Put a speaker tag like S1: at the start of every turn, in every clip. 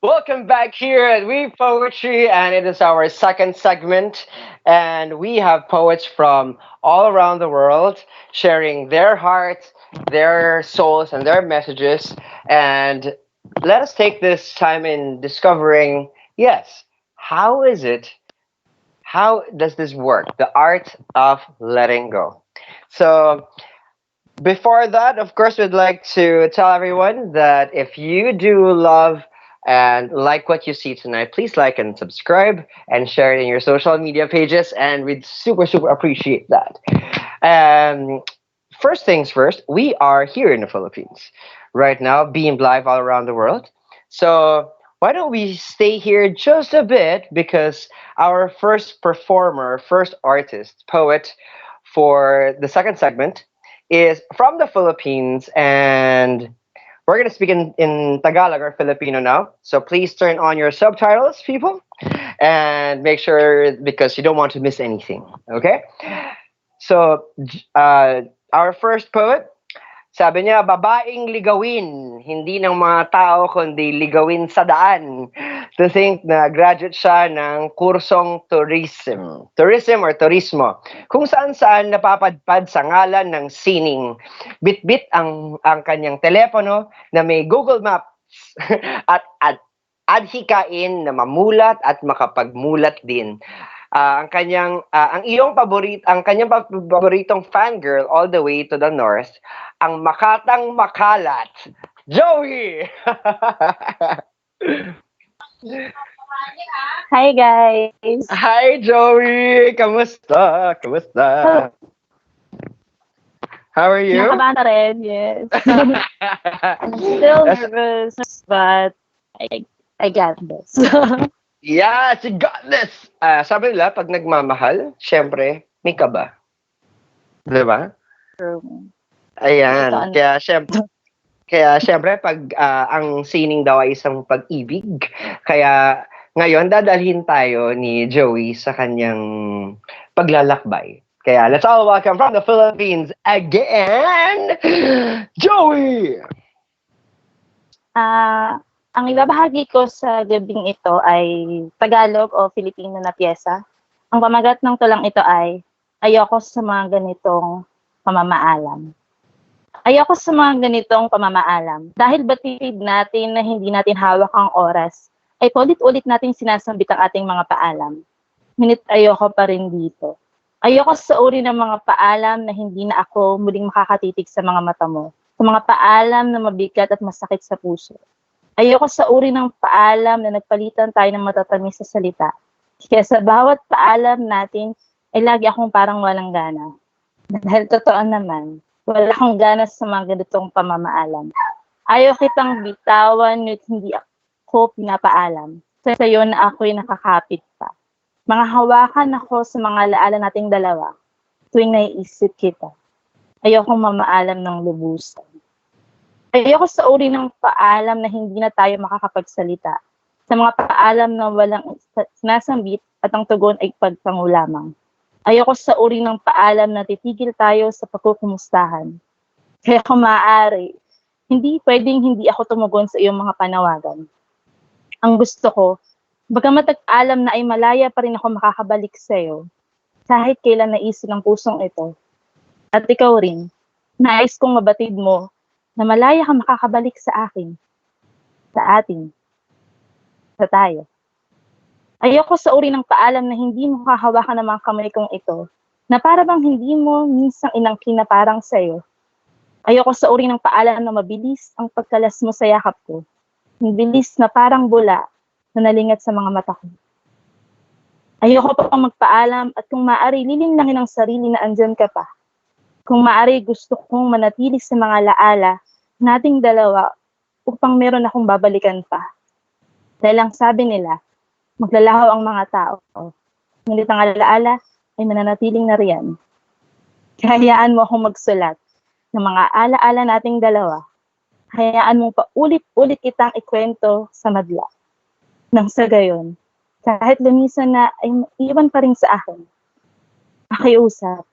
S1: Welcome back here at We Poetry, and it is our second segment. And we have poets from all around the world sharing their hearts, their souls, and their messages. And let us take this time in discovering yes, how is it? How does this work? The art of letting go. So, before that, of course, we'd like to tell everyone that if you do love and like what you see tonight, please like and subscribe and share it in your social media pages, and we'd super appreciate that. Um, First things first, we are here in the Philippines right now, being live all around the world. So why don't we stay here just a bit because our first performer, first artist, poet for the second segment is from the Philippines, and we're going to speak in Tagalog or Filipino now. So please turn on your subtitles, people, and make sure because you don't want to miss anything. Okay? So, our first poet, sabi niya, babaeng ligawin, hindi ng mga tao kundi ligawin sa daan. To think na graduate siya ng kursong tourism. Tourism or turismo. Kung saan-saan napapadpad sa ngalan ng sining. Bit-bit ang kanyang telepono na may Google Maps at adhikain na mamulat at makapagmulat din. Ang kanyang paboritong fangirl all the way to the north, ang makatang makalat, Joey.
S2: Hi guys!
S1: Hi Joey, kamusta? Kamusta? How are you?
S2: Kinakabahan na rin, yes. I'm still nervous, but I got this.
S1: Yes, you got this! Sabi nila, pag nagmamahal, syempre, may kaba. Di ba? Ayan.
S2: Ito,
S1: Kaya syempre, pag ang sining daw ay isang pag-ibig, kaya ngayon dadalhin tayo ni Joey sa kanyang paglalakbay. Kaya let's all welcome from the Philippines again, Joey!
S2: ang ibabahagi ko sa gabing ito ay Tagalog o Filipino na piyesa. Ang pamagat ng tulang ito ay ayoko sa mga ganitong pamamaalam. Ayoko sa mga ganitong pamamaalam. Dahil batid natin na hindi natin hawak ang oras, ay paulit-ulit natin sinasambit ang ating mga paalam. Ngunit ayoko pa rin dito. Ayoko sa uri ng mga paalam na hindi na ako muling makakatitig sa mga mata mo. Sa mga paalam na mabigat at masakit sa puso. Ayoko sa uri ng paalam na nagpalitan tayo ng matatamis sa salita. Kaya sa bawat paalam natin, ay lagi akong parang walang gana. Dahil totoo naman, wala akong gana sa mga ganitong pamamaalam. Ayaw kitang bitawan, ngunit hindi ako pinapaalam. Sa iyo na ako'y nakakapit pa. Mga hawakan ako sa mga alaala nating dalawa tuwing naiisip kita. Ayokong mamaalam ng lubusan. Ayoko sa uri ng paalam na hindi na tayo makakapagsalita. Sa mga paalam na walang sinasambit at ang tugon ay pagtango lamang. Ayoko sa uri ng paalam na titigil tayo sa pagkukumustahan. Kaya kung maaari, hindi pwedeng hindi ako tumugon sa iyong mga panawagan. Ang gusto ko, bagamat nag-alam na ay malaya pa rin ako makakabalik sa iyo, kahit kailan naisip ng pusong ito. At ikaw rin, nais kong mabatid mo na malaya ka makakabalik sa akin, sa atin, sa tayo. Ayoko sa uri ng paalam na hindi mo kahawakan ng mga kamay kong ito, na para bang hindi mo minsang inangkin na parang sa'yo. Ayoko sa uri ng paalam na mabilis ang pagkalas mo sa yakap ko, mabilis na parang bula na nalingat sa mga mata ko. Ayoko pa pang magpaalam at kung maaari lilinangin ang sarili na andyan ka pa. Kung maaari gusto kong manatili sa mga laala nating dalawa upang meron akong babalikan pa. Dahil ang sabi nila, maglalaho ang mga tao. Ngunit ang alaala ay mananatiling nariyan. Hayaan mo akong magsulat ng mga alaala nating dalawa. Hayaan mong paulit-ulit kitang ikwento sa madla. Nang sa gayon, kahit lumisan na ay iwan pa rin sa akin. Pakiusap,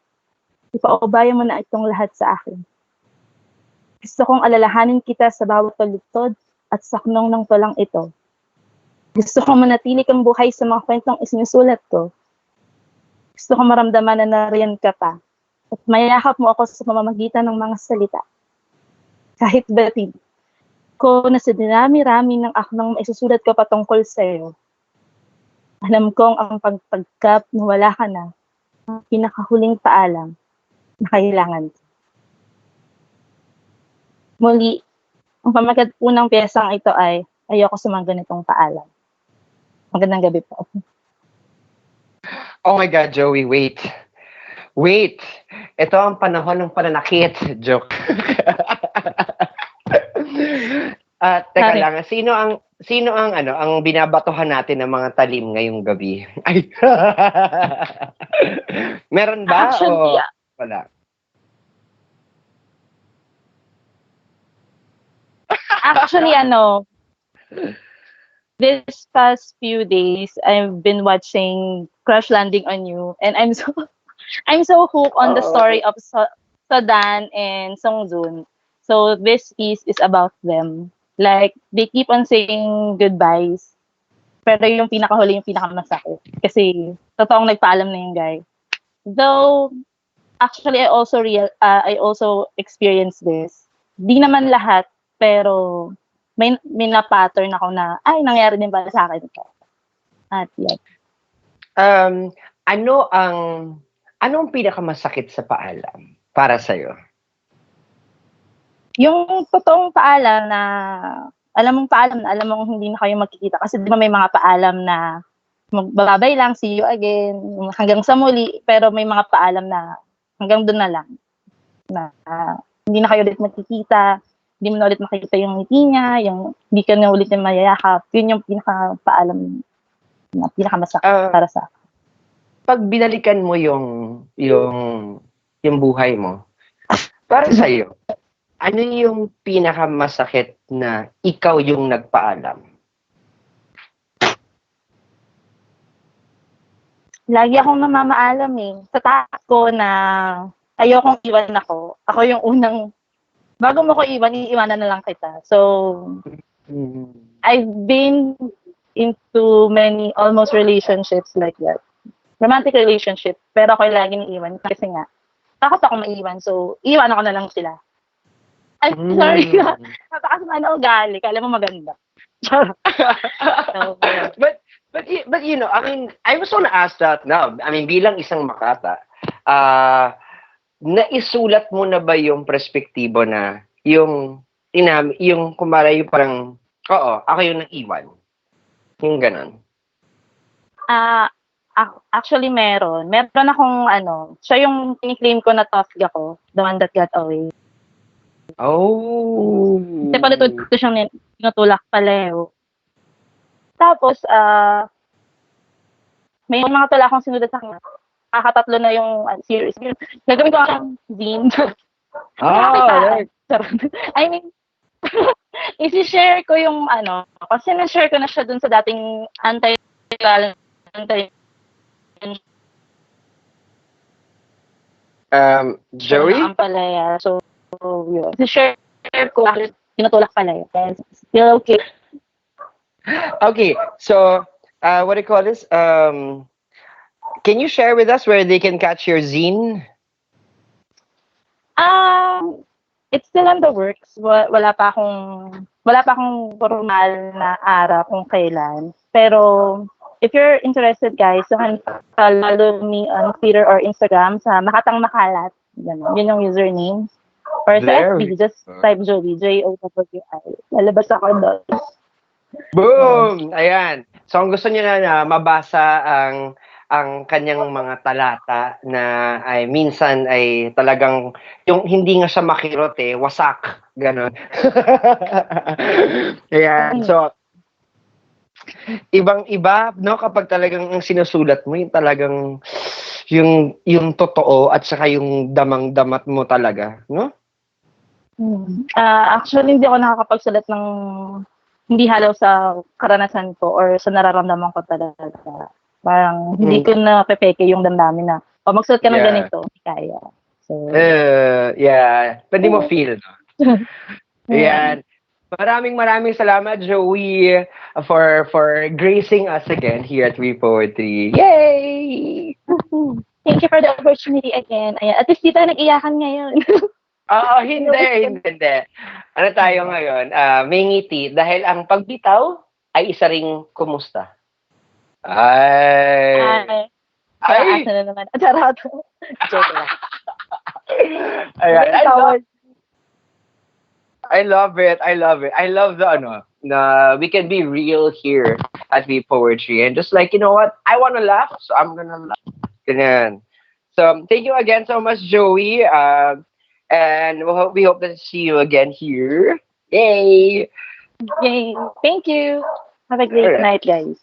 S2: ipaubaya mo na itong lahat sa akin. Gusto kong alalahanin kita sa bawat palugtod at saknong ng tulang ito. Gusto ko manatili kang buhay sa mga kwentong isinusulat ko. Gusto ko maramdaman na nariyan ka pa. At mayakap mo ako sa pamamagitan ng mga salita. Kahit batid ko na sa dinami-rami ng aknang maisusulat ko patungkol sa iyo. Alam kong ang pagpagkap na wala ka na, ang pinakahuling paalam na kailangan. Muli, ang pamagat po ng piyesang ito ay ayoko sa mga ganitong paalam. Magandang gabi po.
S1: Oh my God, Joey, wait. Wait. Ito ang panahon ng pananakit. Joke. Teka
S2: Sorry.
S1: lang, ang binabatuhan natin ng mga talim ngayong gabi? Ay. Meron ba
S2: Actually,
S1: o wala?
S2: Actually, this past few days, I've been watching Crash Landing on You, and I'm so hooked on the story of Sodan and Songjun. So this piece is about them. Like, they keep on saying goodbyes, pero yung pinakahuli yung pinakamasakit. Kasi, totoong nagpaalam na yung guy. Though, actually, I also experienced this. Di naman lahat, pero may na-pattern ako na, ay, nangyari din pala sa akin ito. At yan.
S1: Anong pinakamasakit sa paalam para sa'yo?
S2: Yung totoong paalam na, alam mong hindi na kayo magkikita. Kasi di ba may mga paalam na magbabay lang, see you again, hanggang sa muli. Pero may mga paalam na hanggang doon na lang. Na hindi na kayo ulit magkikita, hindi mo na ulit makikita yung ngiti niya, yung hindi ka na ulit yung mayayakap. Yun yung pinaka-paalam na pinakamasakit para sa akin.
S1: Pag binalikan mo yung buhay mo, para sa'yo, ano yung pinakamasakit na ikaw yung nagpaalam?
S2: Lagi akong namamaalam eh. Sa taas ko na ayokong iwan ako. Ako yung unang, bago mo ko iiwanan na lang kita. So, I've been into many almost relationships like that. Romantic relationship. Pero ako yung lagi iiwan kasi nga, takot ako maiwan. So, iiwan ako na lang sila. Ay, sorry. Napakasama na ugali. Kala mo maganda. So,
S1: but you know, I mean, I was gonna ask that now. I mean, bilang isang Makata, naisulat mo na ba yung perspektibo na yung kumara yung parang, oo, ako yung nag-iwan. Yung ganon.
S2: Actually, meron. Meron akong siya yung kiniklaim ko na tough ko, the one that got away.
S1: Oh.
S2: Kasi palitod ko siyang tinutulak paleo. Tapos, may mga tula akong sinulat sa kanya. Kakatatlo na yung series. Gagawin ko ang zine.
S1: Right.
S2: I mean, isi-share ko yung kasi na-share ko na siya dun sa dating
S1: Joey?
S2: Ampalaya. So, yun. Isi-share ko bakit tinutulak palaya. Still okay.
S1: Okay, so what do you call this? Can you share with us where they can catch your zine?
S2: It's still in the works. Wala pa akong formal na araw kung kailan. Pero if you're interested, guys, you can follow me on Twitter or Instagram sa Makatang Makalat. Yun yung username. Or sa FB, just type Joey, Jowi. Lalabas ako doon.
S1: Boom! Ayan. So, kung gusto niyo na mabasa ang kanyang mga talata na ay minsan ay talagang yung hindi nga siya makirot wasak, gano'n. Ayan. So, ibang-iba, no, kapag talagang ang sinusulat mo, yung talagang yung totoo at saka yung damang-damat mo talaga, no?
S2: Actually, hindi ako nakakapagsulat ng hindi halaw sa karanasan ko or sa nararamdaman ko talaga. Parang hindi ko na pepeke yung damdamin na, magsulat ka ng ganito, kaya. So,
S1: yeah. Pwede mo feel, no? Ayan. Maraming salamat, Joey, for gracing us again here at We Poetry. Yay!
S2: Thank you for the opportunity again. Ayan, at least di tayo nag-iyakan ngayon.
S1: Oo, hindi,
S2: Inuwi ko.
S1: hindi. Ano tayo ngayon? May ngiti dahil ang pagbitaw ay isa ring kumusta. Ay!
S2: Ay,
S1: Ay!
S2: asa na naman. Charot. Joke lang.
S1: Ayan,
S2: Moving forward.
S1: I love it. I love it. I love the na we can be real here at We Poetry and just like, you know what? I want to laugh, so I'm gonna laugh. Ganyan. So thank you again so much, Joey. And we hope to see you again here. Yay!
S2: Yay. Thank you. Have a
S1: All
S2: great
S1: right.
S2: night, guys.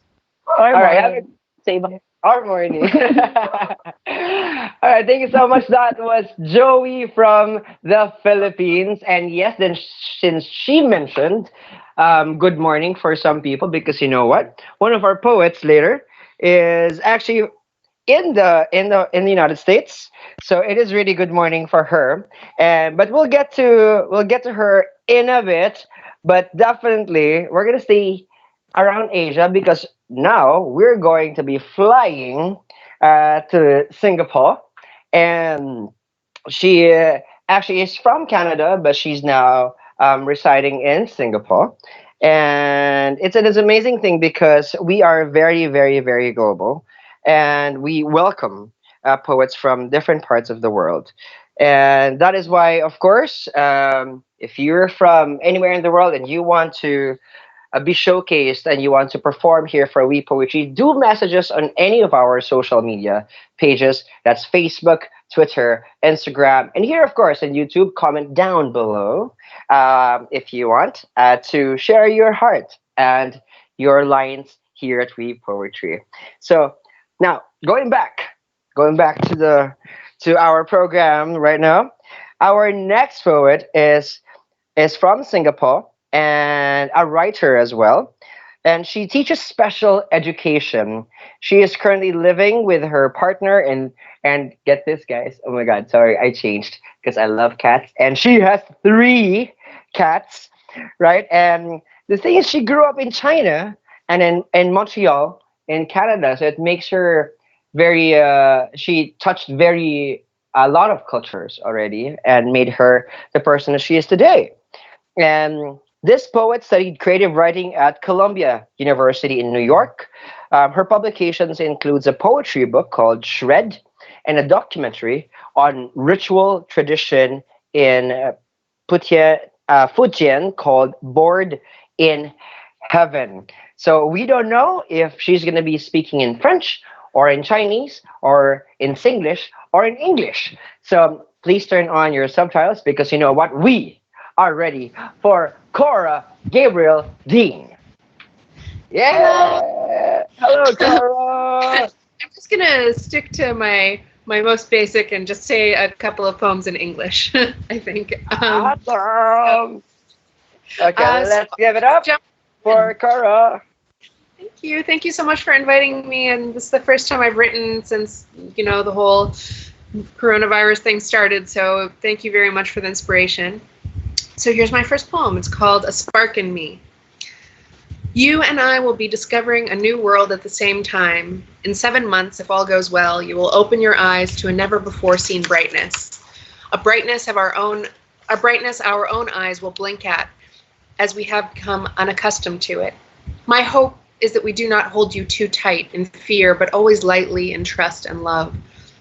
S2: Or
S1: All right. Have a
S2: morning. Sa ibang.
S1: Our morning. All right, thank you so much. That was Joey from the Philippines. And yes, then since she mentioned good morning for some people, because you know what? One of our poets later is actually in the United States. So it is really good morning for her. And but we'll get to her in a bit. But definitely we're gonna stay around Asia because now we're going to be flying to Singapore, and she actually is from Canada, but she's now residing in Singapore. And it's an amazing thing because we are very, very, very global, and we welcome poets from different parts of the world. And that is why, of course, if you're from anywhere in the world and you want to be showcased and you want to perform here for We Poetry, do message us on any of our social media pages. That's Facebook, Twitter, Instagram, and here, of course, on YouTube. Comment down below if you want to share your heart and your lines here at We Poetry. So now, going back to our program right now. Our next poet is from Singapore and a writer as well. And she teaches special education. She is currently living with her partner and get this, guys. Oh my god, sorry, I changed because I love cats. And she has three cats, right? And the thing is she grew up in China and in Montreal in Canada. So it makes her very she touched very a lot of cultures already and made her the person that she is today. And this poet studied creative writing at Columbia University in New York. Her publications includes a poetry book called Shred and a documentary on ritual tradition in Fujian called Board in Heaven. So we don't know if she's going to be speaking in French or in Chinese or in Singlish or in English. So please turn on your subtitles because you know what? We are ready for Cora Gabriel Dean.
S3: Hello.
S1: Yeah! Hello, Cora!
S3: I'm just gonna stick to my most basic and just say a couple of poems in English. I think.
S1: Awesome! Okay,
S3: So
S1: let's give it up
S3: jump
S1: for
S3: in.
S1: Cora.
S3: Thank you. Thank you so much for inviting me. And this is the first time I've written since the whole coronavirus thing started. So thank you very much for the inspiration. So here's my first poem. It's called A Spark in Me. You and I will be discovering a new world at the same time. In 7 months, if all goes well, you will open your eyes to a never before seen brightness. A brightness our own eyes will blink at as we have become unaccustomed to it. My hope is that we do not hold you too tight in fear, but always lightly in trust and love,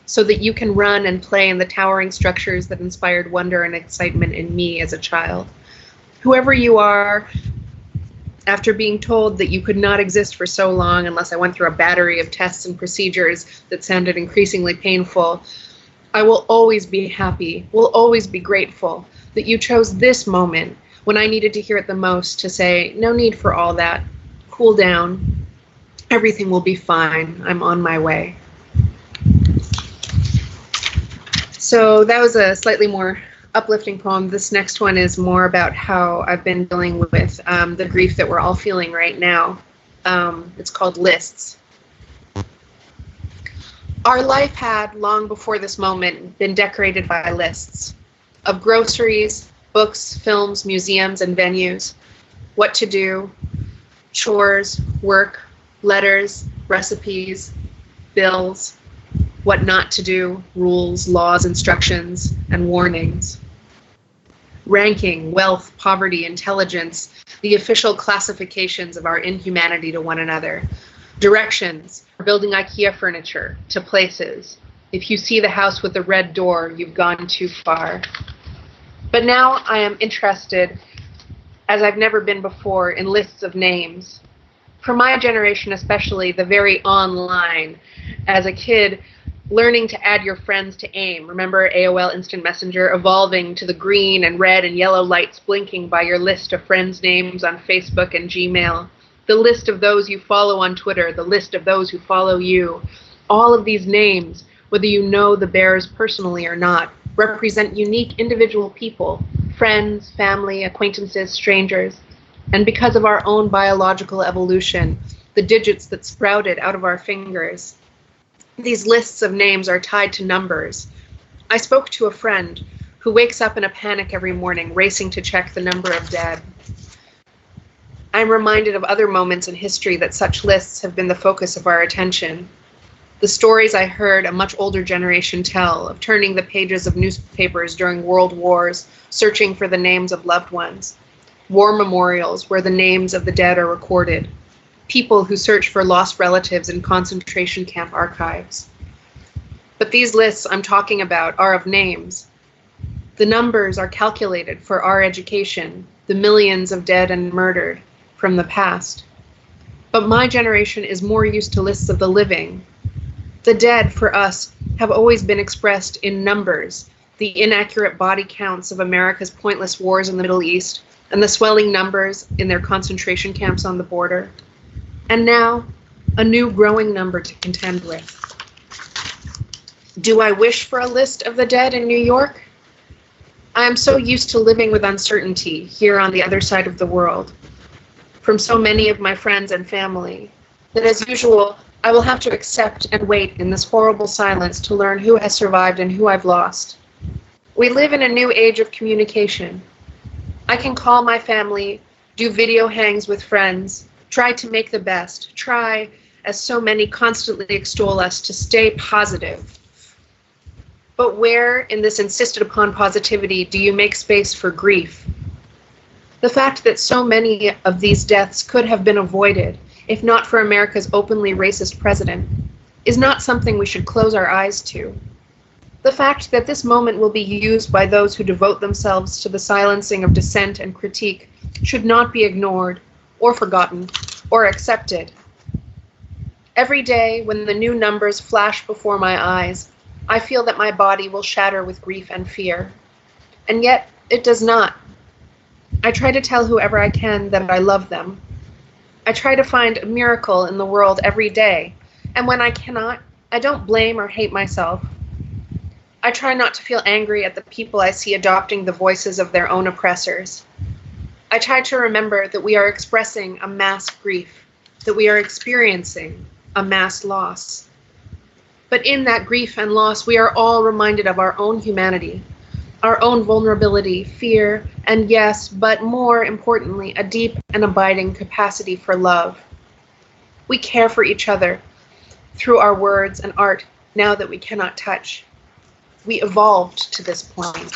S3: so that you can run and play in the towering structures that inspired wonder and excitement in me as a child. Whoever you are, after being told that you could not exist for so long unless I went through a battery of tests and procedures that sounded increasingly painful, I will always be happy, will always be grateful that you chose this moment when I needed to hear it the most to say, no need for all that, cool down, everything will be fine, I'm on my way. So that was a slightly more uplifting poem. This next one is more about how I've been dealing with the grief that we're all feeling right now. It's called Lists. Our life had, long before this moment, been decorated by lists of groceries, books, films, museums, and venues. what to do, chores, work, letters, recipes, bills, what not to do, rules, laws, instructions, and warnings. Ranking, wealth, poverty, intelligence, the official classifications of our inhumanity to one another. Directions, building IKEA furniture, to places. If you see the house with the red door, you've gone too far. But now I am interested, as I've never been before, in lists of names. For my generation especially, the very online. As a kid, learning to add your friends to AIM. Remember AOL Instant Messenger evolving to the green and red and yellow lights blinking by your list of friends' names on Facebook and Gmail. The list of those you follow on Twitter, the list of those who follow you. All of these names, whether you know the bearers personally or not, represent unique individual people, friends, family, acquaintances, strangers. And because of our own biological evolution, the digits that sprouted out of our fingers, these lists of names are tied to numbers. I spoke to a friend who wakes up in a panic every morning, racing to check the number of dead. I'm reminded of other moments in history that such lists have been the focus of our attention. The stories I heard a much older generation tell of turning the pages of newspapers during world wars, searching for the names of loved ones. War memorials where the names of the dead are recorded. People who search for lost relatives in concentration camp archives. But these lists I'm talking about are of names. The numbers are calculated for our education, the millions of dead and murdered from the past. But my generation is more used to lists of the living. The dead, for us, have always been expressed in numbers, the inaccurate body counts of America's pointless wars in the Middle East, and the swelling numbers in their concentration camps on the border. And now, a new growing number to contend with. Do I wish for a list of the dead in New York? I am so used to living with uncertainty here on the other side of the world, from so many of my friends and family, that as usual, I will have to accept and wait in this horrible silence to learn who has survived and who I've lost. We live in a new age of communication. I can call my family, do video hangs with friends, try to make the best, try, as so many constantly extol us, to stay positive. But where in this insisted upon positivity do you make space for grief? The fact that so many of these deaths could have been avoided, if not for America's openly racist president, is not something we should close our eyes to. The fact that this moment will be used by those who devote themselves to the silencing of dissent and critique should not be ignored, or forgotten, or accepted. Every day, when the new numbers flash before my eyes, I feel that my body will shatter with grief and fear. And yet, it does not. I try to tell whoever I can that I love them. I try to find a miracle in the world every day, and when I cannot, I don't blame or hate myself. I try not to feel angry at the people I see adopting the voices of their own oppressors. I try to remember that we are expressing a mass grief, that we are experiencing a mass loss. But in that grief and loss, we are all reminded of our own humanity, our own vulnerability, fear, and yes, but more importantly, a deep and abiding capacity for love. We care for each other through our words and art now that we cannot touch. We evolved to this point.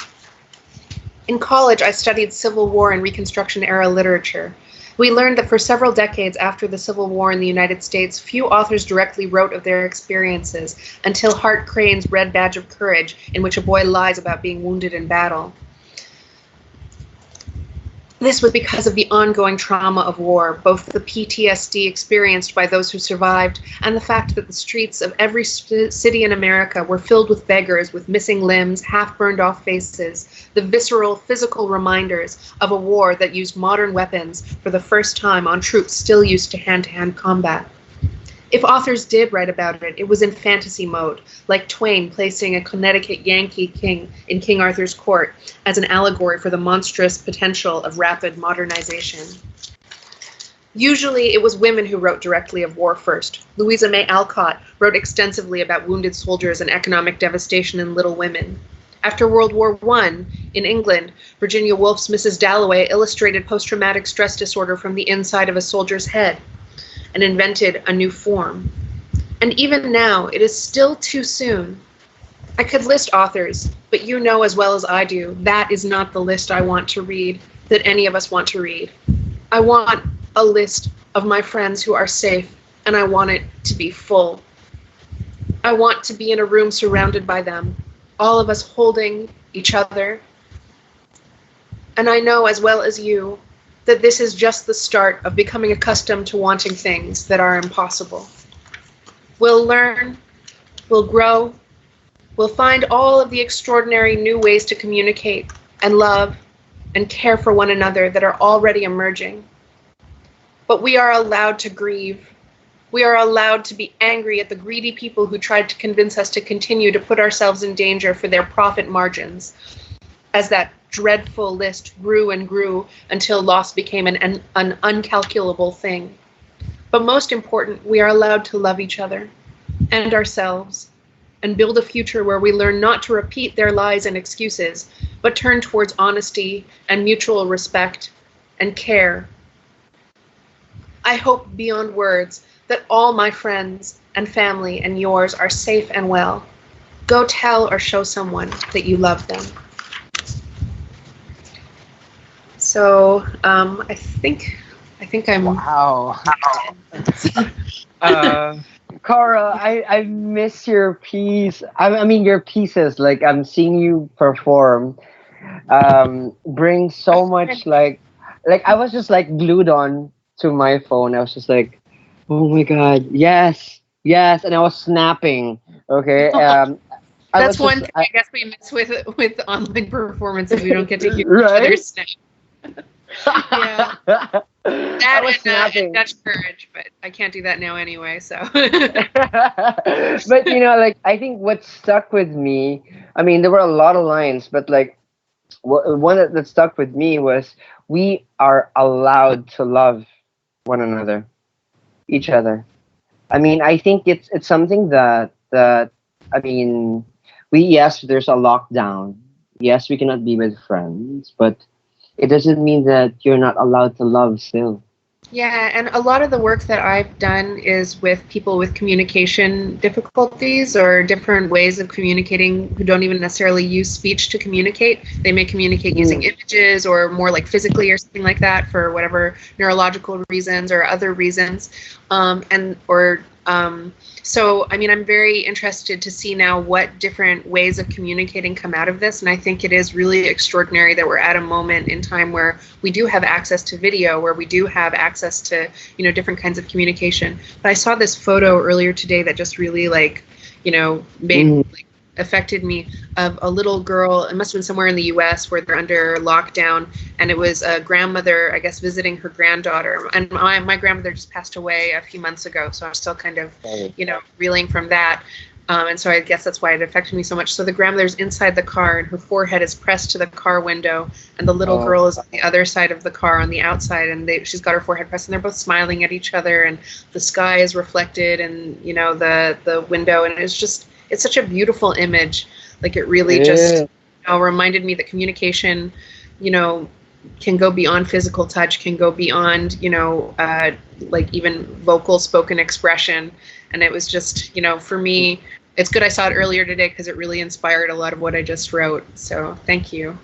S3: In college, I studied Civil War and Reconstruction era literature. We learned that for several decades after the Civil War in the United States, few authors directly wrote of their experiences until Hart Crane's Red Badge of Courage, in which a boy lies about being wounded in battle. This was because of the ongoing trauma of war, both the PTSD experienced by those who survived and the fact that the streets of every city in America were filled with beggars with missing limbs, half-burned-off faces, the visceral, physical reminders of a war that used modern weapons for the first time on troops still used to hand-to-hand combat. If authors did write about it, it was in fantasy mode, like Twain placing a Connecticut Yankee king in King Arthur's court as an allegory for the monstrous potential of rapid modernization. Usually, it was women who wrote directly of war first. Louisa May Alcott wrote extensively about wounded soldiers and economic devastation in Little Women. After World War I, in England, Virginia Woolf's Mrs. Dalloway illustrated post-traumatic stress disorder from the inside of a soldier's head and invented a new form. And even now, it is still too soon. I could list authors, but you know as well as I do, that is not the list I want to read, that any of us want to read. I want a list of my friends who are safe, and I want it to be full. I want to be in a room surrounded by them, all of us holding each other. And I know as well as you that this is just the start of becoming accustomed to wanting things that are impossible. We'll learn, we'll grow, we'll find all of the extraordinary new ways to communicate and love and care for one another that are already emerging. But we are allowed to grieve. We are allowed to be angry at the greedy people who tried to convince us to continue to put ourselves in danger for their profit margins, as that dreadful list grew and grew until loss became an uncalculable thing. But most important, we are allowed to love each other and ourselves and build a future where we learn not to repeat their lies and excuses, but turn towards honesty and mutual respect and care. I hope beyond words that all my friends and family and yours are safe and well. Go tell or show someone that you love them. So I think I'm.
S1: Wow. Cara, I miss your piece. I mean your pieces. Like I'm seeing you perform. Bring so much like I was just like glued on to my phone. I was just like, oh my god, yes, yes, and I was snapping. Okay.
S3: That's one thing I guess we miss with online performances. We don't get to hear
S1: right?
S3: each other's snap. Yeah. That and Dutch courage, but I can't do that now anyway. So.
S1: But like I think what stuck with me. I mean, there were a lot of lines, but like one that stuck with me was we are allowed to love one another, each other. I mean, I think it's something that I mean, yes, there's a lockdown. Yes, we cannot be with friends, but it doesn't mean that you're not allowed to love still.
S3: Yeah, and a lot of the work that I've done is with people with communication difficulties or different ways of communicating who don't even necessarily use speech to communicate. They may communicate using images or more like physically or something like that for whatever neurological reasons or other reasons. So, I mean, I'm very interested to see now what different ways of communicating come out of this. And I think it is really extraordinary that we're at a moment in time where we do have access to video, where we do have access to, different kinds of communication. But I saw this photo earlier today that just really affected me of a little girl. It must have been somewhere in the US where they're under lockdown. And it was a grandmother, I guess, visiting her granddaughter. And my grandmother just passed away a few months ago. So I'm still kind of, reeling from that. And so I guess that's why it affected me so much. So the grandmother's inside the car and her forehead is pressed to the car window. And the little girl is on the other side of the car on the outside. And she's got her forehead pressed and they're both smiling at each other. And the sky is reflected in, the window. And it's such a beautiful image. Like it really just reminded me that communication, can go beyond physical touch, can go beyond, like even vocal spoken expression. And it was just, for me, it's good I saw it earlier today because it really inspired a lot of what I just wrote. So thank you.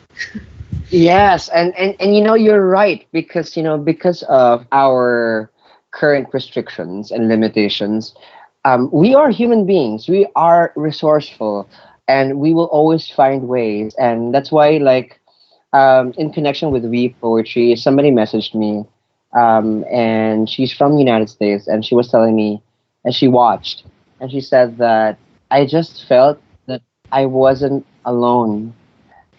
S1: Yes, and you're right because because of our current restrictions and limitations, we are human beings. We are resourceful, and we will always find ways. And that's why, like, in connection with We Poetry, somebody messaged me, and she's from the United States, and she was telling me, and she watched, and she said that I just felt that I wasn't alone,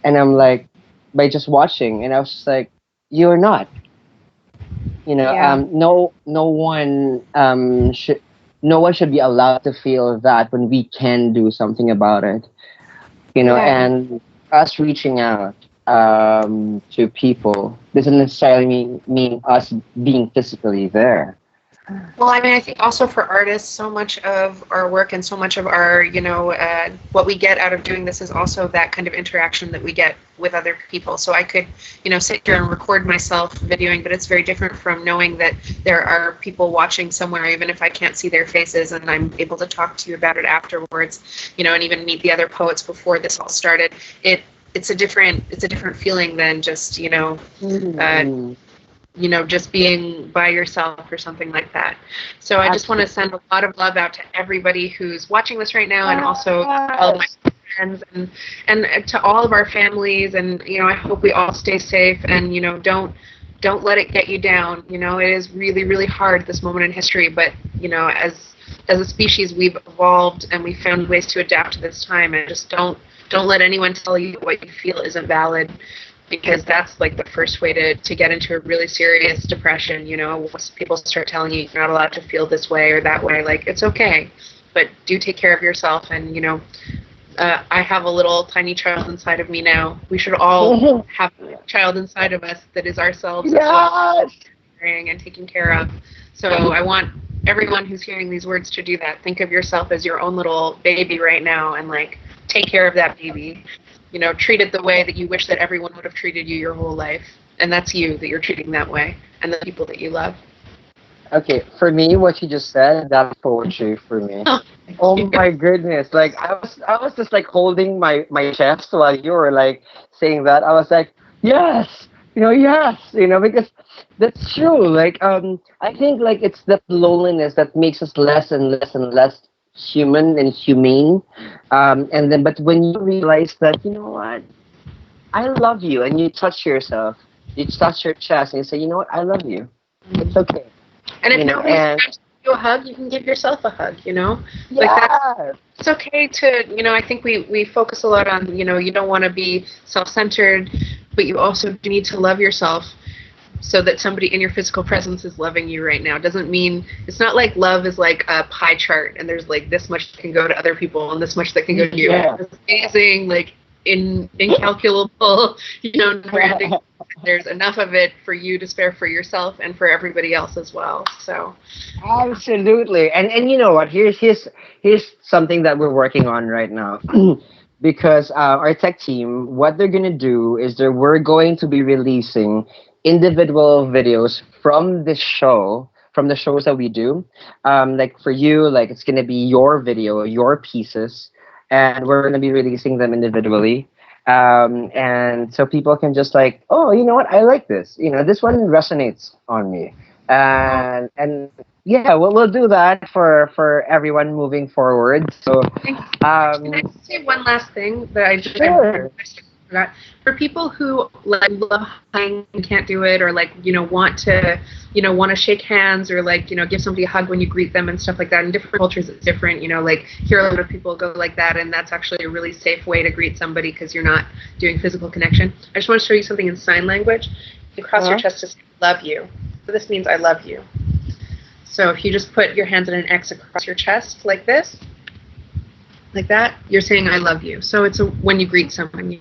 S1: and I'm like, by just watching, and I was just like, you're not. No one should. No one should be allowed to feel that when we can do something about it, and us reaching out to people doesn't necessarily mean us being physically there.
S3: Well, I mean, I think also for artists, so much of our work and so much of our, what we get out of doing this is also that kind of interaction that we get with other people. So I could, sit here and record myself videoing, but it's very different from knowing that there are people watching somewhere, even if I can't see their faces, and I'm able to talk to you about it afterwards, and even meet the other poets before this all started. It's a different feeling than just,
S1: Mm.
S3: just being by yourself or something like that. So I just want to send a lot of love out to everybody who's watching this right now, and also all of my friends and to all of our families. And I hope we all stay safe, and don't let it get you down. It is really, really hard at this moment in history, but as a species, we've evolved and we found ways to adapt to this time. And just don't let anyone tell you what you feel isn't valid, because that's like the first way to get into a really serious depression. Once people start telling you you're not allowed to feel this way or that way, like, it's okay, but do take care of yourself. And I have a little tiny child inside of me now. We should all have a child inside of us that is ourselves as well, caring and taking care of. So I want everyone who's hearing these words to do that. Think of yourself as your own little baby right now, and like, take care of that baby. Treat it the way that you wish that everyone would have treated you your whole life. And that's you that you're treating that way, and the people that you love.
S1: Okay, for me, what you just said, that's poetry for me. Oh my goodness! Like I was just like holding my chest while you were like saying that. I was like, yes, yes, because that's true. Like I think like it's that loneliness that makes us less and less and less human and humane. And then, but when you realize that, what, I love you, and you touch yourself, you touch your chest, and you say, what, I love you. It's okay.
S3: And if nobody's
S1: And
S3: trying to give you a hug, you can give yourself a hug. Like
S1: yeah,
S3: it's okay to, I think we focus a lot on, you don't want to be self-centered, but you also need to love yourself, so that somebody in your physical presence is loving you right now. Doesn't mean, it's not like love is like a pie chart and there's like this much that can go to other people and this much that can go to you.
S1: yeah.
S3: It's amazing, like incalculable, never ending. There's enough of it for you to spare for yourself and for everybody else as well. So
S1: Absolutely. And you know what? Here's something that we're working on right now. Because our tech team, what they're gonna do is we're going to be releasing individual videos from this show, from the shows that we do. Like for you, like it's gonna be your video, your pieces, and we're gonna be releasing them individually. And so people can just like, oh, you know what? I like this. This one resonates on me. And yeah, we'll do that for everyone moving forward. So
S3: can
S1: um,
S3: I say one last thing that I
S1: sure.
S3: forgot? For people who like love hugging and can't do it, or like want to shake hands, or like give somebody a hug when you greet them and stuff like that. In different cultures, it's different. Like here, a lot of people go like that, and that's actually a really safe way to greet somebody because you're not doing physical connection. I just want to show you something in sign language. You cross your chest to say "love you." So this means "I love you." So if you just put your hands in an X across your chest like this, like that, you're saying "I love you." So it's when you greet someone,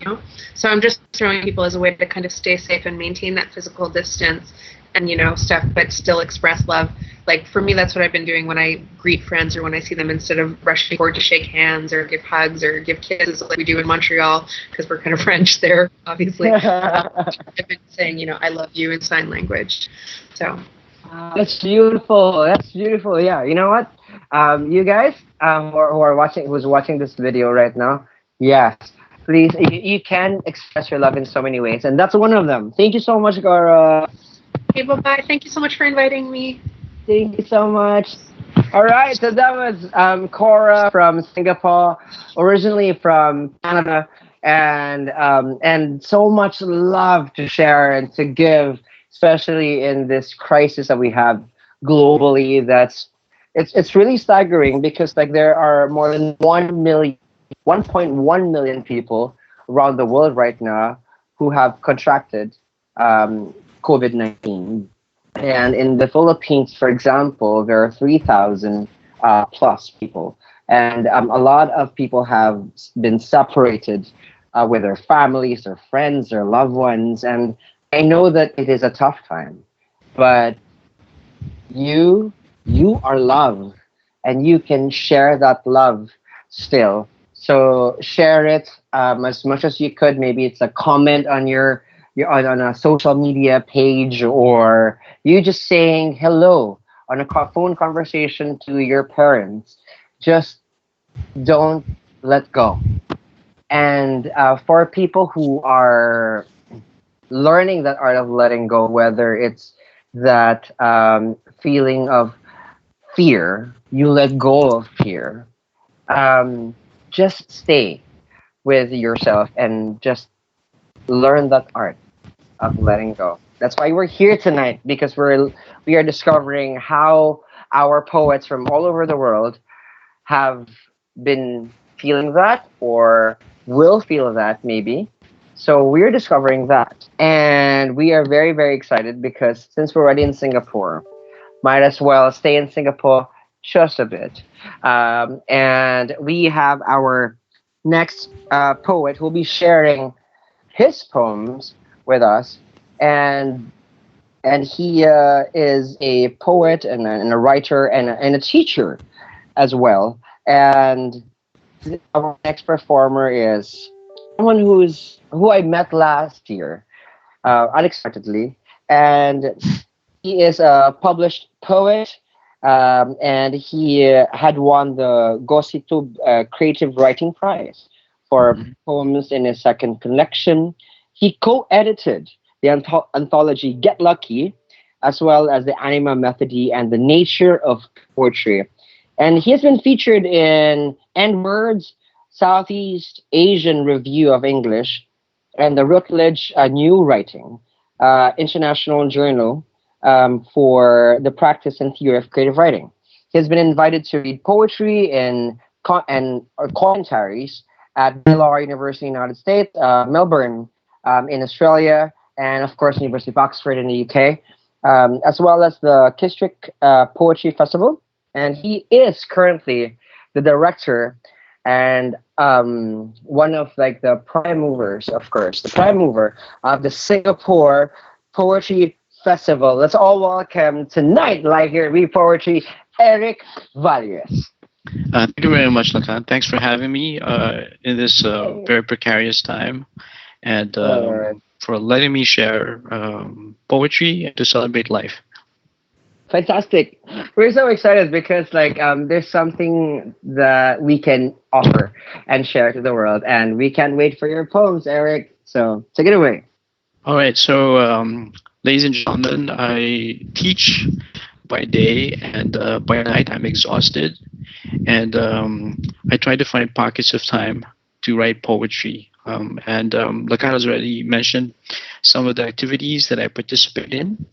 S3: So I'm just showing people as a way to kind of stay safe and maintain that physical distance, and stuff, but still express love. Like for me, that's what I've been doing when I greet friends or when I see them. Instead of rushing forward to shake hands or give hugs or give kisses like we do in Montreal, because we're kind of French there, obviously. I've been saying, "I love you" in sign language. So.
S1: That's beautiful. That's beautiful. Yeah. You know what? You guys who are watching, who's watching this video right now, yes, please, you can express your love in so many ways, and that's one of them. Thank you so much, Gara.
S3: Okay, bye-bye. Thank you so much for inviting me.
S1: Thank you so much. All right, so that was Cora from Singapore, originally from Canada, and so much love to share and to give, especially in this crisis that we have globally. It's really staggering because like there are more than 1.1 million people around the world right now who have contracted COVID-19. And in the Philippines, for example, there are 3,000 plus people. And a lot of people have been separated with their families, their friends, their loved ones. And I know that it is a tough time, but you you are loved and you can share that love still. So share it as much as you could. Maybe it's a comment on on a social media page, or you just saying hello on a phone conversation to your parents. Just don't let go. And for people who are learning that art of letting go, whether it's that feeling of fear, you let go of fear. Just stay with yourself and just learn that art of letting go. That's why we're here tonight, because we are discovering how our poets from all over the world have been feeling that, or will feel that maybe. So we're discovering that. And we are very, very excited because since we're already in Singapore, might as well stay in Singapore just a bit. And we have our next poet who will be sharing his poems with us. And he is a poet and a writer and a teacher as well. And our next performer is someone who I met last year unexpectedly, and he is a published poet, and he had won the Gositub Creative Writing Prize for poems in his second collection. He co-edited the anthology Get Lucky, as well as the Anima Methody and the Nature of Poetry. And he has been featured in End Words, Southeast Asian Review of English, and the Routledge New Writing International Journal for the practice and theory of creative writing. He has been invited to read poetry and or commentaries at Baylor University in the United States, Melbourne in Australia, and of course University of Oxford in the UK, as well as the Kistrick Poetry Festival. And he is currently the director and one of like the prime movers, of course, the prime mover of the Singapore Poetry Festival. Let's all welcome tonight, live here at We Poetry, Eric Valles.
S4: Thank you very much, Lakan. Thanks for having me in this very precarious time, and for letting me share poetry and to celebrate life.
S1: Fantastic. We're so excited because there's something that we can offer and share to the world, and we can't wait for your poems, Eric. So take it away.
S4: All right, so ladies and gentlemen, I teach by day, and by night I'm exhausted, and I try to find pockets of time to write poetry. And Lakan has already mentioned some of the activities that I participate in.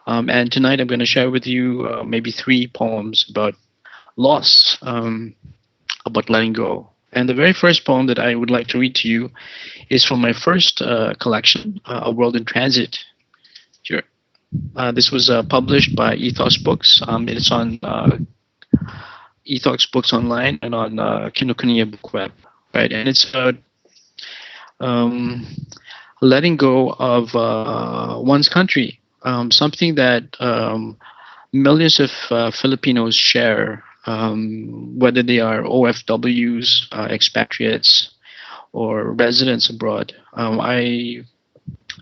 S4: And tonight I'm going to share with you maybe 3 poems about loss, about letting go. And the very first poem that I would like to read to you is from my first collection, A World in Transit. Sure. This was published by Ethos Books. It's on Ethos Books Online and on Kinokuniya Book Web. Right, and it's about letting go of one's country. Something that millions of Filipinos share, whether they are OFWs, expatriates, or residents abroad.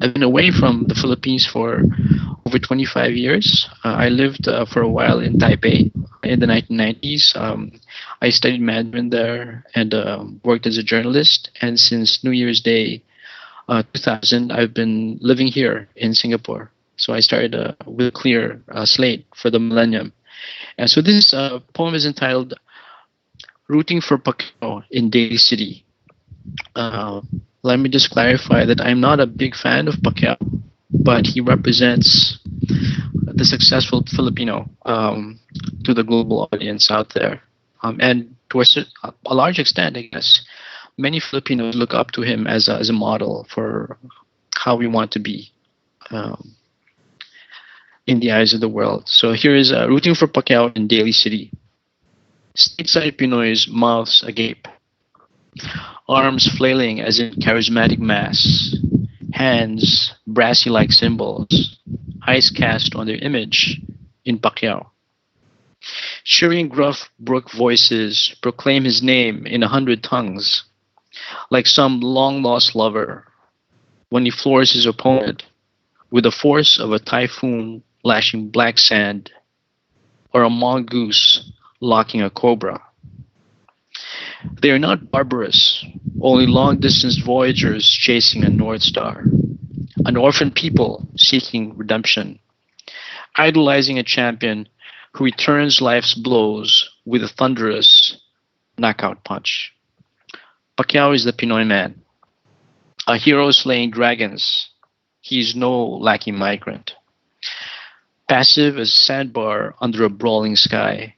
S4: I've been away from the Philippines for over 25 years. I lived for a while in Taipei in the 1990s. I studied Mandarin there and worked as a journalist. And since New Year's Day 2000, I've been living here in Singapore. So I started with a clear slate for the millennium. And so this poem is entitled Rooting for Pacquiao in Daly City. Let me just clarify that I'm not a big fan of Pacquiao, but he represents the successful Filipino to the global audience out there. And to a large extent, I guess, many Filipinos look up to him as a model for how we want to be in the eyes of the world. So here is Rooting for Pacquiao in Daly City. Stateside Pinoys mouths agape, arms flailing as in charismatic mass, hands brassy like cymbals, eyes cast on their image in Pacquiao. Cheering gruff brook voices proclaim his name in 100 tongues, like some long lost lover when he floors his opponent with the force of a typhoon lashing black sand or a mongoose locking a cobra. They are not barbarous, only long distance voyagers chasing a North Star, an orphan people seeking redemption, idolizing a champion who returns life's blows with a thunderous knockout punch. Pacquiao is the Pinoy man, a hero slaying dragons. He is no lackey migrant, passive as a sandbar under a brawling sky,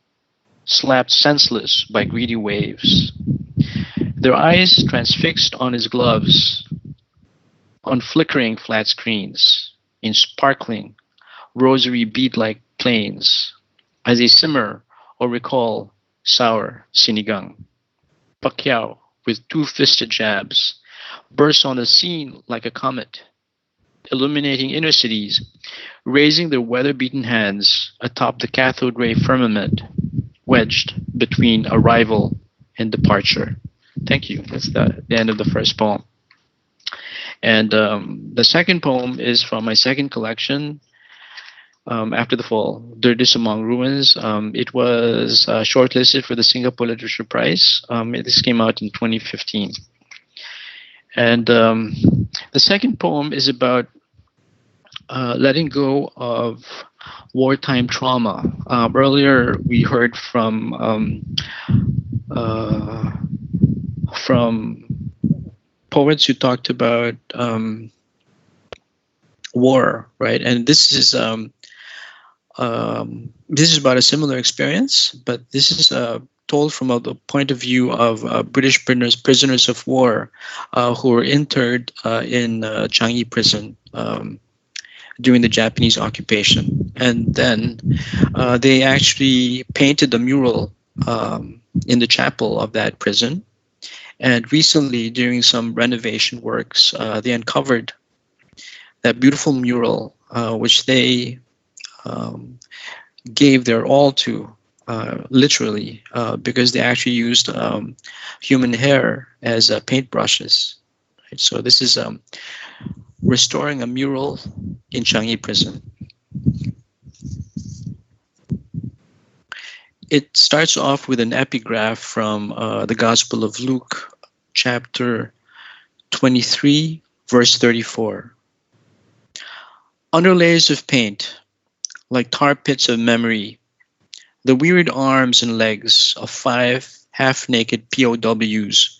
S4: slapped senseless by greedy waves. Their eyes transfixed on his gloves, on flickering flat screens, in sparkling, rosary bead like plains, as they simmer or recall sour sinigang. Pacquiao, with two-fisted jabs, bursts on the scene like a comet, illuminating inner cities, raising their weather-beaten hands atop the cathode ray firmament, wedged between arrival and departure. Thank you. That's the end of the first poem. And the second poem is from my second collection, After the Fall, Dirges Among Ruins. It was shortlisted for the Singapore Literature Prize. This came out in 2015. And the second poem is about letting go of wartime trauma. Earlier, we heard from poets who talked about war, right? And this is about a similar experience, but this is told from the point of view of British prisoners of war who were interred in Changi prison during the Japanese occupation. And then they actually painted a mural in the chapel of that prison. And recently, during some renovation works, they uncovered that beautiful mural, which they gave their all to, literally, because they actually used human hair as paintbrushes. Right? So this is restoring a mural in Changi prison. It starts off with an epigraph from the Gospel of Luke, chapter 23, verse 34. Under layers of paint, like tar pits of memory, the wearied arms and legs of 5 half-naked POWs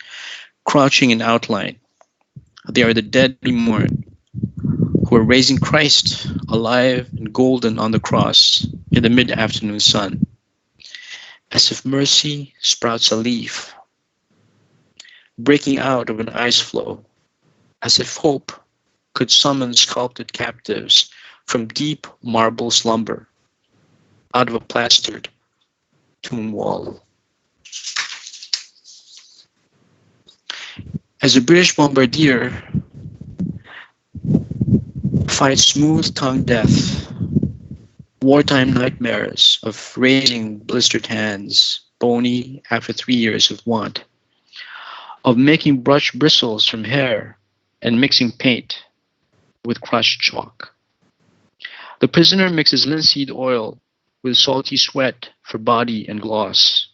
S4: crouching in outline. They are the dead we mourn, who are raising Christ alive and golden on the cross in the mid-afternoon sun. As if mercy sprouts a leaf, breaking out of an ice floe, as if hope could summon sculpted captives from deep marble slumber out of a plastered tomb wall. As a British bombardier fights smooth-tongued death, wartime nightmares of raising blistered hands, bony after 3 years of want, of making brush bristles from hair and mixing paint with crushed chalk. The prisoner mixes linseed oil with salty sweat for body and gloss,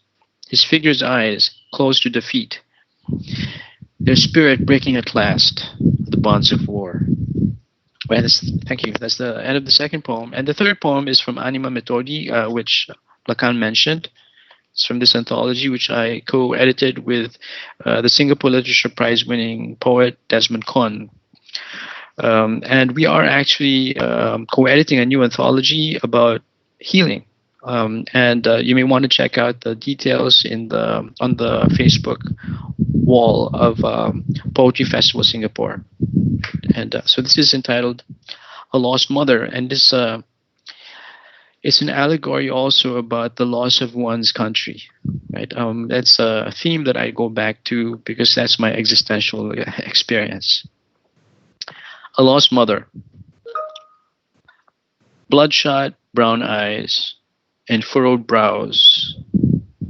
S4: his figure's eyes closed to defeat, their spirit breaking at last the bonds of war. Well, thank you. That's the end of the second poem. And the third poem is from Anima Methodi, which Lacan mentioned. It's from this anthology, which I co-edited with the Singapore Literature Prize winning poet Desmond Kon. And we are actually co-editing a new anthology about healing. And you may want to check out the details on the Facebook wall of Poetry Festival Singapore. And so this is entitled A Lost Mother, and this it's an allegory also about the loss of one's country, right? That's a theme that I go back to because that's my existential experience. A lost mother. Bloodshot brown eyes, and furrowed brows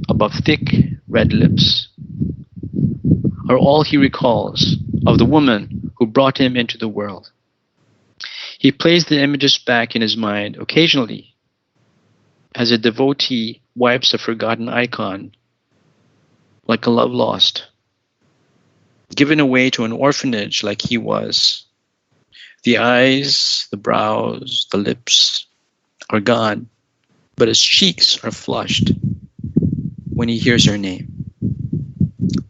S4: above thick red lips are all he recalls of the woman who brought him into the world. He plays the images back in his mind occasionally as a devotee wipes a forgotten icon like a love lost, given away to an orphanage like he was. The eyes, the brows, the lips are gone, but his cheeks are flushed when he hears her name.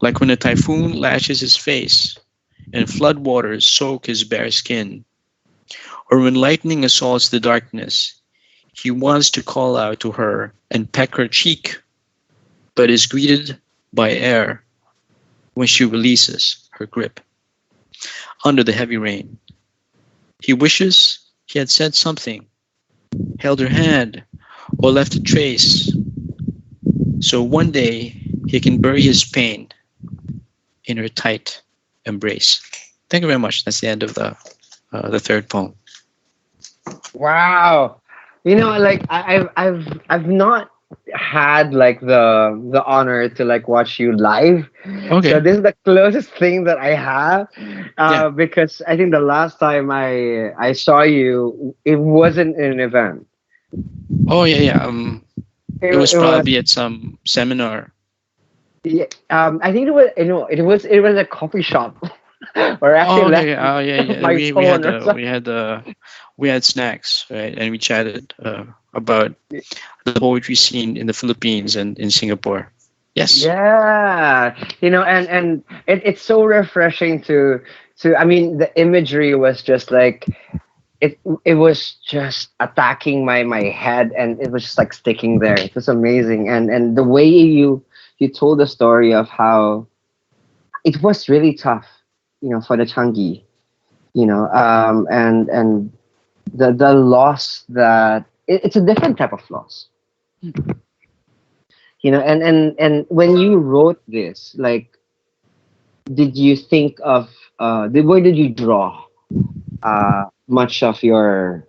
S4: Like when a typhoon lashes his face and floodwaters soak his bare skin, or when lightning assaults the darkness, he wants to call out to her and peck her cheek, but is greeted by air when she releases her grip under the heavy rain. He wishes he had said something, held her hand, or left a trace, so one day he can bury his pain in her tight embrace. Thank you very much. That's the end of the third poem.
S1: Wow. Like I've not had like the honor to like watch you live.
S4: Okay.
S1: So this is the closest thing that I have.
S4: Yeah.
S1: Because I think the last time I saw you, it wasn't an event.
S4: Oh yeah. It was
S1: It was
S4: probably at some seminar.
S1: yeah, I think it was it was a coffee shop. Or actually
S4: Oh
S1: left
S4: okay. Oh yeah.
S1: my phone or something.
S4: We had snacks, right? And we chatted about the poetry scene in the Philippines and in Singapore. Yes.
S1: Yeah, and it's so refreshing to. I mean, the imagery was just like it was just attacking my head, and it was just like sticking there. It was amazing, and the way you told the story of how it was really tough, for the Changi, and the loss that it's a different type of loss. And when you wrote this, like, did you think of where did you draw much of your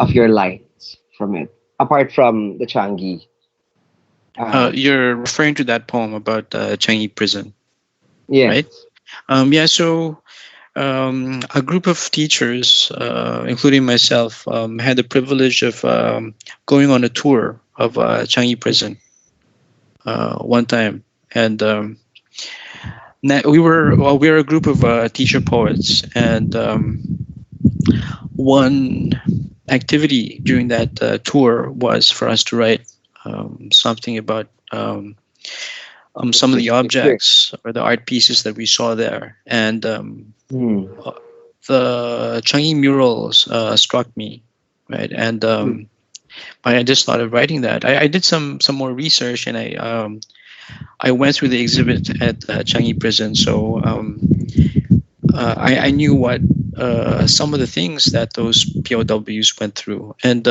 S1: lights from it, apart from the Changi?
S4: You're referring to that poem about Changi Prison,
S1: Yes.
S4: right? Yeah. So a group of teachers, including myself, had the privilege of going on a tour of Changi Prison one time, and we were a group of teacher poets, and one activity during that tour was for us to write something about some of the objects or the art pieces that we saw there, and the Changi murals struck me, right? And I just started writing that. I did some more research, and I went through the exhibit at Changi Prison, so I knew what some of the things that those POWs went through, and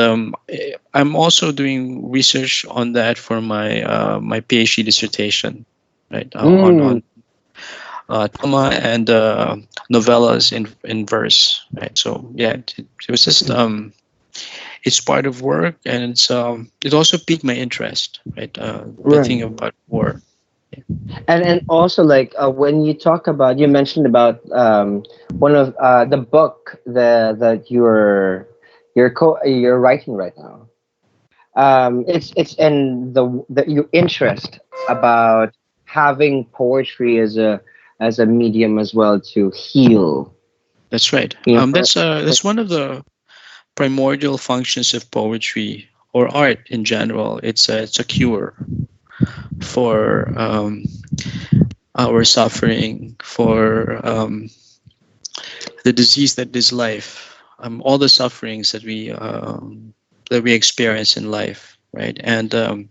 S4: I'm also doing research on that for my PhD dissertation, right? On Tama and novellas in verse, right? So yeah, it was just it's part of work, and it also piqued my interest, right? The thing about war.
S1: And also like when you talk about, you mentioned about one of the book that you're writing right now. It's in the your interest about having poetry as a medium as well to heal.
S4: That's right. That's one of the primordial functions of poetry or art in general. It's a cure for our suffering, for the disease that is life, all the sufferings that we experience in life, right? And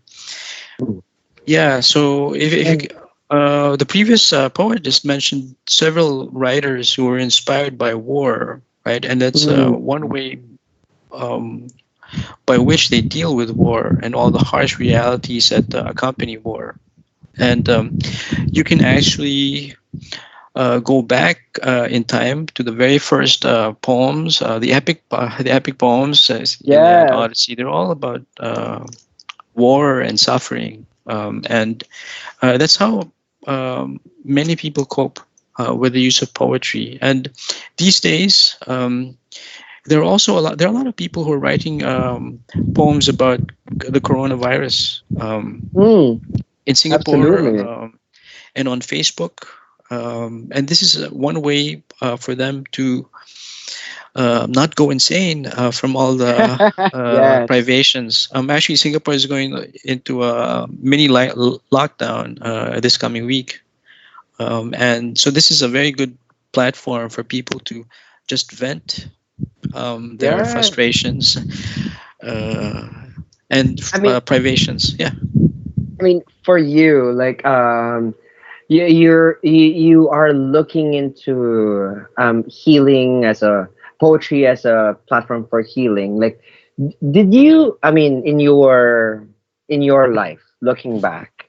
S4: yeah, so if the previous poet just mentioned several writers who were inspired by war, right? And that's one way by which they deal with war and all the harsh realities that accompany war. And you can actually go back in time to the very first poems, the epic poems, Iliad, Odyssey. They're all about war and suffering, and that's how many people cope with the use of poetry. And these days, there are also a lot. There are a lot of people who are writing poems about the coronavirus
S1: Mm,
S4: in Singapore
S1: absolutely.
S4: and on Facebook. And this is one way for them to not go insane from all the
S1: Yes.
S4: privations. Actually, Singapore is going into a mini lockdown this coming week. And so this is a very good platform for people to just vent their
S1: Yeah.
S4: frustrations uh, and
S1: I mean,
S4: privations. Yeah.
S1: for you, like, you are looking into healing as a poetry as a platform for healing. Like, did you? I mean, in your life, looking back,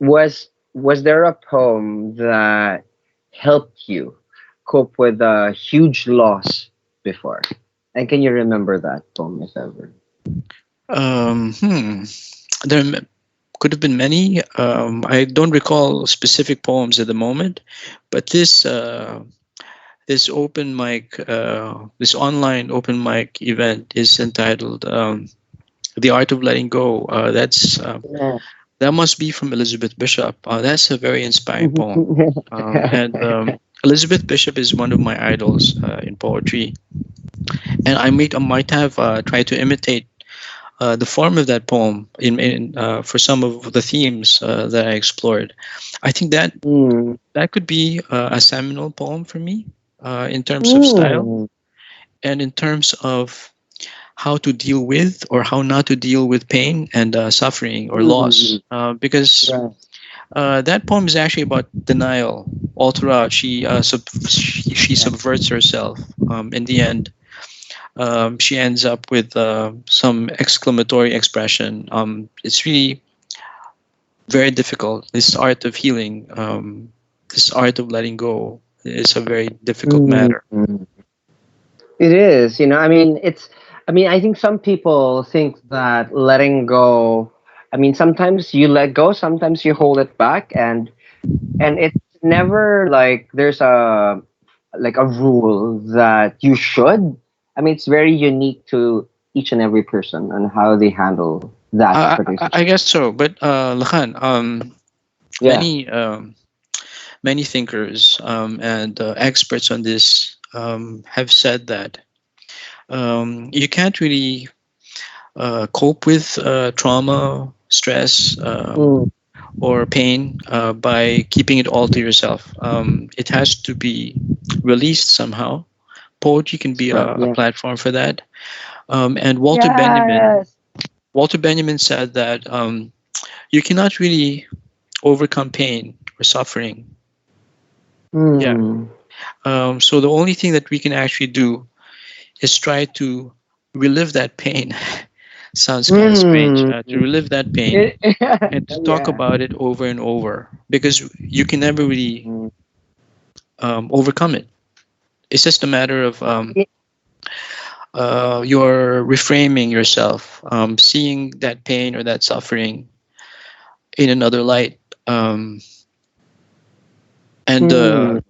S1: was there a poem that helped you cope with a huge loss before? And can you remember that poem, if ever?
S4: Hmm. There could have been many. I don't recall specific poems at the moment, but this open mic, this online open mic event is entitled "The Art of Letting Go."
S1: Yeah.
S4: That must be from Elizabeth Bishop. That's a very inspiring poem, and Elizabeth Bishop is one of my idols in poetry, and I might have tried to imitate the form of that poem for some of the themes that I explored. I think
S1: Mm.
S4: that could be a seminal poem for me in terms of style
S1: Mm.
S4: and in terms of how to deal with or how not to deal with pain and suffering or loss.
S1: Mm.
S4: Because
S1: Right.
S4: that poem is actually about denial all throughout. She
S1: Yeah.
S4: subverts herself. In the end, she ends up with some exclamatory expression. It's really very difficult. This art of healing, this art of letting go, is a very difficult
S1: Mm.
S4: matter.
S1: It is, I mean, I think some people think that letting go, sometimes you let go, sometimes you hold it back, and it's never like there's a rule that you should. It's very unique to each and every person and how they handle that particular
S4: I guess
S1: situation.
S4: so, but Lahan,
S1: Yeah.
S4: many many thinkers and experts on this have said that you can't really cope with trauma, stress,
S1: Mm.
S4: or pain by keeping it all to yourself. It has to be released somehow. Poetry can
S1: That's
S4: be
S1: right.
S4: a
S1: Yeah.
S4: platform for that. And
S2: Yes.
S4: Walter Benjamin said that you cannot really overcome pain or suffering. Yeah.
S1: Mm.
S4: So the only thing that we can actually do is try to relive that pain. Sounds kind of strange.
S1: Mm.
S4: To relive that pain
S1: It,
S4: and to talk
S1: yeah.
S4: about it over and over because you can never really
S1: Mm.
S4: overcome it. It's just a matter of
S1: It-
S4: you're reframing yourself, seeing that pain or that suffering in another light. And
S1: mm.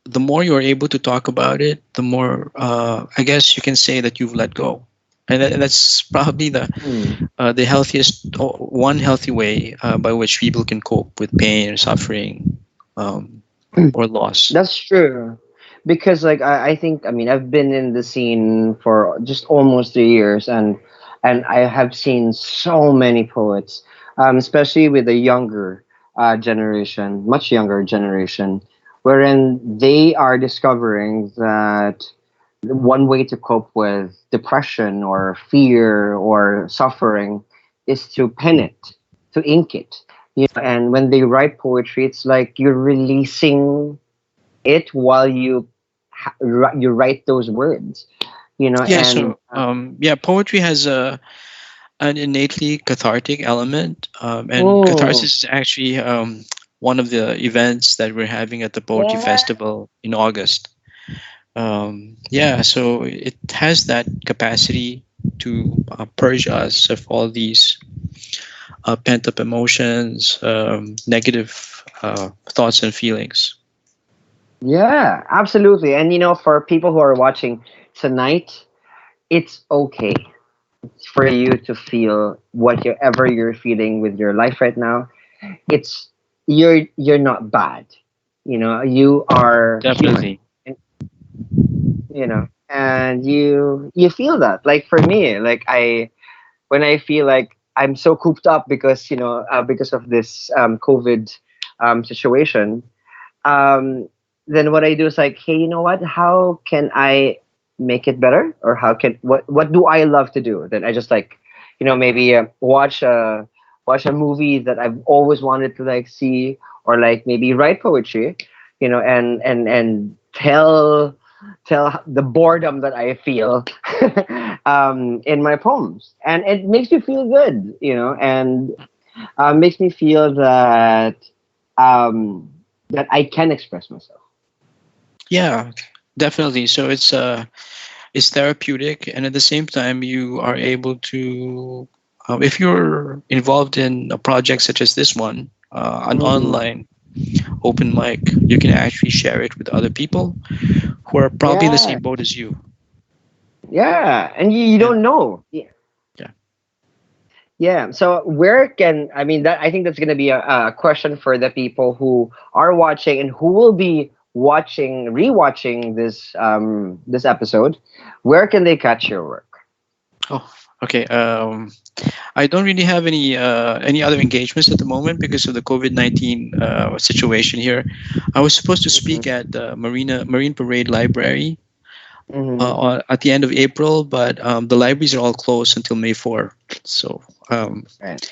S4: the more you're able to talk about it, the more I guess you can say that you've let go. And that's probably
S1: Mm.
S4: the healthiest, one healthy way by which people can cope with pain or suffering um, or loss.
S1: That's true. Because like I think I've been in the scene for just almost 3 years, and I have seen so many poets, especially with the younger generation, much younger generation, wherein they are discovering that one way to cope with depression or fear or suffering is to pen it, to ink it. And when they write poetry, it's like you're releasing it while you write those words,
S4: Yeah,
S1: and
S4: so yeah, poetry has an innately cathartic element, and
S1: mm,
S4: catharsis is actually one of the events that we're having at the Poetry
S2: Yeah.
S4: Festival in August. Yeah, so it has that capacity to purge us of all these pent up emotions, negative thoughts and feelings.
S1: Yeah, absolutely. And for people who are watching tonight, it's okay for you to feel whatever you're feeling with your life right now. It's you're not bad. You are human.
S4: Definitely.
S1: And, and you feel that. Like for me, like when I feel like I'm so cooped up because of this COVID situation, um, then what I do is like, hey, you know what? How can I make it better? Or what do I love to do? Then I just like, maybe watch a movie that I've always wanted to like see, or like maybe write poetry, and tell the boredom that I feel in my poems, and it makes me feel good, and makes me feel um, that I can express myself.
S4: Yeah, definitely. So it's therapeutic, and at the same time, you are able to, if you're involved in a project such as this one, an
S1: Mhm.
S4: online open mic, you can actually share it with other people who are probably in the
S1: Yeah,
S4: same boat as you.
S1: yeah, and you
S4: Yeah,
S1: don't know. Yeah,
S4: yeah.
S1: yeah. So where can I mean that? I think that's gonna be a question for the people who are watching and who will be rewatching this episode. Where can they catch your work?
S4: Oh, okay. I don't really have any other engagements at the moment because of the COVID-19 situation here. I was supposed to speak
S1: Hmm.
S4: at the Marine Parade Library
S1: Hmm.
S4: at the end of April, but the libraries are all closed until May 4. So
S1: Right,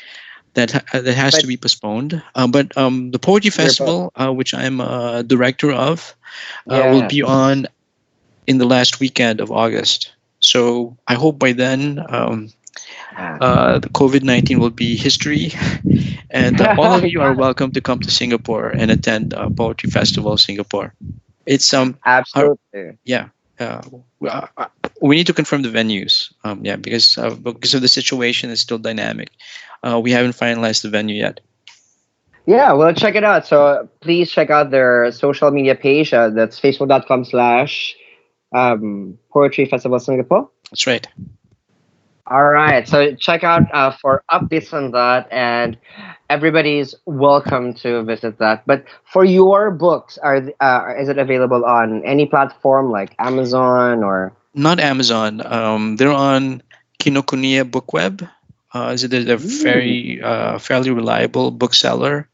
S4: that has to
S1: but
S4: be postponed. But the Poetry
S1: you're both.
S4: Festival, which I'm a director of, will
S1: Yes.
S4: be on in the last weekend of August. So I hope by then
S1: Yeah.
S4: the COVID-19 will be history, and all of you are welcome to come to Singapore and attend Poetry Festival Singapore. It's our,
S1: Absolutely.
S4: yeah. Uh, we need to confirm the venues. Yeah, because of the situation is still dynamic. We haven't finalized the venue yet.
S1: Yeah, well, check it out. So please check out their social media page. That's facebook.com/, Poetry Festival Singapore.
S4: That's right.
S1: All right. So check out for updates on that, and everybody's welcome to visit that. But for your books, is it available on any platform like Amazon or?
S4: Not Amazon. They're on Kinokuniya Bookweb. They're
S1: Mm.
S4: fairly reliable bookseller.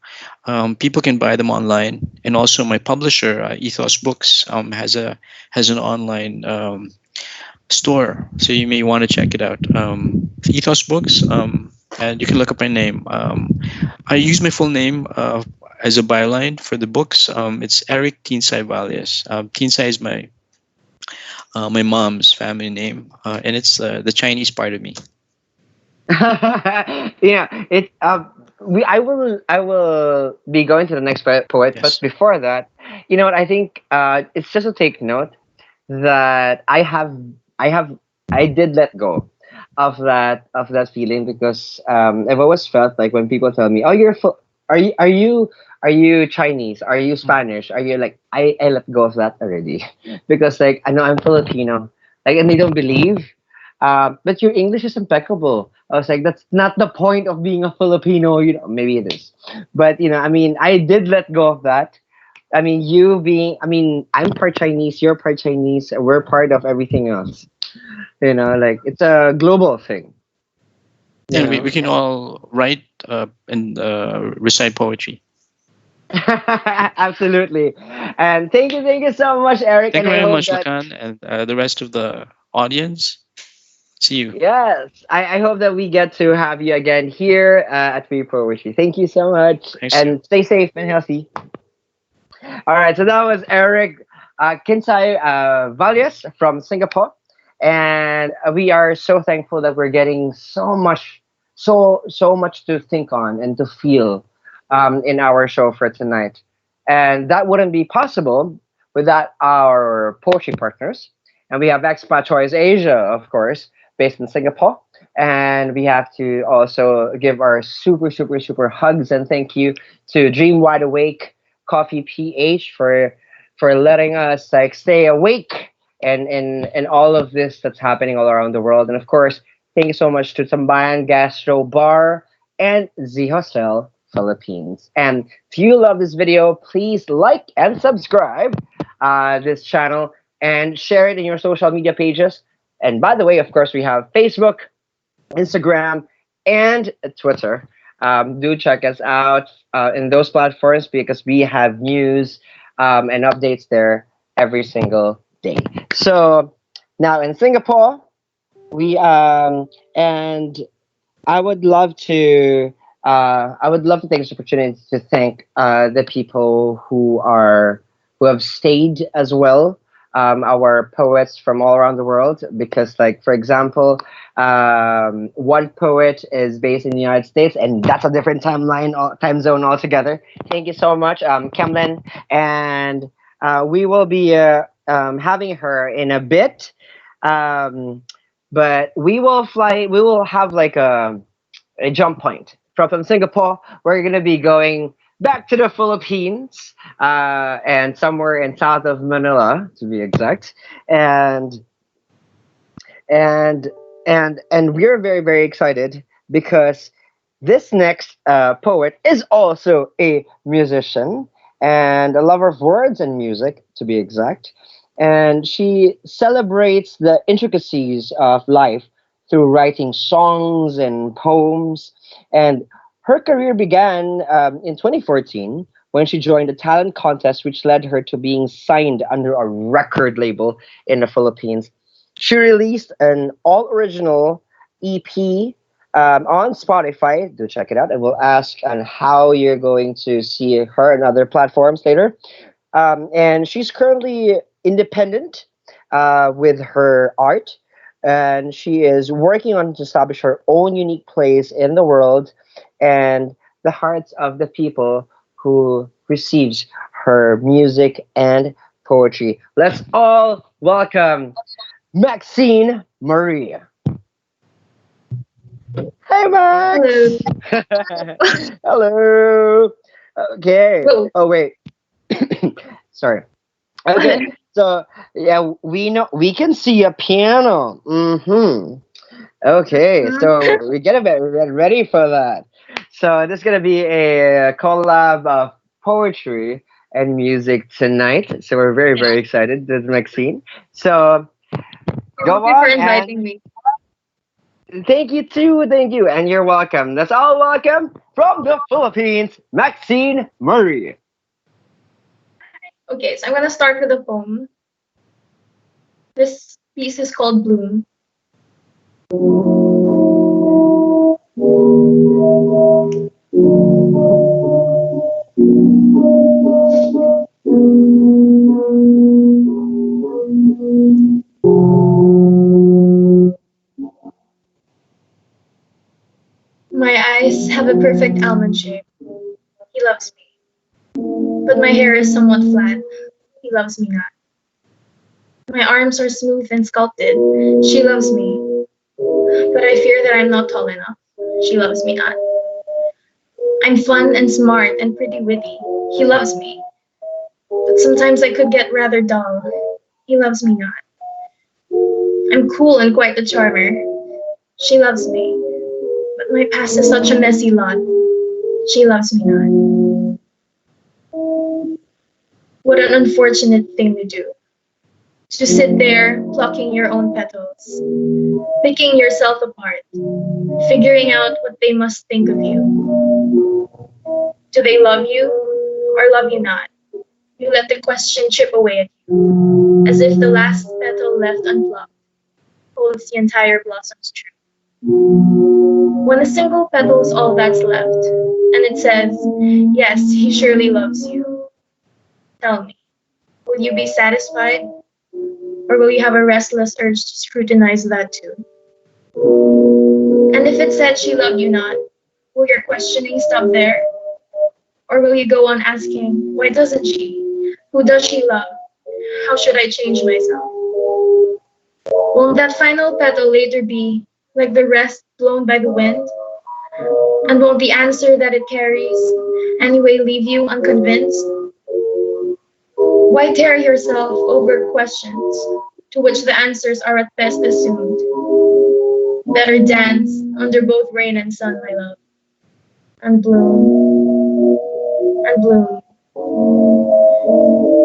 S4: People can buy them online, and also my publisher, Ethos Books, has an online store, so you may want to check it out. Ethos Books, and you can look up my name. I use my full name as a byline for the books. It's Eric Tinsay Valles. Tinsay is my mom's family name, and it's the Chinese part of me.
S1: Yeah, it we I will be going to the next poet, but
S4: Yes.
S1: before that, you know what, I think it's just to take note that I have I did let go of that feeling, because I've always felt like when people tell me, "Oh, are you Chinese? Are you Spanish? Are you like," I let go of that already because like I know I'm Filipino, like, and they don't believe. But your English is impeccable. I was like, that's not the point of being a Filipino. Maybe it is, but I mean, I did let go of that. I mean, I'm part Chinese, you're part Chinese, we're part of everything else. Like it's a global thing. You
S4: And we
S1: know.
S4: can all write and recite poetry.
S1: Absolutely. And thank you so much, Eric.
S4: Thank
S1: And
S4: you
S1: I
S4: very
S1: hope
S4: much,
S1: that
S4: Lakan, and the rest of the audience. See you.
S1: yes, I hope that we get to have you again here at We Poetry. Thank you so much,
S4: Thanks to you.
S1: and stay safe and healthy. All right, so that was Eric Kinsai Valles from Singapore, and we are so thankful that we're getting so much to think on and to feel in our show for tonight, and that wouldn't be possible without our poetry partners, and we have Expat Choice Asia, of course. based in Singapore. And we have to also give our super, super, super hugs and thank you to Dream Wide Awake Coffee PH for letting us like stay awake and all of this that's happening all around the world. And of course, thank you so much to Tambayan Gastro Bar and Z Hostel Philippines. And if you love this video, please like and subscribe this channel and share it in your social media pages. And by the way, of course, we have Facebook, Instagram, and Twitter. Do check us out in those platforms because we have news and updates there every single day. So now in Singapore, we and I would love to. I would love to take this opportunity to thank the people who have stayed as well. Our poets from all around the world, because, like for example, one poet is based in the United States, and that's a different time zone altogether. Thank you so much, Kemlin, and we will be having her in a bit. Um, but we will fly. We will have like a jump point from Singapore. We're gonna be going back to the Philippines and somewhere in south of Manila to be exact. And and and we're very very excited because this next poet is also a musician and a lover of words and music to be exact. And she celebrates the intricacies of life through writing songs and poems. And her career began in 2014 when she joined a talent contest, which led her to being signed under a record label in the Philippines. She released an all original EP on Spotify. Do check it out. And we'll ask on how you're going to see her on other platforms later. And she's currently independent with her art, and she is working on to establish her own unique place in the world and the hearts of the people who receives her music and poetry. Let's all welcome Maxine Maria. Hey, Max.
S5: Hello.
S1: Hello. Okay.
S5: Hello.
S1: Oh wait. Sorry. Okay. So yeah, we know we can see a piano. Mm-hmm. Okay. So we get a bit ready for that. So this is gonna be a collab of poetry and music tonight. So we're very very excited. This is Maxine. So go
S5: Thank you for
S1: on and
S5: inviting me.
S1: thank you too. Thank you, and you're welcome. That's all welcome from the Philippines, Maxine Murray.
S5: Okay, so I'm gonna start with a poem. This piece is called Bloom. My eyes have a perfect almond shape. He loves me. But my hair is somewhat flat. He loves me not. My arms are smooth and sculpted. She loves me. But I fear that I'm not tall enough. She loves me not. I'm fun and smart and pretty witty. He loves me. But sometimes I could get rather dull. He loves me not. I'm cool and quite the charmer. She loves me. But my past is such a messy lot. She loves me not. What an unfortunate thing to do. To sit there plucking your own petals, picking yourself apart, figuring out what they must think of you. Do they love you or love you not? You let the question chip away at you, as if the last petal left unplucked holds the entire blossom's truth. When a single petal is all that's left, and it says, yes, he surely loves you, tell me, will you be satisfied? Or will you have a restless urge to scrutinize that too? And if it said she loved you not, will your questioning stop there? Or will you go on asking, why doesn't she? Who does she love? How should I change myself? Won't that final petal later be like the rest blown by the wind? And won't the answer that it carries anyway leave you unconvinced? Why tear yourself over questions to which the answers are at best assumed? Better dance under both rain and sun, my love, and bloom, and bloom,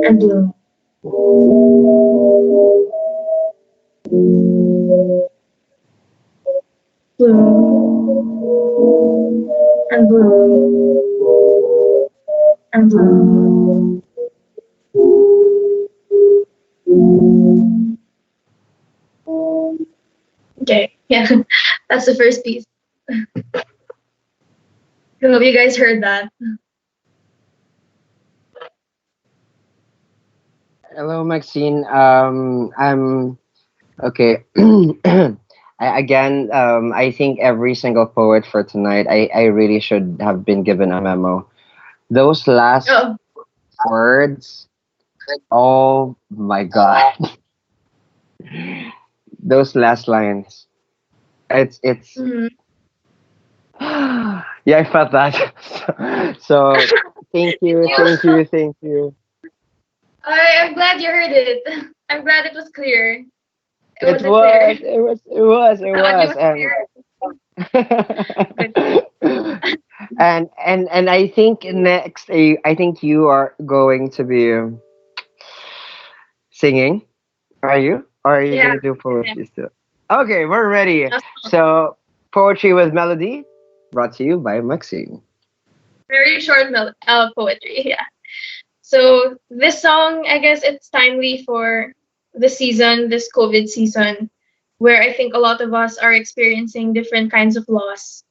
S5: and bloom. Bloom, and bloom, and bloom. Okay, yeah, that's the first piece. I hope you guys heard that.
S1: Hello, Maxine. I'm okay. I think every single poet for tonight, I really should have been given a memo. Those last
S5: Oh,
S1: words, oh my God. Those last lines. It's
S5: mhm.
S1: yeah, I felt that. So thank you.
S5: I'm glad you heard it. I'm glad it was clear.
S1: It
S5: Was it clear?
S1: was, it was, it was, it
S5: Audio
S1: was,
S5: was clear? Good.
S1: and I think next, I think you are going to be singing. Are you? Or are you
S5: Yeah,
S1: gonna do
S5: yeah.
S1: poetry still? Okay, we're ready.
S5: That's
S1: So, poetry with melody, brought to you by Maxine.
S5: very short poetry. Yeah. So this song, I guess it's timely for the season, this COVID season, where I think a lot of us are experiencing different kinds of loss.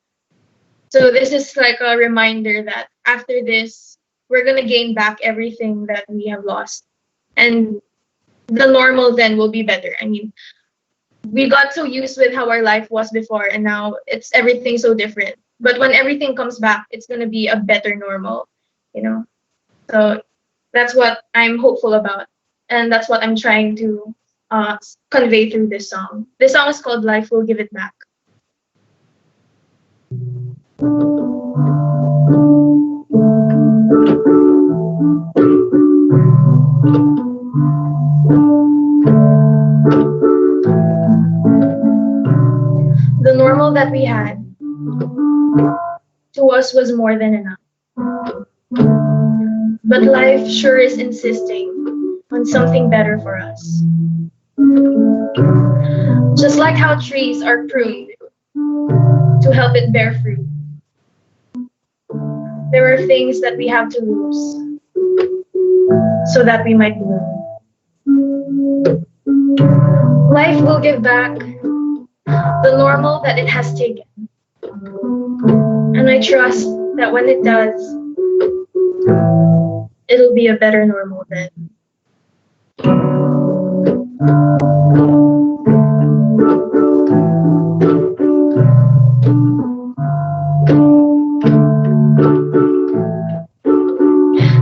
S5: So this is like a reminder that after this, we're gonna gain back everything that we have lost, and the normal then will be better. I mean, we got so used with how our life was before, and now it's everything so different. But when everything comes back, it's gonna be a better normal, you know. So that's what I'm hopeful about, and that's what I'm trying to convey through this song. This song is called "Life Will Give It Back." The normal that we had to us was more than enough. But life sure is insisting on something better for us. Just like how trees are pruned to help it bear fruit, there are things that we have to lose so that we might bloom. Life will give back the normal that it has taken. And I trust that when it does, it'll be a better normal then.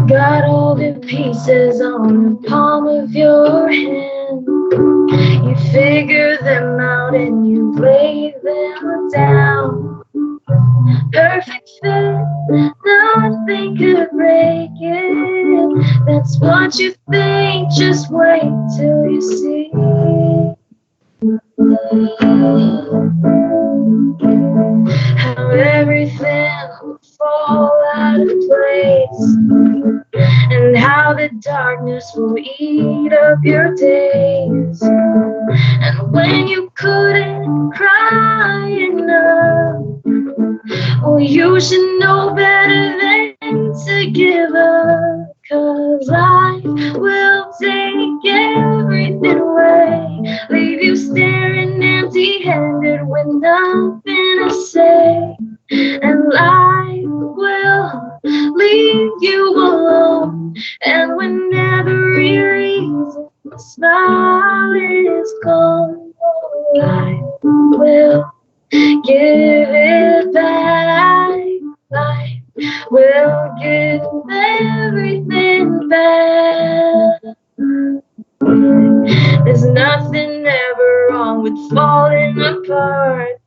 S5: Got all the pieces on the palm of your hand. You figure them out and you lay them down. Perfect fit, nothing could break it. That's what you think, just wait till you see. How everything will fall out of place, and how the darkness will eat up your days. And when you couldn't cry enough, well, you should know better than to give up. 'Cause life will take everything away, leave you staring empty-handed with nothing to say. And life will leave you alone, and when every reason to smile is gone, life will give it back. Life will give everything back. There's nothing ever wrong falling apart.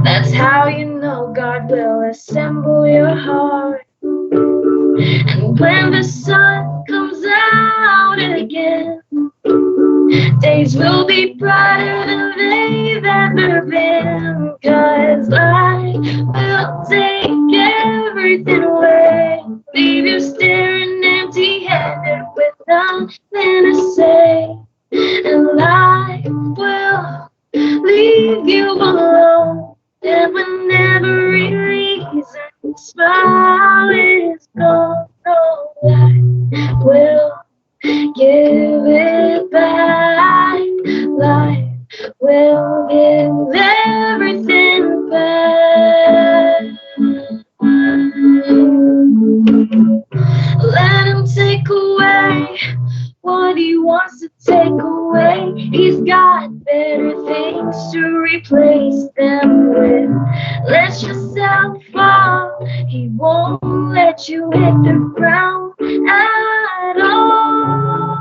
S5: That's how you know God will assemble your heart. And when the sun comes out again, days will be brighter than they've ever been. 'Cause life will take everything away, leave you staring empty-handed with nothing to say. And life will leave you alone, and when every reason smile is gone, no life will give it back. Life will give everything back. Let him take away what he wants to take away. He's got better things to replace them with. Let yourself fall, he won't let you hit the ground at all.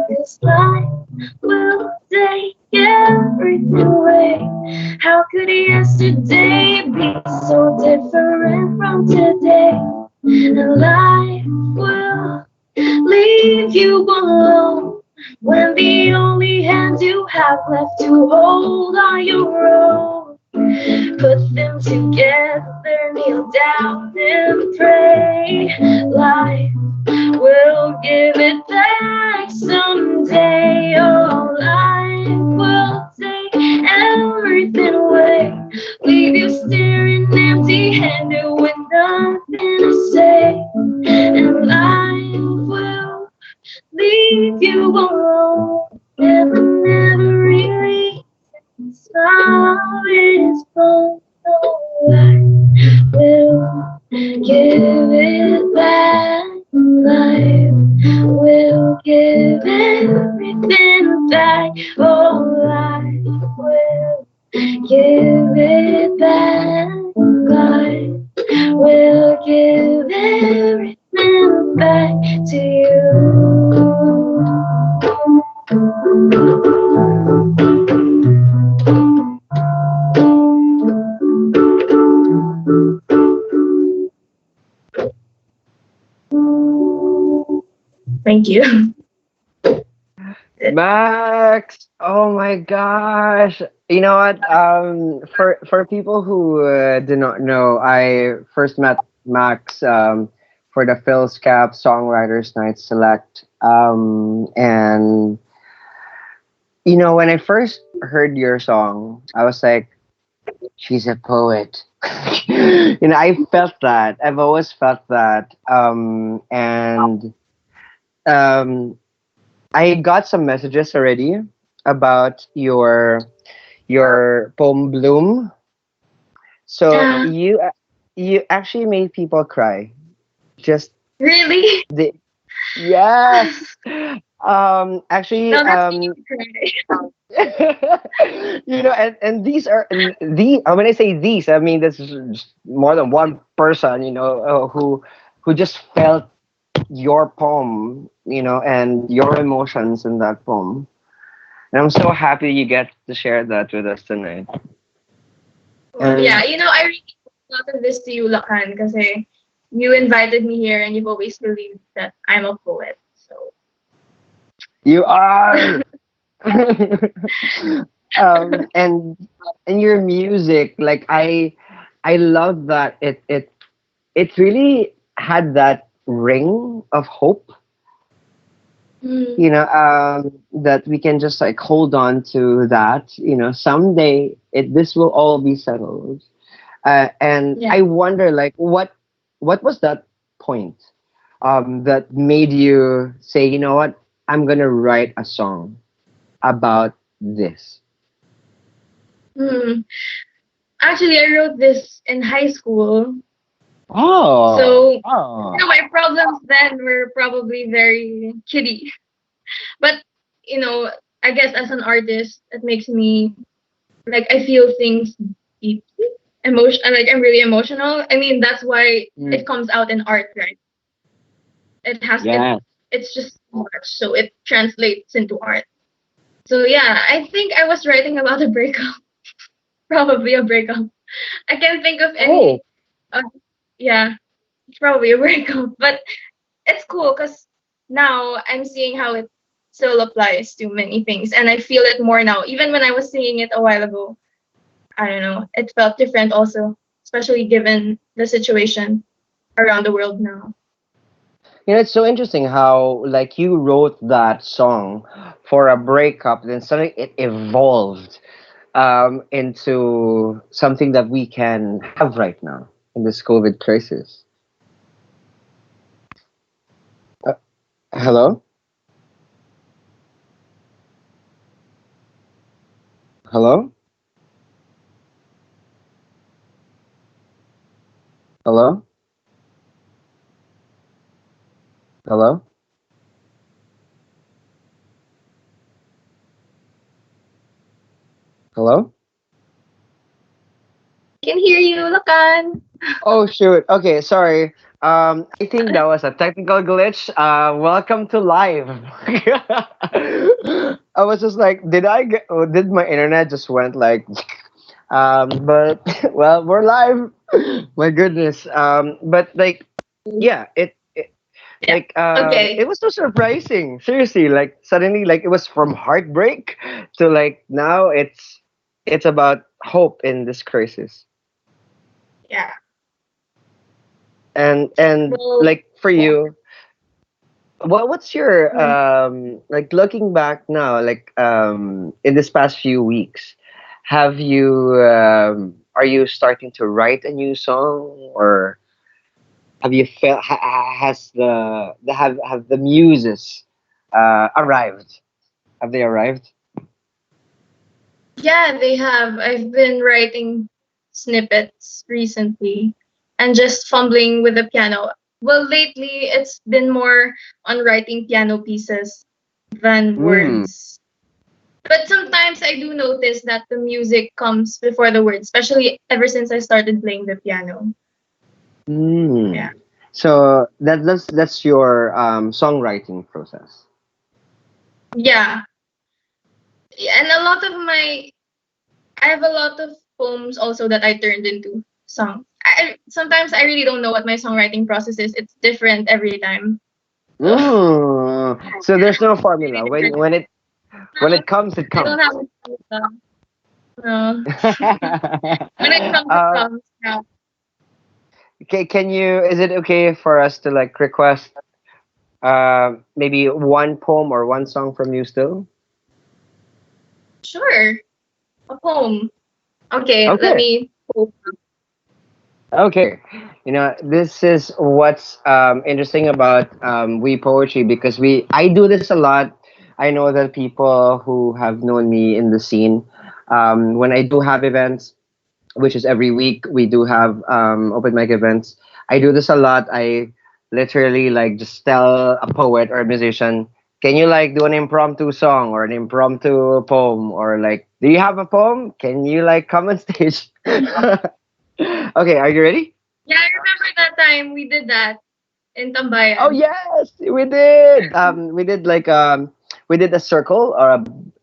S5: This life will take everything away. How could yesterday be so different from today? And life will leave you alone when the only hand you have left to hold are your own. Put them together, kneel down and pray. Life will give it back someday. Oh, life will take everything away, leave you staring empty-handed with nothing to say. And life will leave you alone, never really smile is gone. No, life will give it back. Life will give everything back. Oh, life will give it back. Life will give everything back to you. Thank you.
S1: Max, oh my gosh. You know what? For people who do not know, I first met Max for the Phil's Cap Songwriters Night Select. And you know, when I first heard your song, I was like, she's a poet. You know, I felt that. I've always felt that. And um, I got some messages already about your poem Bloom. So
S5: Yeah,
S1: you actually made people cry. Just
S5: really?
S1: the yes. Actually,
S5: Now that's making me cry.
S1: you know, and these are when I say these, I mean this is just more than one person, you know, who just felt your poem, you know, and your emotions in that poem. And I'm so happy you get to share that with us tonight.
S5: Well, yeah,
S1: And
S5: I really owe a lot of this to you, Lakan, because you invited me here and you've always believed that I'm a poet. So,
S1: you are. And your music, like I love that it really had that ring of hope,
S5: mm,
S1: you know, that we can just like hold on to that, you know, someday this will all be settled. And
S5: yeah.
S1: I wonder, like, what was that point that made you say, you know what, I'm gonna write a song about this.
S5: Mm. Actually, I wrote this in high school.
S1: Oh,
S5: So,
S1: oh,
S5: my problems then were probably very kiddie. But, I guess as an artist, it makes me, like, I feel things deeply. Like, I'm really emotional. I mean, that's why
S1: mm,
S5: it comes out in art, right? It has it
S1: yes,
S5: it's just too much, so it translates into art. So yeah, I think I was writing about a breakup, probably a breakup. I can't think of
S1: Oh,
S5: any. Uh, yeah, it's probably a breakup, but it's cool because now I'm seeing how it still applies to many things, and I feel it more now. Even when I was singing it a while ago, I don't know, it felt different also, especially given the situation around the world now.
S1: it's so interesting how like you wrote that song for a breakup, then suddenly it evolved into something that we can have right now in this COVID crisis. Uh, hello, hello, hello, hello. Hello?
S5: I can hear you, Lakan.
S1: Oh shoot. Okay, sorry. I think that was a technical glitch. Welcome to live. I was just like, did my internet just went like but well, we're live. My goodness. But like yeah,
S5: Yeah. Okay.
S1: it was so surprising. Seriously, like suddenly like it was from heartbreak to like now it's about hope in this crisis.
S5: Yeah.
S1: And
S5: Well,
S1: like for
S5: yeah.
S1: you, what's your
S5: Mm.
S1: like looking back now, like in this past few weeks, have you are you starting to write a new song, or have you felt has have the muses arrived? Have they arrived?
S5: Yeah, they have. I've been writing snippets recently and just fumbling with the piano. Well, lately it's been more on writing piano pieces than
S1: Mm.
S5: words. But sometimes I do notice that the music comes before the words, especially ever since I started playing the piano. Yeah.
S1: Mm. So that's your songwriting process.
S5: Yeah. Yeah, and a lot of I have a lot of poems also that I turned into songs. Sometimes I really don't know what my songwriting process is. It's different every time. So
S1: So there's no
S5: really
S1: formula.
S5: different.
S1: When
S5: No,
S1: it comes, it
S5: I don't
S1: comes.
S5: have a no. When it comes, it
S1: uh,
S5: comes. Yeah.
S1: okay, can you? Is it okay for us to like request maybe one poem or one song from you still?
S5: Sure. A poem. Okay, let
S1: Okay.
S5: me.
S1: Okay. This is what's interesting about we poetry, because I do this a lot. I know that people who have known me in the scene, when I do have events, which is every week, we do have open mic events. I do this a lot. I literally like just tell a poet or a musician, can you like do an impromptu song or an impromptu poem, or like, do you have a poem? Can you like come on stage? Okay, are you ready?
S5: Yeah, I remember that time we did that in
S1: Oh
S5: Tambayan.
S1: yes, we did. We did a circle or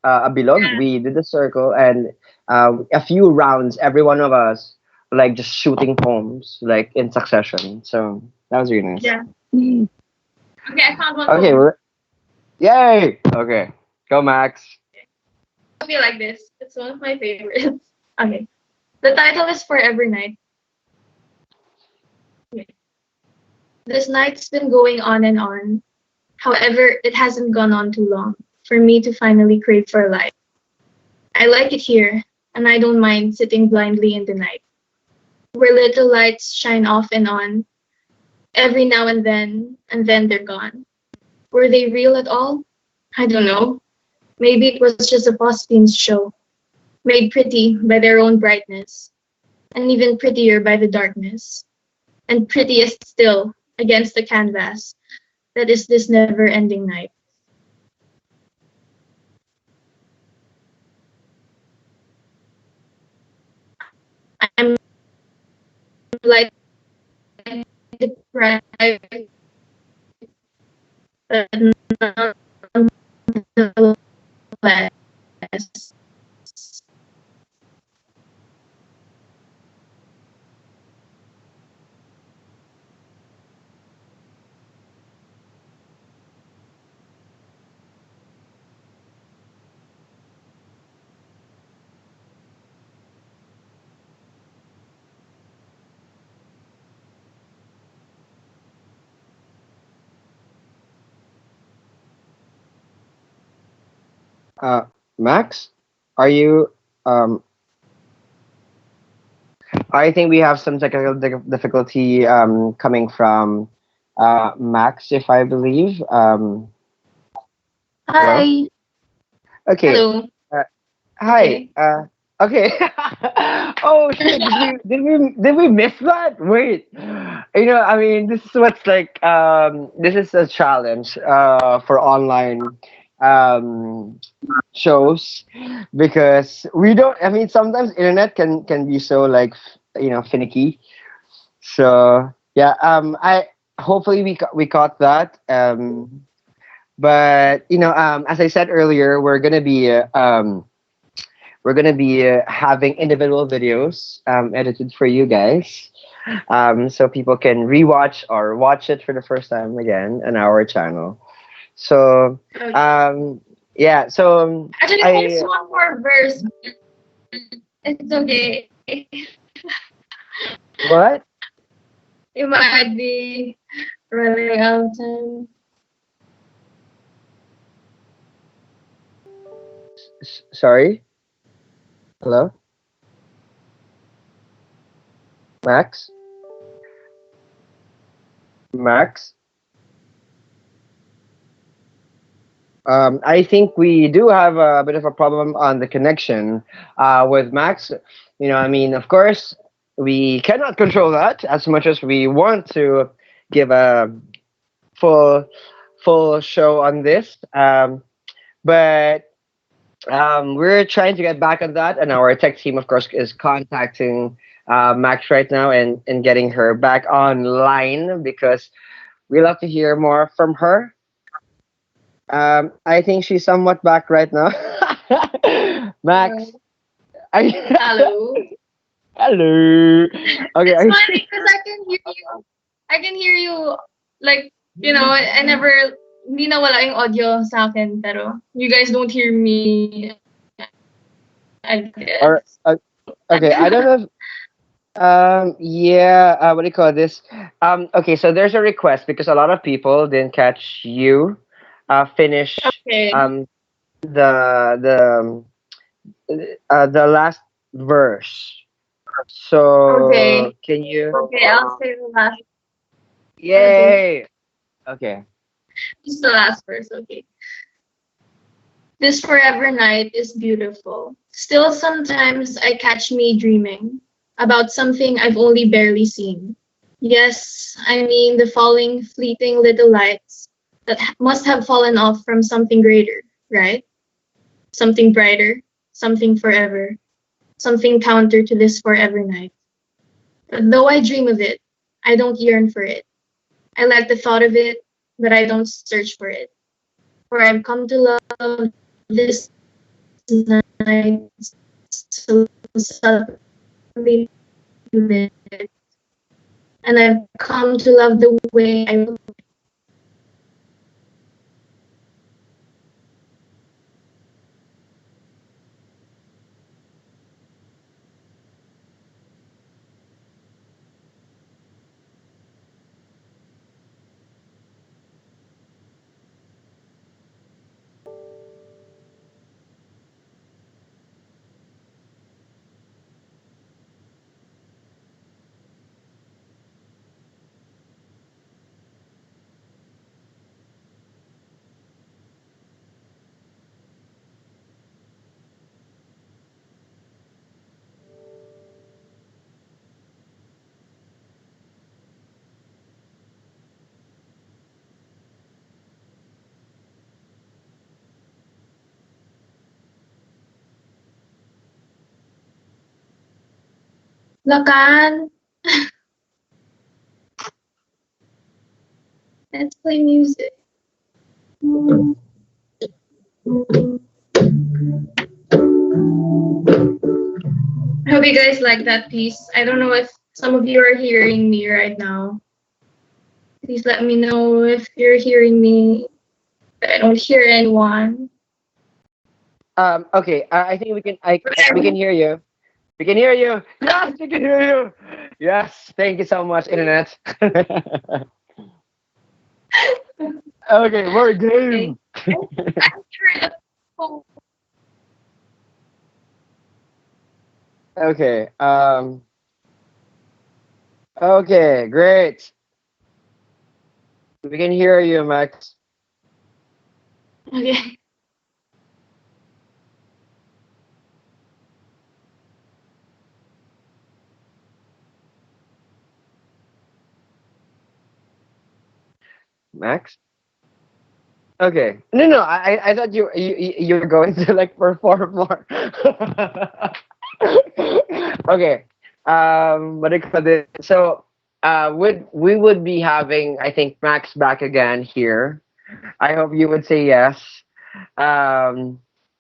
S1: a bilog.
S5: Yeah.
S1: We did a circle, and a few rounds. Every one of us like just shooting poems like in succession. So that was really nice.
S5: Yeah. Okay, I found one
S1: Okay,
S5: poem.
S1: yay. Okay, go Max.
S5: It'll be like this. It's one of my favorites. Okay. The title is Forever Night. Okay. This night's been going on and on. However, it hasn't gone on too long for me to finally crave for life. I like it here, and I don't mind sitting blindly in the night, where little lights shine off and on, every now and then they're gone. Were they real at all? I don't know. Maybe it was just a Postines show, made pretty by their own brightness, and even prettier by the darkness, and prettiest still against the canvas that is this never ending night. I'm like deprived but nonetheless,
S1: Uh, Max, are you? Um, I think we have some technical difficulty coming from Max, if I believe. Hello.
S5: hi,
S1: Okay.
S5: hello,
S1: Uh, Hi.
S5: okay.
S1: Okay. Oh shit! Did we miss that? Wait. I mean, this is what's like. This is a challenge. For online um shows, because we don't. I mean, sometimes internet can be so like finicky. So yeah. I hopefully we caught that. But as I said earlier, we're gonna be having individual videos edited for you guys, so people can rewatch or watch it for the first time again on our channel. So
S5: Okay.
S1: yeah, so
S5: Actually, there's
S1: I
S5: one more verse. It's okay.
S1: what?
S5: You might be running out of time.
S1: Sorry, hello, Max. Max. I think we do have a bit of a problem on the connection with Max. I mean, of course, we cannot control that as much as we want to give a full full show on this. But we're trying to get back on that, and our tech team, of course, is contacting Max right now and getting her back online because we love to hear more from her. I think she's somewhat back right now. Max, are you?
S5: Hello.
S1: Hello. Okay.
S5: It's funny because I can hear you. I can hear you, like, I never, hindi nawala yung audio sa akin, pero you guys don't hear me, I
S1: Or
S5: guess.
S1: okay. I don't know. Yeah. What do you call this? Okay. So there's a request because a lot of people didn't catch you. Finish.
S5: Okay.
S1: The last verse. So
S5: Okay.
S1: can you?
S5: Okay, I'll say the last. Okay.
S1: Yay. Okay.
S5: Just the last verse, okay. This forever night is beautiful. Still, sometimes I catch me dreaming about something I've only barely seen. Yes, I mean the falling, fleeting little lights that must have fallen off from something greater, right? Something brighter, something forever, something counter to this forever night. But though I dream of it, I don't yearn for it. I like the thought of it, but I don't search for it. For I've come to love this night so subtly lit, and I've come to love the way I Lakan, let's play music. I hope you guys like that piece. I don't know if some of you are hearing me right now. Please let me know if you're hearing me. I don't hear anyone.
S1: Okay, I think we can hear you. We can hear you. Yes, we can hear you. Yes, thank you so much, internet. Okay, we're
S5: Okay.
S1: game.
S5: I'm sure that
S1: Okay. Okay, great. We can hear you, Max.
S5: okay.
S1: Max. Okay. No, no. I thought you were going to like perform more. Okay. What do you call this? So, would we would be having I think Max back again here. I hope you would say yes.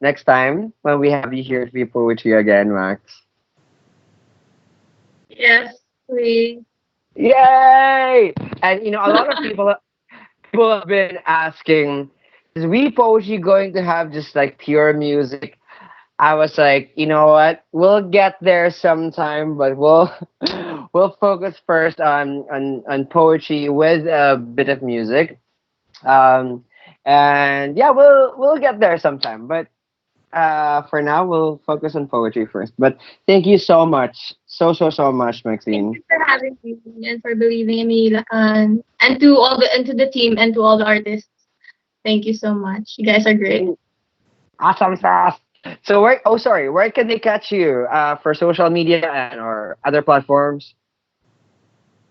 S1: Next time when we have you here to be poetry again, Max.
S5: Yes, please.
S1: Yay! And a lot of people have been asking, is we poetry going to have just like pure music? I was like, you know what? We'll get there sometime, but we'll focus first on poetry with a bit of music. Um, and yeah, we'll get there sometime. But for now, we'll focus on poetry first. But thank you so much, so much,
S5: Thank
S1: Maxine.
S5: you for having me and for believing in me, Lakan. And to all the and to the team and to all the artists. Thank you so much. You guys are great.
S1: Awesome sauce. So where? Oh, sorry. Where can they catch you? For social media and or other platforms?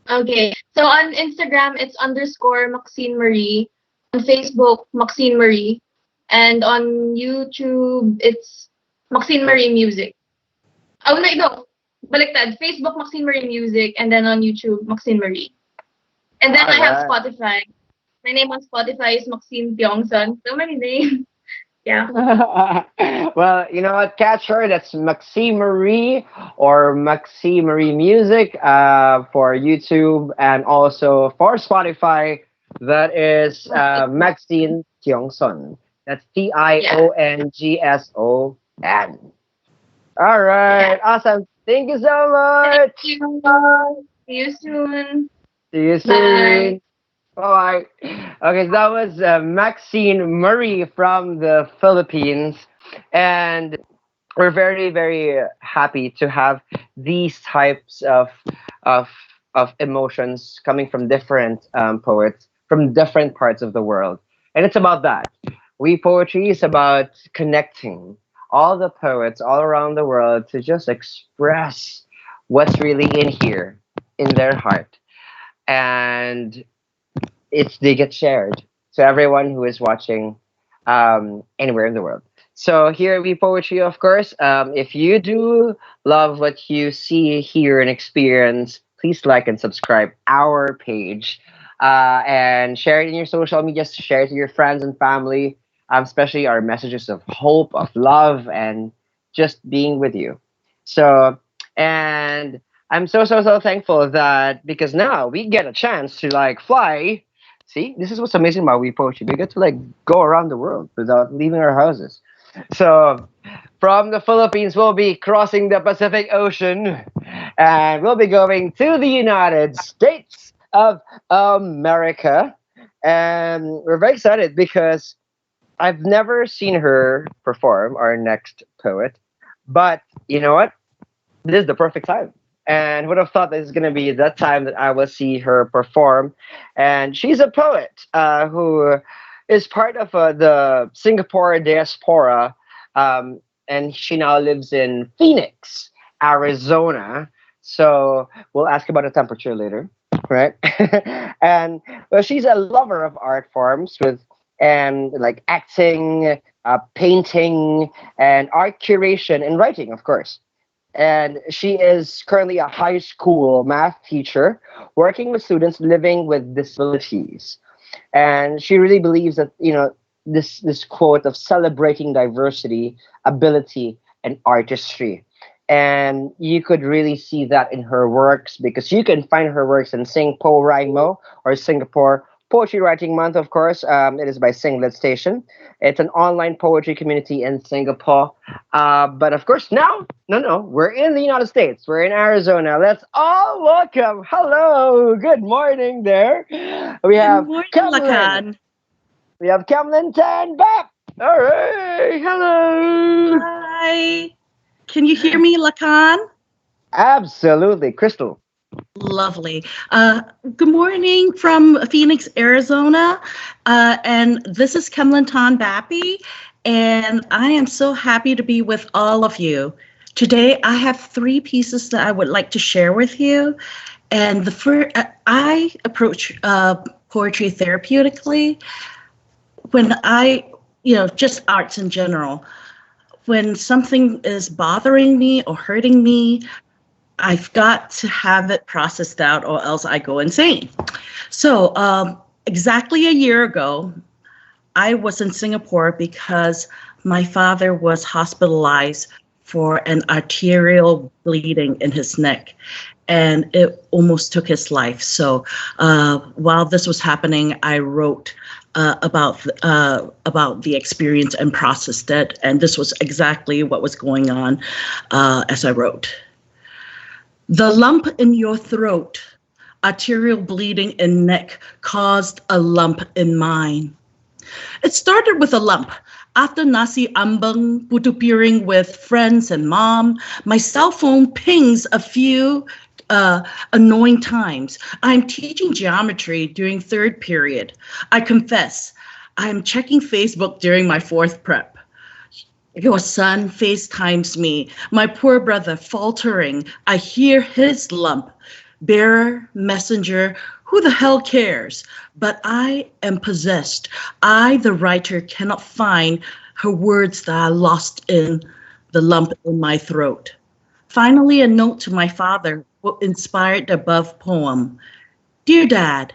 S5: Okay. So on Instagram it's underscore Maxine Marie. On Facebook, Maxine Marie. And on YouTube it's Maxine Marie Music. Oh no. Baliktad. Facebook Maxine Marie Music and then on YouTube Maxine Marie. And then
S1: All
S5: I have
S1: right.
S5: Spotify. My name on Spotify is Maxine Pyongson. So many names. Yeah.
S1: Well, you know what? Catch her. That's Maxime Marie or Maxime Marie Music for YouTube and also for Spotify. That is Maxine Tiongson. That's
S5: Yeah.
S1: Tiongson. All
S5: Yeah.
S1: right. Awesome. Thank you so
S5: Thank
S1: much.
S5: you. See you soon.
S1: See you
S5: Bye.
S1: soon. Bye. Okay, so that was Maxine Murray from the Philippines, and we're very happy to have these types of of emotions coming from different poets from different parts of the world, and it's about that. We poetry is about connecting all the poets all around the world to just express what's really in here in their heart and they get shared to everyone who is watching anywhere in the world. So here we poetry, of course. If you do love what you see, hear, and experience, please like and subscribe our page, and share it in your social media. Share it to your friends and family, especially our messages of hope, of love, and just being with you. So, and I'm so thankful that because now we get a chance to like fly. See, this is what's amazing about we poetry. We get to like go around the world without leaving our houses. So from the Philippines, we'll be crossing the Pacific Ocean and we'll be going to the United States of America. And we're very excited because I've never seen her perform, our next poet. But you know what? This is the perfect time. And would have thought this is going to be that time that I will see her perform. And she's a poet who is part of the Singapore diaspora. And she now lives in Phoenix, Arizona. So we'll ask about the temperature later, right? And well, she's a lover of art forms with and like acting, painting, and art curation and writing, of course, and she is currently a high school math teacher working with students living with disabilities. And she really believes that this quote of celebrating diversity, ability, and artistry. And you could really see that in her works, because you can find her works in Singapore Raimo, or Singapore Poetry Writing Month, of course. It is by Singlet Station. It's an online poetry community in Singapore. But of course, now, no, we're in the United States. We're in Arizona. Let's all welcome. Hello. Good morning there. We
S6: Good
S1: have
S6: morning,
S1: Kemlyn.
S6: Lakan.
S1: We have Kemlyn Tan Bap. All right. Hello.
S6: Hi. Can you hear me, Lakan?
S1: Absolutely. Crystal.
S6: Lovely. Good morning from Phoenix, Arizona. And this is Kemlyn Tan Bappy. And I am so happy to be with all of you. Today, I have 3 pieces that I would like to share with you. And the first, I approach poetry therapeutically when just arts in general. When something is bothering me or hurting me, I've got to have it processed out or else I go insane. So exactly a year ago, I was in Singapore because my father was hospitalized for an arterial bleeding in his neck, and it almost took his life. So while this was happening, I wrote about the experience and processed it, and this was exactly what was going on as I wrote. The lump in your throat, arterial bleeding in neck, caused a lump in mine. It started with a lump. After nasi ambeng, putu piring with friends and mom, my cell phone pings a few annoying times. I'm teaching geometry during 3rd period. I confess, I'm checking Facebook during my 4th prep. Your son FaceTimes me, my poor brother faltering. I hear his lump. Bearer, messenger, who the hell cares? But I am possessed. I, the writer, cannot find her words that are lost in the lump in my throat. Finally, a note to my father, what inspired the above poem. Dear Dad,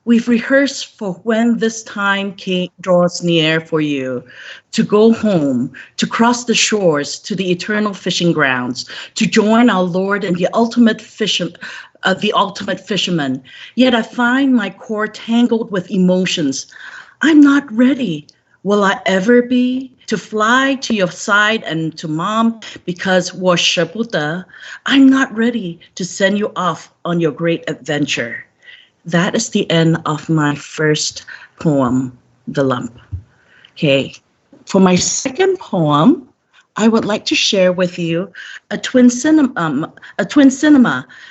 S6: we've rehearsed for when this time draws near for you to go home, to cross the shores to the eternal fishing grounds, to join our Lord and the ultimate fisherman. Yet I find my core tangled with emotions. I'm not ready. Will I ever be? To fly to your side and to mom, because was Shabuta, I'm not ready to send you off on your great adventure. That is the end of my first poem, The Lump. Okay, for my second poem, I would like to share with you a twin cinema.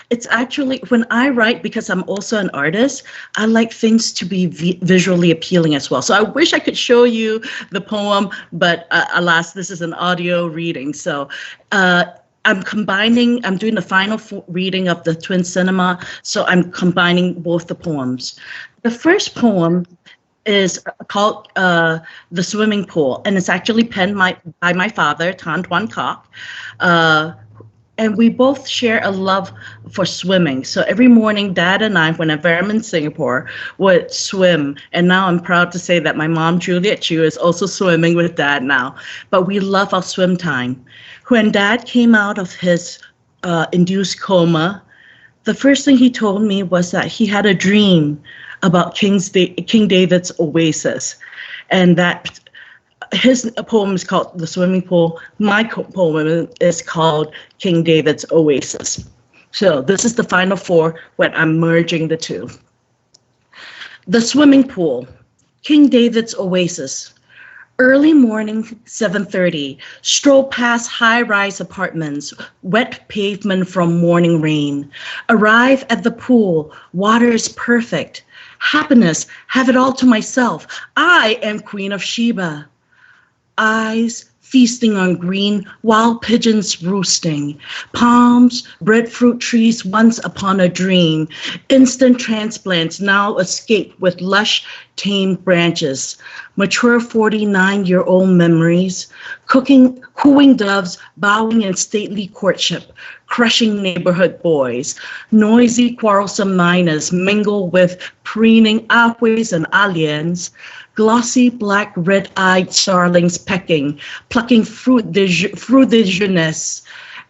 S6: It's actually, when I write, because I'm also an artist, I like things to be visually appealing as well. So I wish I could show you the poem, but alas, this is an audio reading. So I'm doing the final reading of the twin cinema, so I'm combining both the poems. The first poem is called The Swimming Pool, and it's actually penned by my father, Tan Tuan Kok. And we both share a love for swimming. So every morning, Dad and I, whenever I'm in Singapore, would swim. And now I'm proud to say that my mom, Juliet Chu, is also swimming with Dad now. But we love our swim time. When Dad came out of his induced coma, the first thing he told me was that he had a dream about King David's oasis, and that his poem is called The Swimming Pool. My poem is called King David's Oasis. So this is the final 4 when I'm merging the 2. The Swimming Pool, King David's Oasis. Early morning, 7:30, stroll past high-rise apartments, wet pavement from morning rain. Arrive at the pool, water is perfect. Happiness, have it all to myself. I am Queen of Sheba. Eyes feasting on green, wild pigeons roosting, palms, breadfruit trees once upon a dream, instant transplants now escape with lush, tame branches, mature 49-year-old memories, cooing doves bowing in stately courtship, crushing neighborhood boys, noisy, quarrelsome miners mingle with preening ahues and aliens, glossy black red-eyed starlings pecking, plucking fruit de jeunesse.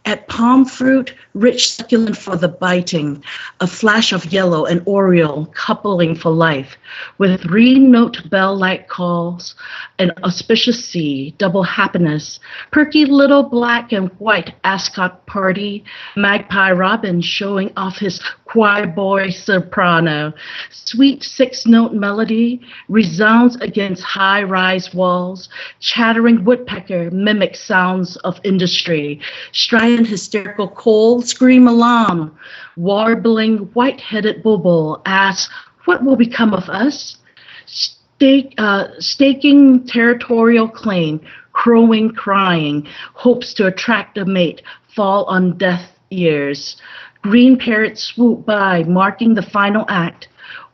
S6: At palm fruit, rich succulent for the biting, a flash of yellow and oriole coupling for life, with 3-note bell-like calls, an auspicious sea, double happiness, perky little black and white ascot party, magpie robin showing off his choir boy soprano, sweet 6-note melody resounds against high-rise walls, chattering woodpecker mimics sounds of industry, strident hysterical coal scream alarm, warbling white-headed bulbul asks, what will become of us? Staking territorial claim, crowing, crying, hopes to attract a mate, fall on deaf ears. Green parrots swoop by, marking the final act.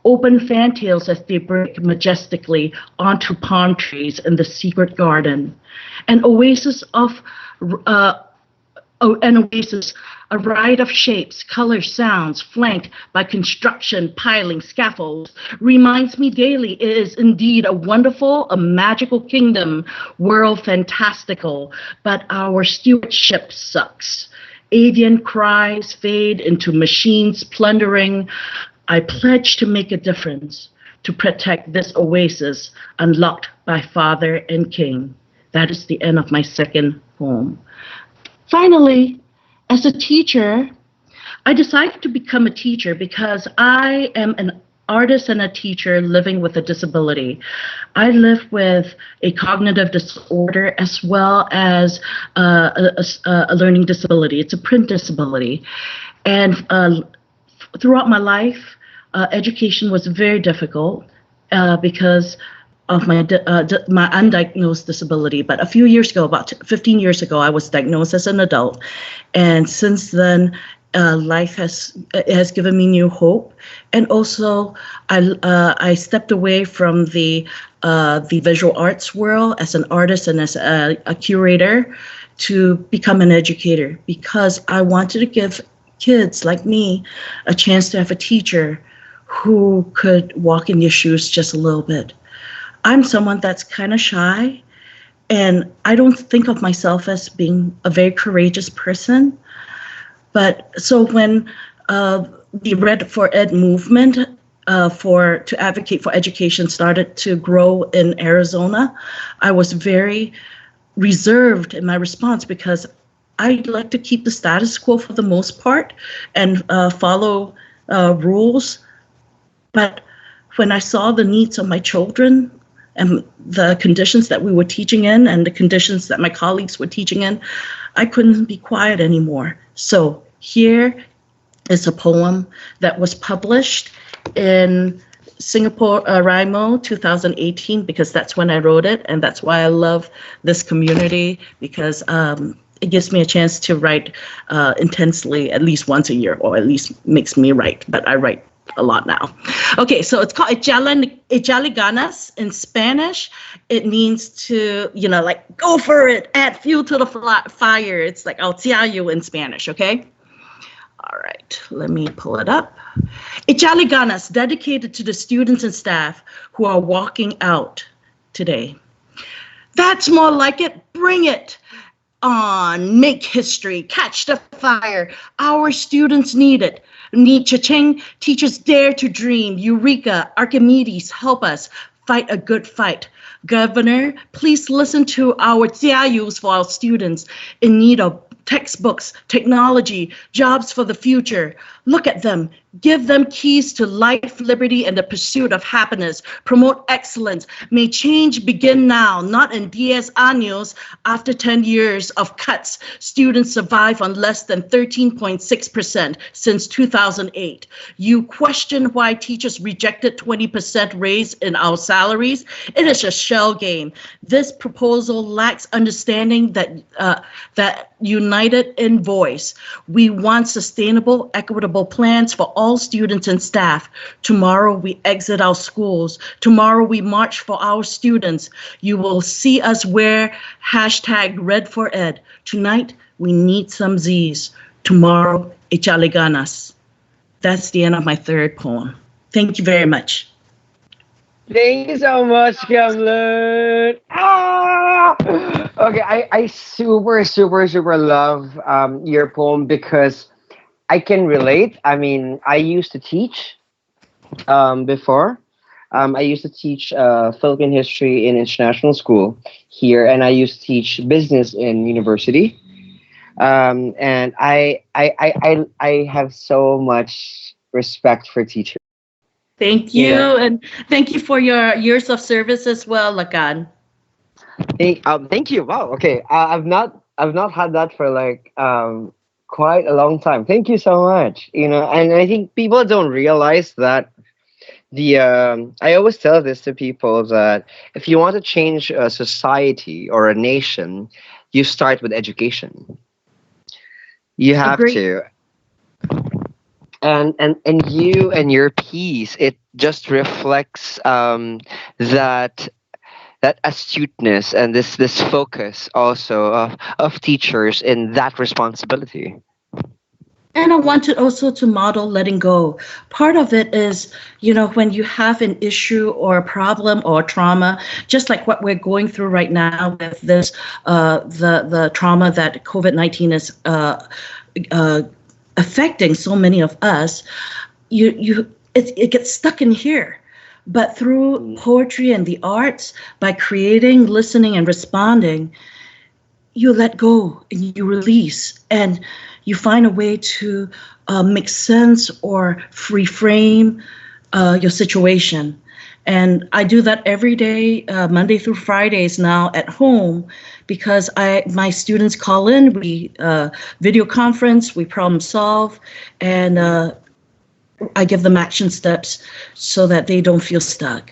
S6: Open fantails as they break majestically onto palm trees in the secret garden. An oasis, a ride of shapes, colors, sounds, flanked by construction, piling, scaffolds, reminds me daily it is indeed a wonderful, a magical kingdom, world fantastical, but our stewardship sucks. Avian cries fade into machines plundering. I pledge to make a difference, to protect this oasis unlocked by Father and King. That is the end of my second poem. Finally, as a teacher, I decided to become a teacher because I am an artist and a teacher living with a disability. I live with a cognitive disorder as well as a learning disability. It's a print disability. And throughout my life, education was very difficult because of my undiagnosed disability. But a few years ago, about 15 years ago, I was diagnosed as an adult. And since then, life has given me new hope. And also, I stepped away from the visual arts world as an artist and as a curator to become an educator, because I wanted to give kids like me a chance to have a teacher who could walk in their shoes just a little bit. I'm someone that's kind of shy, and I don't think of myself as being a very courageous person. But so when the Red for Ed movement to advocate for education started to grow in Arizona, I was very reserved in my response because I like to keep the status quo for the most part and follow rules. But when I saw the needs of my children and the conditions that we were teaching in and the conditions that my colleagues were teaching in, I couldn't be quiet anymore. So here is a poem that was published in Singapore Raimo 2018, because that's when I wrote it, and that's why I love this community, because it gives me a chance to write intensely at least once a year, or at least makes me write, but I write a lot now. Okay, so it's called Echale ganas in Spanish. It means to, like, go for it, add fuel to the fire. It's like I'll tell you in Spanish, okay? All right, let me pull it up. Echale ganas, dedicated to the students and staff who are walking out today. That's more like it. Bring it on. Make history. Catch the fire. Our students need it. Need cha-ching. Teachers dare to dream. Eureka. Archimedes, help us fight a good fight. Governor, please listen to our jiayus for our students in need of textbooks, technology, jobs for the future. Look at them, Give them keys to life, liberty, and the pursuit of happiness. Promote excellence. May change begin now, not in 10 años. After 10 years of cuts, students survive on less than 13.6% since 2008. You question why teachers rejected 20% raise in our salaries? It is a shell game. This proposal lacks understanding that united in voice. We want sustainable, equitable plans for all students and staff. Tomorrow we exit our schools. Tomorrow we march for our students. You will see us wear #RedForEd. Tonight we need some Z's. Tomorrow, échale ganas. That's the end of my third poem. Thank you very much.
S1: Thank you so much, Kamlan. Ah! Okay, I super, super, super love your poem because I can relate. I mean, I used to teach before. I used to teach Philippine history in international school here, and I used to teach business in university. And I have so much respect for teachers.
S6: Thank you, and thank you for your years of service as well, Lagan.
S1: Thank you. Wow. Okay. I've not had that for like quite a long time. Thank you so much. And I think people don't realize that I always tell this to people that if you want to change a society or a nation, you start with education. You have
S6: Agreed.
S1: to. And you and your piece, it just reflects that astuteness and this focus also of teachers in that responsibility.
S6: And I wanted also to model letting go. Part of it is, when you have an issue or a problem or a trauma, just like what we're going through right now with this, the trauma that COVID-19 is affecting so many of us, it gets stuck in here. But through poetry and the arts, by creating, listening, and responding, you let go and you release, and you find a way to make sense or reframe your situation. And I do that every day, Monday through Fridays now at home, because my students call in, we video conference, we problem solve, and I give them action steps so that they don't feel stuck.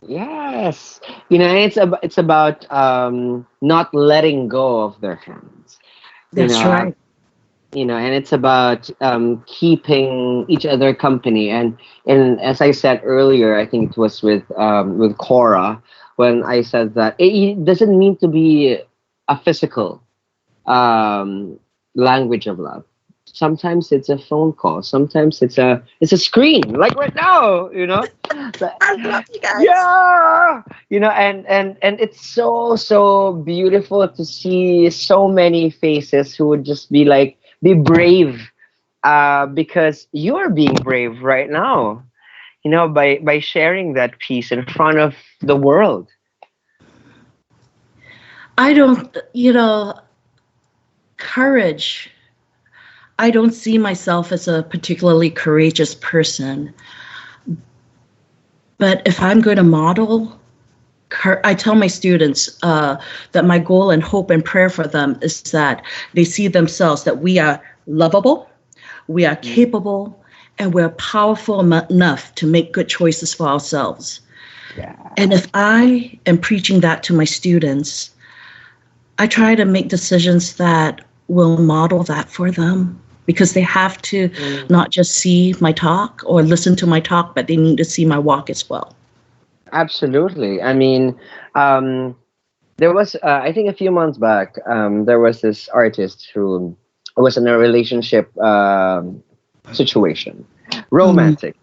S1: Yes, it's about not letting go of their hands.
S6: That's right.
S1: And it's about keeping each other company. And as I said earlier, I think it was with Cora, when I said that it doesn't mean to be a physical language of love. Sometimes it's a phone call. Sometimes it's a screen, like right now.
S6: I love you guys.
S1: Yeah, and it's so beautiful to see so many faces who would just be brave, because you're being brave right now. By sharing that piece in front of the world.
S6: I don't, courage. I don't see myself as a particularly courageous person. But if I'm going to model, I tell my students that my goal and hope and prayer for them is that they see themselves, that we are lovable, we are capable, and we're powerful enough to make good choices for ourselves.
S1: Yeah.
S6: And if I am preaching that to my students, I try to make decisions that will model that for them, because they have to not just see my talk or listen to my talk, but they need to see my walk as well.
S1: Absolutely. I mean, there was, I think a few months back, there was this artist who was in a relationship situation, romantic.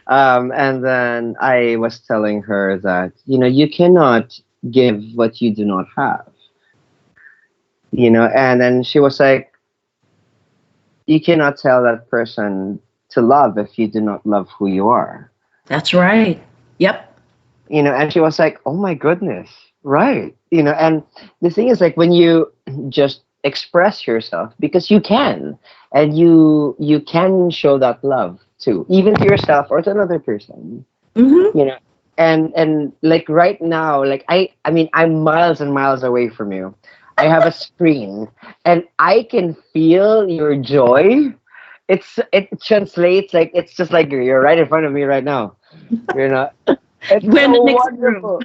S1: And then I was telling her that, you cannot give what you do not have. And then she was like, you cannot tell that person to love if you do not love who you are.
S6: That's right. Yep.
S1: And she was like, oh my goodness, right. And the thing is, when you just express yourself because you can, and you can show that love too, even to yourself or to another person.
S6: Mm-hmm.
S1: You know, and like right now, like I mean, I'm miles and miles away from you. I have a screen, and I can feel your joy. It translates like it's just like you're right in front of me right now. You know, it's
S6: We're in
S1: so
S6: the next room.
S1: wonderful.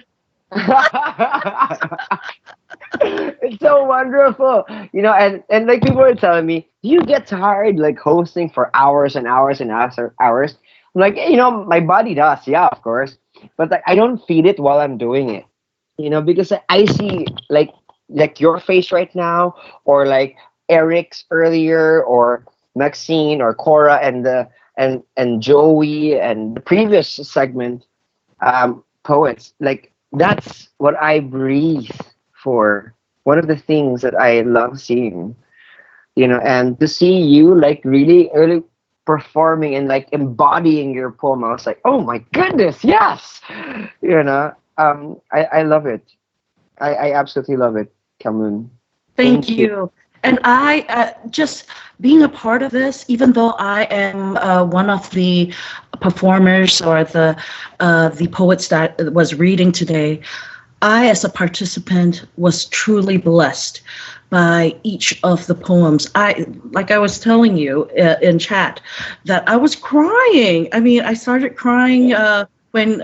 S1: It's so wonderful, you know, and like people are telling me, do you get tired like hosting for hours and hours and hours? I'm like, you know, my body does, yeah, of course, but like I don't feel it while I'm doing it, you know, because I see like your face right now, or like Eric's earlier, or Maxine, or Cora, and the and Joey, and the previous segment, poets. Like that's what I breathe for. One of the things that I love seeing, you know, and to see you like really early performing and like embodying your poem, I was like, oh my goodness, yes, you know, I love it. I absolutely love it, Cameron.
S6: Thank
S1: Thank you.
S6: you. And I just being a part of this, even though I am one of the performers or the poets that was reading today, I, as a participant, was truly blessed by each of the poems. Like I was telling you in chat, that I was crying. I mean, I started crying when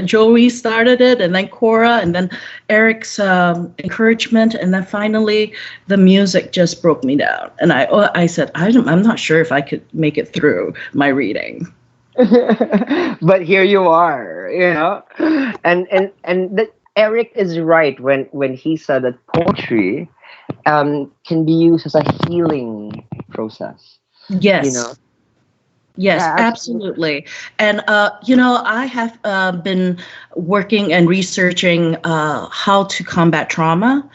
S6: Joey started it, and then Cora, and then Eric's encouragement, and then finally the music just broke me down. And I said, I'm not sure if I could make it through my reading.
S1: But here you are, you know, Eric is right when he said that poetry can be used as a healing process. You know,
S6: Yes. Yes,
S2: Yeah,
S6: absolutely. And, I have been working and researching how to combat trauma.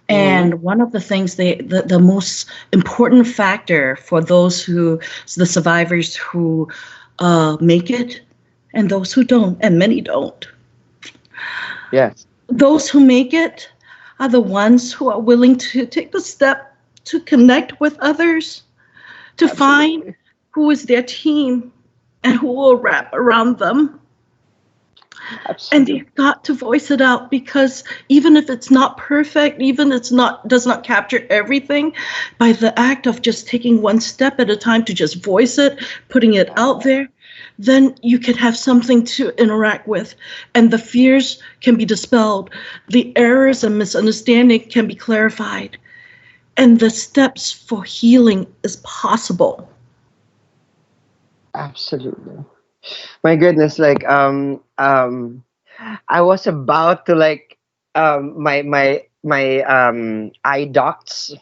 S1: mhm,
S6: And one of the things the most important factor for the survivors who make it, and those who don't, and many don't,
S1: yes,
S6: those who make it are the ones who are willing to take the step to connect with others, to find
S1: absolutely,
S6: who is their team and who will wrap around them. And
S1: absolutely,
S6: you've got to voice it out, because even if it's not perfect, even it's not does not capture everything, by the act of just taking one step at a time to just voice it, putting it out there, then you can have something to interact with, and the fears can be dispelled, the errors and misunderstanding can be clarified, and the steps for healing is possible.
S1: absolutely. My goodness, like I was about to like my eye ducts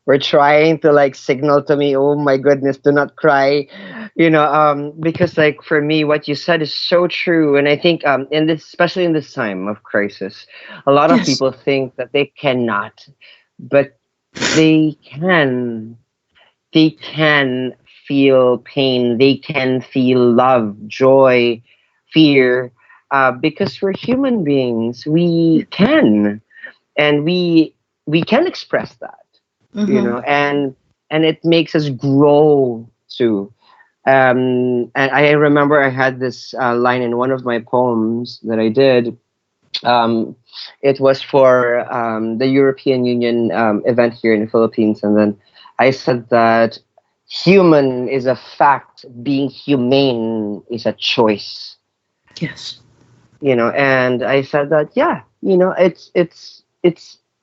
S1: were trying to like signal to me, oh my goodness, do not cry, you know, because like for me what you said is so true. And I think in this, especially in this time of crisis, a lot of
S6: Yes,
S1: people think that they cannot, but they can. They can feel pain, they can feel love, joy, fear, because we're human beings. We can, and we can express that, you know,
S6: mm-hmm.
S1: and it makes us grow too. And I remember I had this line in one of my poems that I did. Um, it was for the European Union event here in the Philippines, and then I said that human is a fact, being humane is a choice.
S6: Yes.
S1: You know, and I said that, yeah, you know, it's.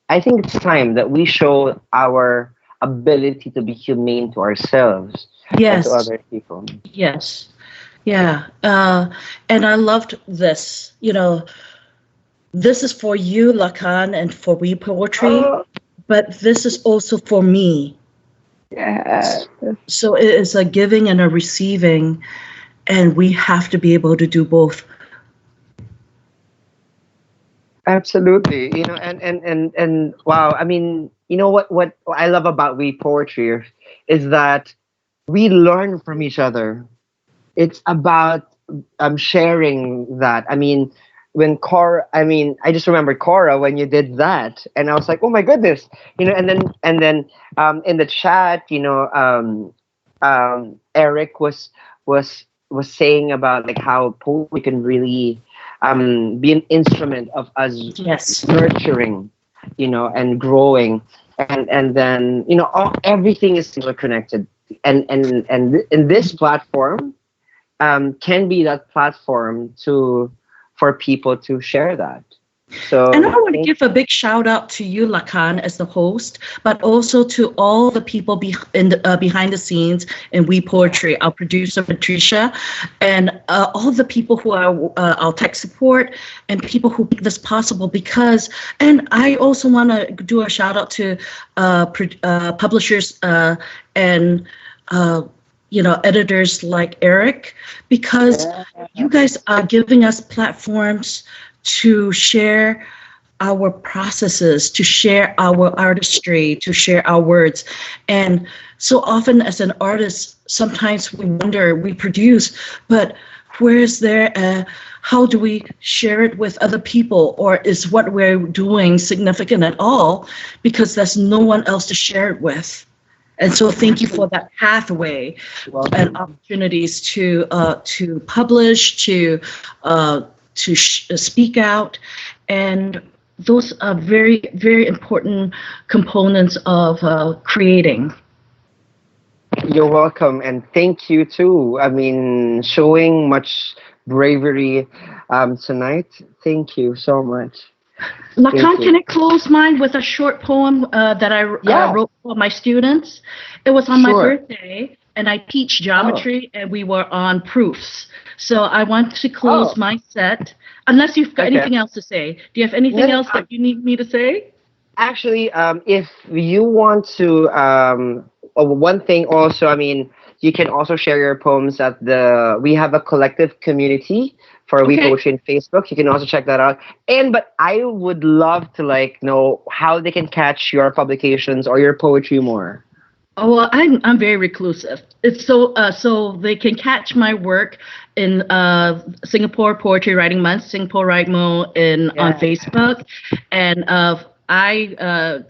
S1: I think it's time that we show our ability to be humane to ourselves and to
S6: Yes.
S1: other people.
S6: Yes. Yeah. And I loved this. This is for you, Lacan, and for We Poetry,
S1: Oh,
S6: but this is also for me.
S1: yeah.
S6: So it is a giving and a receiving, and we have to be able to do both.
S1: Absolutely, you know, and wow, I mean, you know what I love about we poetry is that we learn from each other. It's about sharing that. I mean, when Cora, I mean, I just remember Cora when you did that, and I was like, oh my goodness, in the chat, Eric was saying about like how poetry can really be an instrument of us
S6: Yes.
S1: nurturing, and growing, and then everything is interconnected, and this platform can be that platform to for people to share that.
S6: And I
S1: So
S6: want to give a big shout out to you, Lacan, as the host, but also to all the people behind the scenes in We Poetry, our producer, Patricia, and all the people who are our tech support and people who make this possible. And I also want to do a shout out to publishers and editors like Eric, because you guys are giving us platforms to share our processes, to share our artistry, to share our words. And so often as an artist, sometimes we wonder, we produce, but how do we share it with other people? Or is what we're doing significant at all? Because there's no one else to share it with. And so thank you for that pathway and opportunities to publish, to speak out. And those are very, very important components of creating.
S1: you're welcome, and thank you too. I mean, showing much bravery tonight. Thank you so much.
S6: Lacan,
S1: you.
S6: can I close mine with a short poem that I
S1: Yeah.
S6: wrote for my students? It was on my
S1: Sure.
S6: birthday, and I teach geometry, and we were on proofs. So I want to close
S1: Oh.
S6: my set, unless you've got
S1: Okay.
S6: anything else to say. Do you have anything
S1: No,
S6: else that you need me to say?
S1: actually, if you want to, one thing also, I mean, you can also share your poems at we have a collective community for We
S6: Okay.
S1: Poetry on Facebook. You can also check that out. But I would love to like know how they can catch your publications or your poetry more.
S6: Oh, well, I'm very reclusive. It's so they can catch my work in Singapore Poetry Writing Month, Singapore Write Mo on Facebook, and I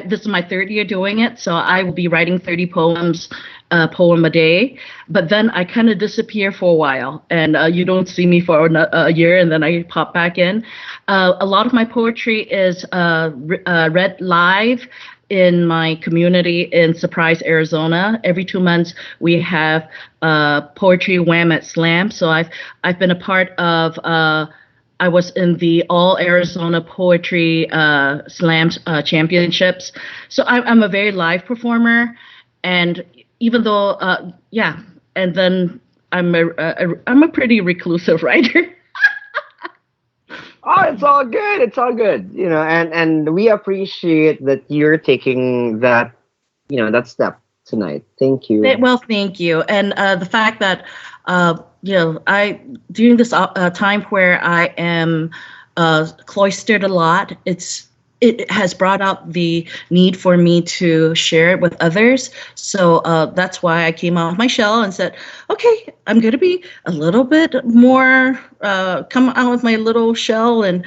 S6: this is my third year doing it, so I will be writing 30 poem a day. But then I kind of disappear for a while, and you don't see me for a year, and then I pop back in. A lot of my poetry is read live in my community in Surprise, Arizona. Every 2 months we have poetry wham at slam. So I've been a part of. I was in the All Arizona Poetry Slam Championships. So I'm a very live performer, and even though and then I'm a pretty reclusive writer.
S1: Oh, it's all good. It's all good. And we appreciate that you're taking that step tonight. Thank you.
S6: Well, thank you. And the fact that, I during this time where I am cloistered a lot, it has brought out the need for me to share it with others. So that's why I came out of my shell and said, okay, I'm going to be a little bit more, come out of my little shell and,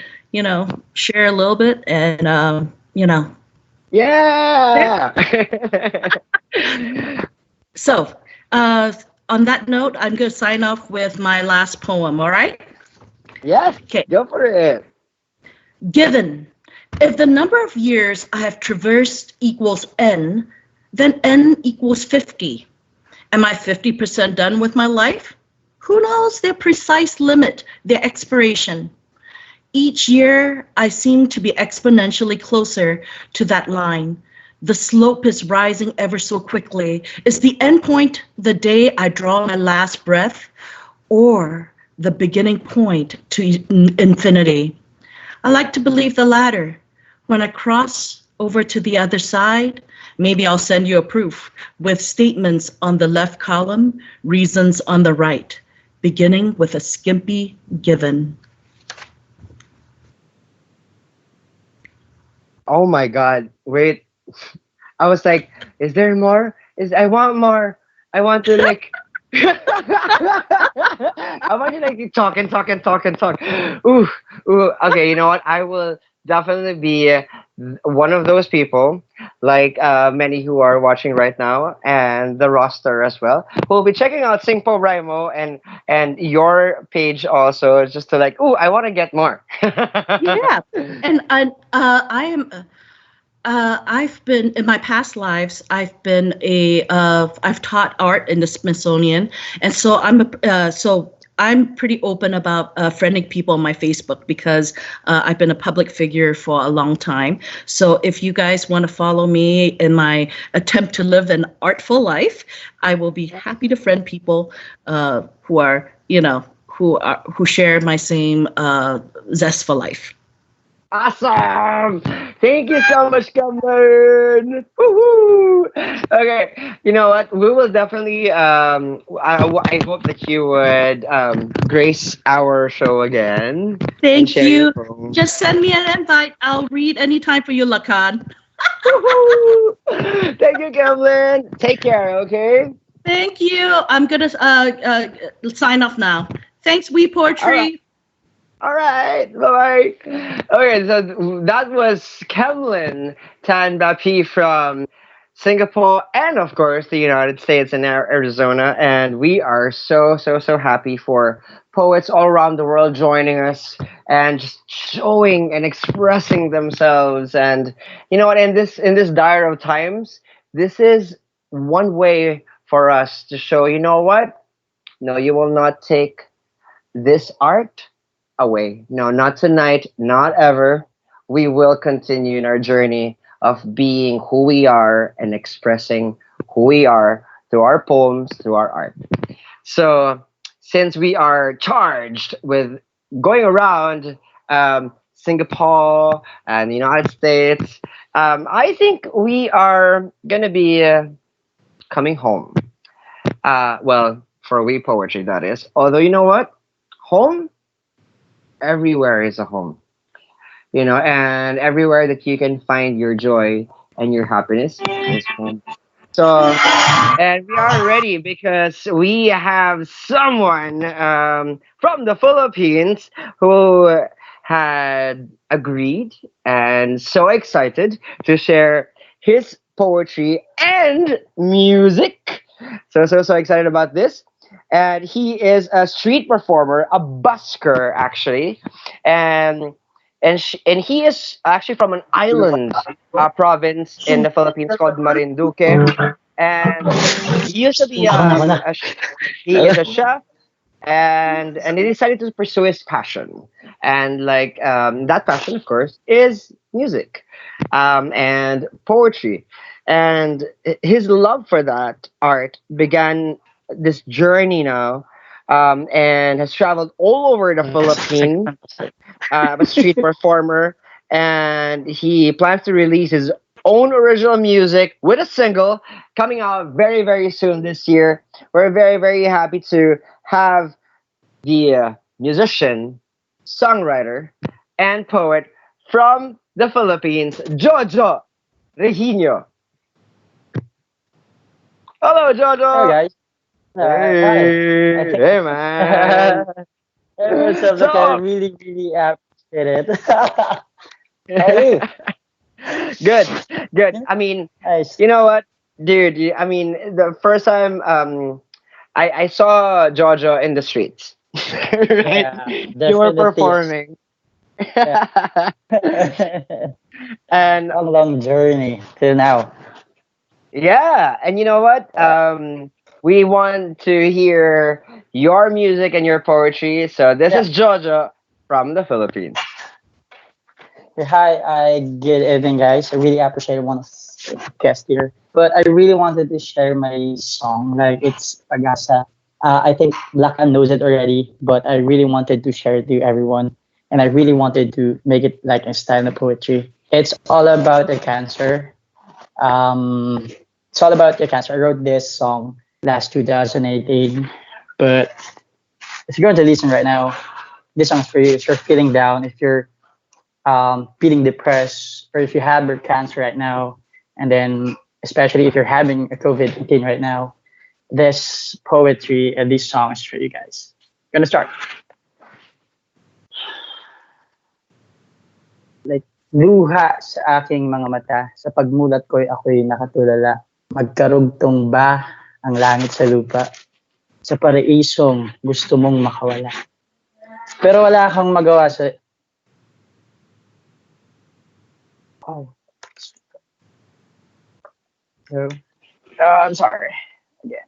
S6: share a little bit and,
S1: Yeah.
S6: So, on that note, I'm going to sign off with my last poem, all right?
S1: Yes.
S6: Okay.
S1: Go for it.
S6: Given, if the number of years I have traversed equals n, then n equals 50. Am I 50% done with my life? Who knows their precise limit, their expiration? Each year, I seem to be exponentially closer to that line. The slope is rising ever so quickly. Is the end point the day I draw my last breath, or the beginning point to infinity? I like to believe the latter. When I cross over to the other side, maybe I'll send you a proof with statements on the left column, reasons on the right, beginning with a skimpy given.
S1: Oh my God. Wait. I was like, is there more? I want more. I want to like How about you like you talk and talk and talk and talk? Ooh, ooh. Okay, you know what? I will definitely be one of those people, like many who are watching right now, and the roster as well. We'll be checking out Singpo Raimo and your page also, just to like, ooh, I want to get more.
S6: Yeah, and I am. I've been in my past lives. I've taught art in the Smithsonian, and so I'm pretty open about friending people on my Facebook because I've been a public figure for a long time. So if you guys want to follow me in my attempt to live an artful life, I will be happy to friend people who are who share my same zest for life.
S1: Awesome! Thank you so much, Cameron. Woohoo! Okay, you know what? We will definitely. I hope that you would grace our show again and
S6: Thank
S1: share your
S6: you.
S1: poem.
S6: Just send me an invite. I'll read anytime for you, Lakan.
S1: Woohoo! Thank you, Cameron. Take care. Okay.
S6: Thank you. I'm gonna sign off now. Thanks, We
S1: All right.
S6: Poetry.
S1: All right, bye bye. Okay, so that was Kevlin Tanbapi from Singapore and, of course, the United States and Arizona. And we are so happy for poets all around the world joining us and just showing and expressing themselves. And you know what? In this dire of times, this is one way for us to show. You know what? No, you will not take this art away. No, not tonight, not ever. We will continue in our journey of being who we are and expressing who we are through our poems, through our art. So, since we are charged with going around Singapore and the United States, I think we are going to be coming home. Well, for we poetry, that is. Although, you know what? Home everywhere is a home, and everywhere that you can find your joy and your happiness is home. So, and we are ready because we have someone from the Philippines who had agreed and so excited to share his poetry and music. So excited about this. And he is a street performer, a busker actually, and and he is actually from an island province in the Philippines called Marinduque, and he used to be he is a chef, and he decided to pursue his passion, and like that passion, of course, is music, and poetry, and his love for that art began this journey now, and has traveled all over the Philippines, a street performer, and he plans to release his own original music with a single coming out very soon this year. We're very happy to have the musician, songwriter, and poet from the Philippines, Jojo Regino. Hello,
S7: Hello
S1: Jojo.
S7: guys. Hi. I
S1: Hey,
S7: think
S1: hey, man.
S7: hey, what's up? Like I
S1: So,
S7: really appreciate it. How are you?
S1: good, good.
S7: Yeah,
S1: I mean,
S7: nice.
S1: you know what, dude? I mean, the first time I saw Jojo in the streets, right?
S7: Yeah,
S1: You were
S7: definitely yes.
S1: performing,
S7: Yeah.
S1: and
S7: Long journey till now.
S1: yeah, and you know what? We want to hear your music and your poetry. So this
S7: Yeah.
S1: is Jojo from the Philippines.
S7: Yeah, hi, I good evening guys. I really appreciate one of the guests here. But I really wanted to share my song. Like it's Pagasa. I think Lakan knows it already, but I really wanted to share it to everyone. And I really wanted to make it like a style of poetry. It's all about the cancer. Um, it's all about the cancer. I wrote this song last 2018, but if you're going to listen right now, this song's for you. If you're feeling down, if you're feeling depressed, or if you have cancer right now, and then especially if you're having a COVID-19 right now, this poetry and these songs for you guys. Gonna start. Like, luha sa aking mga mata, sa pagmulat ko'y ako'y nakatulala. Magkarugtong ba ang langit sa lupa? Sa paraisong gusto mong makawala. Pero wala kang magawa sa... Oh. I'm sorry. Again.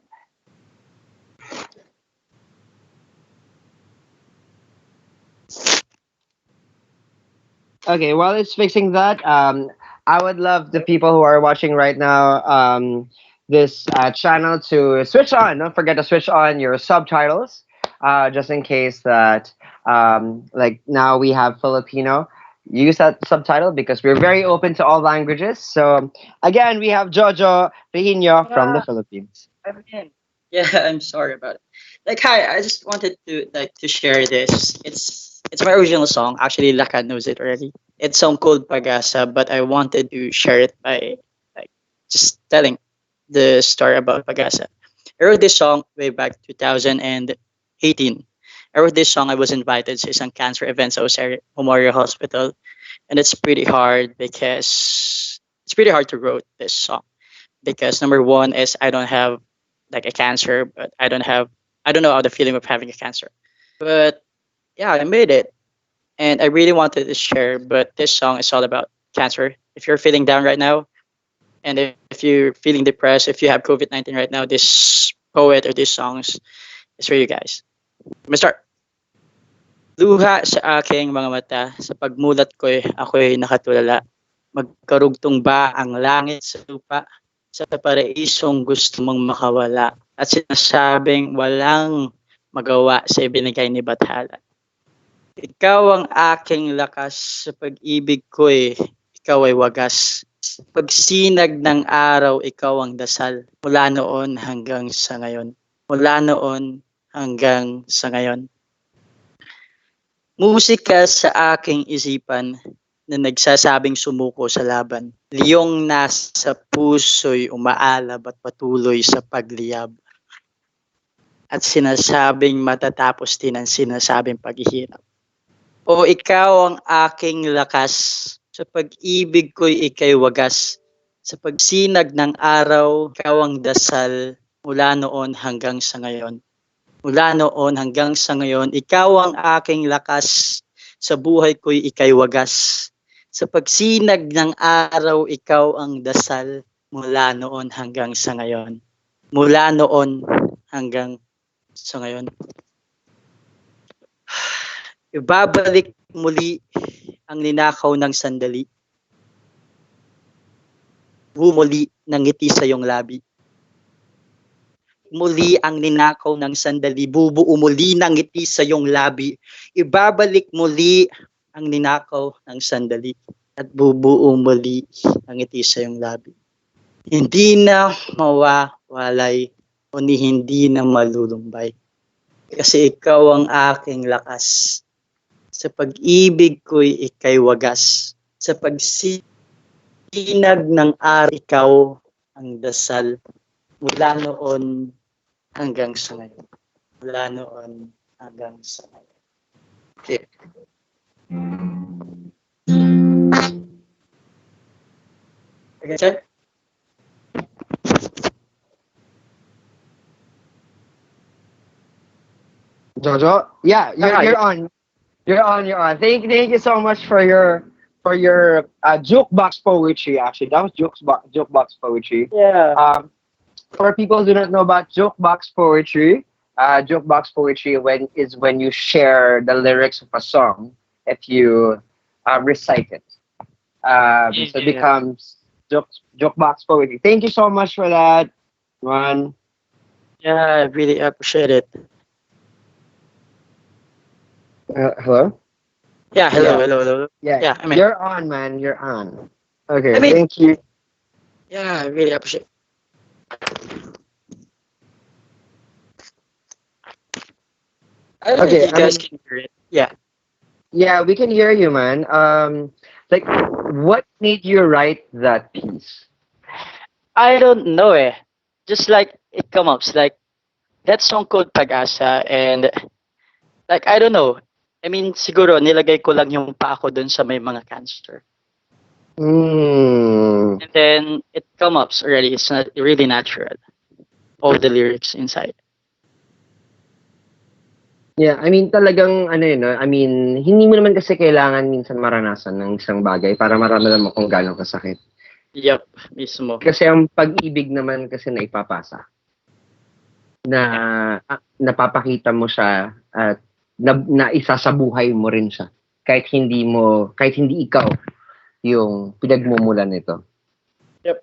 S1: Okay, while it's fixing that, I would love the people who are watching right now this channel to switch on. Don't forget to switch on your subtitles, just in case that like now we have Filipino. Use that subtitle because we're very open to all languages. So again, we have Jojo Rehino from the Philippines.
S8: Yeah, I'm sorry about it. Like, hi, I just wanted to share this. It's my original song. Actually, Laka knows it already. It's song called Pagasa, but I wanted to share it by like just telling the story about Pagasa. I wrote this song way back 2018. I wrote this song. I was invited to some cancer events. I was at Memorial Hospital, and it's pretty hard because it's pretty hard to write this song because number one is I don't have like a cancer, but I don't know how the feeling of having a cancer. But yeah, I made it, and I really wanted to share. But this song is all about cancer. If you're feeling down right now, and if you're feeling depressed, if you have COVID-19 right now, this poet or these songs is for you guys. Let me start. Luha sa aking mga mata, sa pagmulat ako'y nakatulala. Magkarugtong ba ang langit sa lupa? Sa paraisong gusto mong makawala at sinasabing walang magawa sa ibinigay ni Bathala. Ikaw ang aking lakas sa pag-ibig ko'y ikaw ay wagas. Sa pagsinag ng araw, ikaw ang dasal. Mula noon hanggang sa ngayon. Mula noon hanggang sa ngayon. Musika sa aking isipan na nagsasabing sumuko sa laban. Liyong nasa puso'y umaalab at patuloy sa pagliyab. At sinasabing matatapos din ang sinasabing paghihirap. O ikaw ang aking lakas, sa pag-ibig ko'y ika'y wagas. Sa pagsinag ng araw, ikaw ang dasal mula noon hanggang sa ngayon. Mula noon hanggang sa ngayon, ikaw ang aking lakas, sa buhay ko'y ika'y wagas. Sa pagsinag ng araw, ikaw ang dasal mula noon hanggang sa ngayon. Mula noon hanggang sa ngayon. Ibabalik muli ang ninakaw ng sandali. Bumuli ng ngiti sa iyong labi. Muli ang ninakaw ng sandali, bubuo muli ng ngiti sa iyong labi. Ibabalik muli ang ninakaw ng sandali at bubuo muli ang ngiti sa iyong labi. Hindi na mawawalay o hindi na malulumbay. Kasi ikaw ang aking lakas. Sa pag-ibig ko'y ika'y wagas. Sa pagsinag ng araw, ikaw ang dasal. Mula noon hanggang sa ngayon. Mula noon hanggang sa ngayon. Okay. Okay, sir?
S1: Jojo, yeah, you're on. You're on. You're on. Thank you so much for your jukebox poetry. Actually, that was jukebox poetry.
S8: Yeah.
S1: For people who do not know about jukebox poetry when you share the lyrics of a song if you recite it. So it becomes jukebox poetry. Thank you so much for that, Ron.
S8: Yeah, I really appreciate it.
S1: Hello.
S8: Yeah, hello.
S1: Yeah,
S8: Yeah, I mean,
S1: you're on, man. You're on. Okay,
S8: I mean-
S1: thank you.
S8: yeah, I really appreciate it. I don't know
S1: Okay,
S8: if you guys can hear it. Yeah.
S1: Yeah, we can hear you, man. Like, what made you write that piece?
S8: I don't know eh. Just like it comes up like that song called Pag-asa, and like I don't know. I mean, siguro nilagay ko lang yung pa ako dun sa may mga cancer.
S1: Mm.
S8: And then it comes up already. It's not really natural. All the lyrics inside.
S1: Yeah, I mean talagang ano yun, no? I mean, hindi mo naman kasi kailangan minsan maranasan ng isang bagay para maramdaman mo kung gaano kasakit.
S8: Yep, mismo.
S1: Kasi ang pag-ibig naman kasi na ipapasa. Na napapakita mo siya at na isa sa buhay mo rin siya. Kahit hindi ikaw yung pinagmumulan nito.
S8: Yep.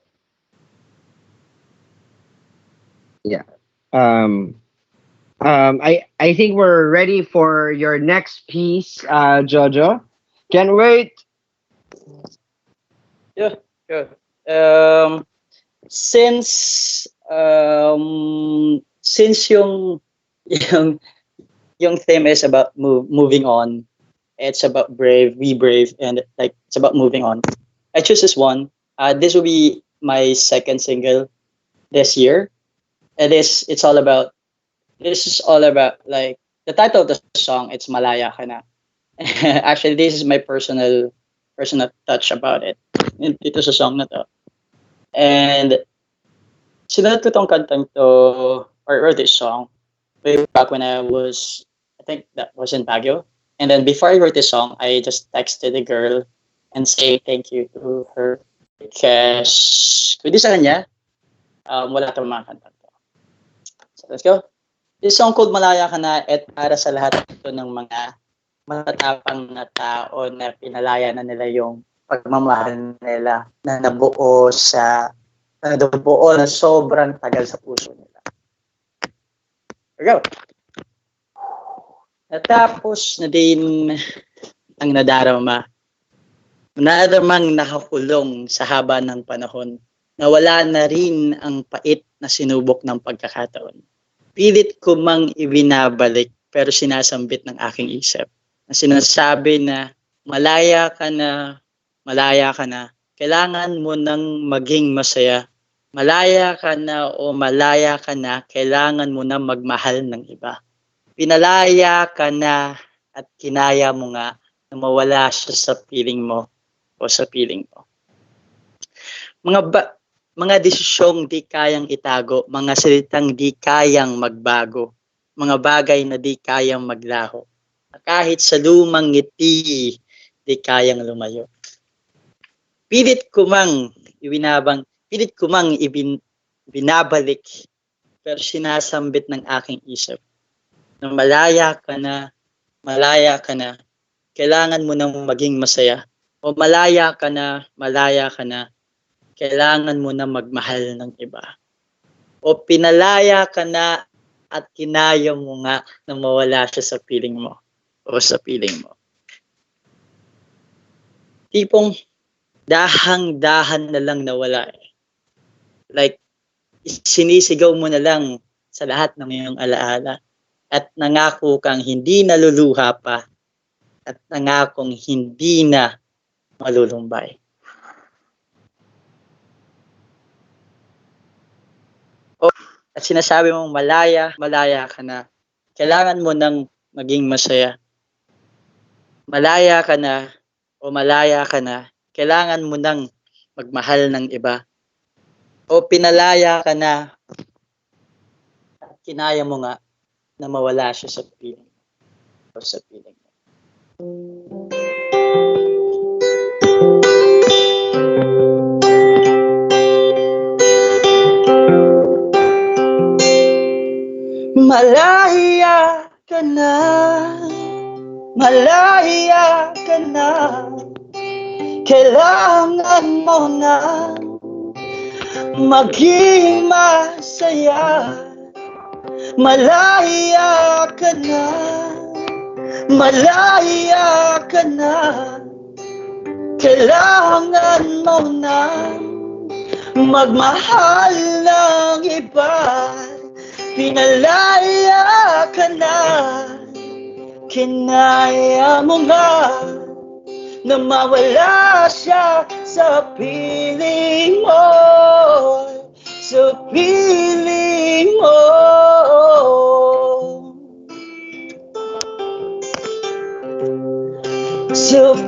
S1: Yeah. I think we're ready for your next piece, Jojo. Can't wait.
S8: Yeah, yeah. Since yung theme is about moving on, it's about be brave, and like it's about moving on. I choose this one. This will be my second single this year. And this is all about like the title of the song. It's Malaya Ka Na. Actually, this is my personal touch about it. Ito sa song na to. And sinulat ko tong kantang to, or this song, way back when I think that was in Baguio. And then before I wrote this song, I just texted the girl and say thank you to her because kung di sa kanya, wala tong mga kantang to. So let's go. This song called Malaya Ka Na at para sa lahat ito ng mga matatapang na tao na pinalaya na nila yung pagmamahal nila na nabuo na sobrang tagal sa puso nila. Here we go. Natapos na din ang nadarama nakakulong sa haba ng panahon. Nawala na rin ang pait na sinubok ng pagkakataon. Pilit ko mang ibinabalik pero sinasambit ng aking isip. Na sinasabi na malaya ka na, kailangan mo nang maging masaya. Malaya ka na o malaya ka na, kailangan mo na magmahal ng iba. Pinalaya ka na at kinaya mo nga na mawala siya sa piling mo o sa piling mo. Mga desisyong di kayang itago, mga salitang di kayang magbago, mga bagay na di kayang maglaho. Kahit sa lumang ngiti, di kayang lumayo. Pilit ko mang binabalik, pero sinasambit ng aking isip na malaya ka na, kailangan mo nang maging masaya. O malaya ka na, kailangan mo na magmahal ng iba. O pinalaya ka na at kinaya mo nga na mawala siya sa piling mo o sa piling mo. Tipong dahang-dahan na lang nawala eh. Like, sinisigaw mo na lang sa lahat ng iyong alaala at nangako kang hindi naluluha pa at nangakong hindi na malulumbay. At sinasabi mong malaya ka na. Kailangan mo nang maging masaya. Malaya ka na o malaya ka na. Kailangan mo nang magmahal ng iba. O pinalaya ka na at kinaya mo nga na mawala siya sa piling o sa piling mo. Malaya ka na, kailangan mo na maging masaya. Malaya ka na, kailangan mo na magmahal ng iba. Pinalaya ka na, kinaya mo nga na mawala siya sa piling mo, sa piling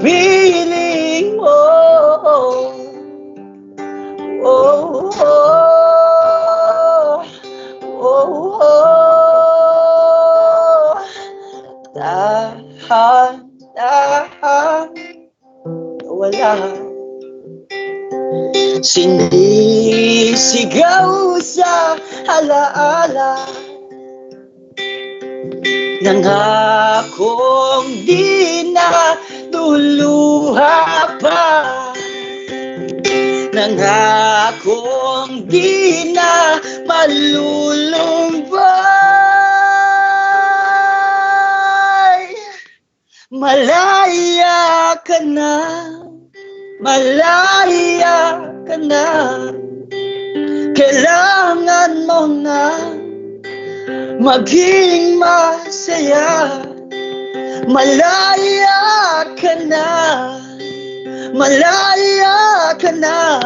S8: piling mo. Oh, oh, oh, oh. Dahan, dahan, wala. Sinisigaw sa alaala. Nangakong di na tuluha pa. Nangakong di na malulumbay. Malaya ka na, malaya ka na. Kailangan mo na maging masaya. Malaya ka na, malaya ka na.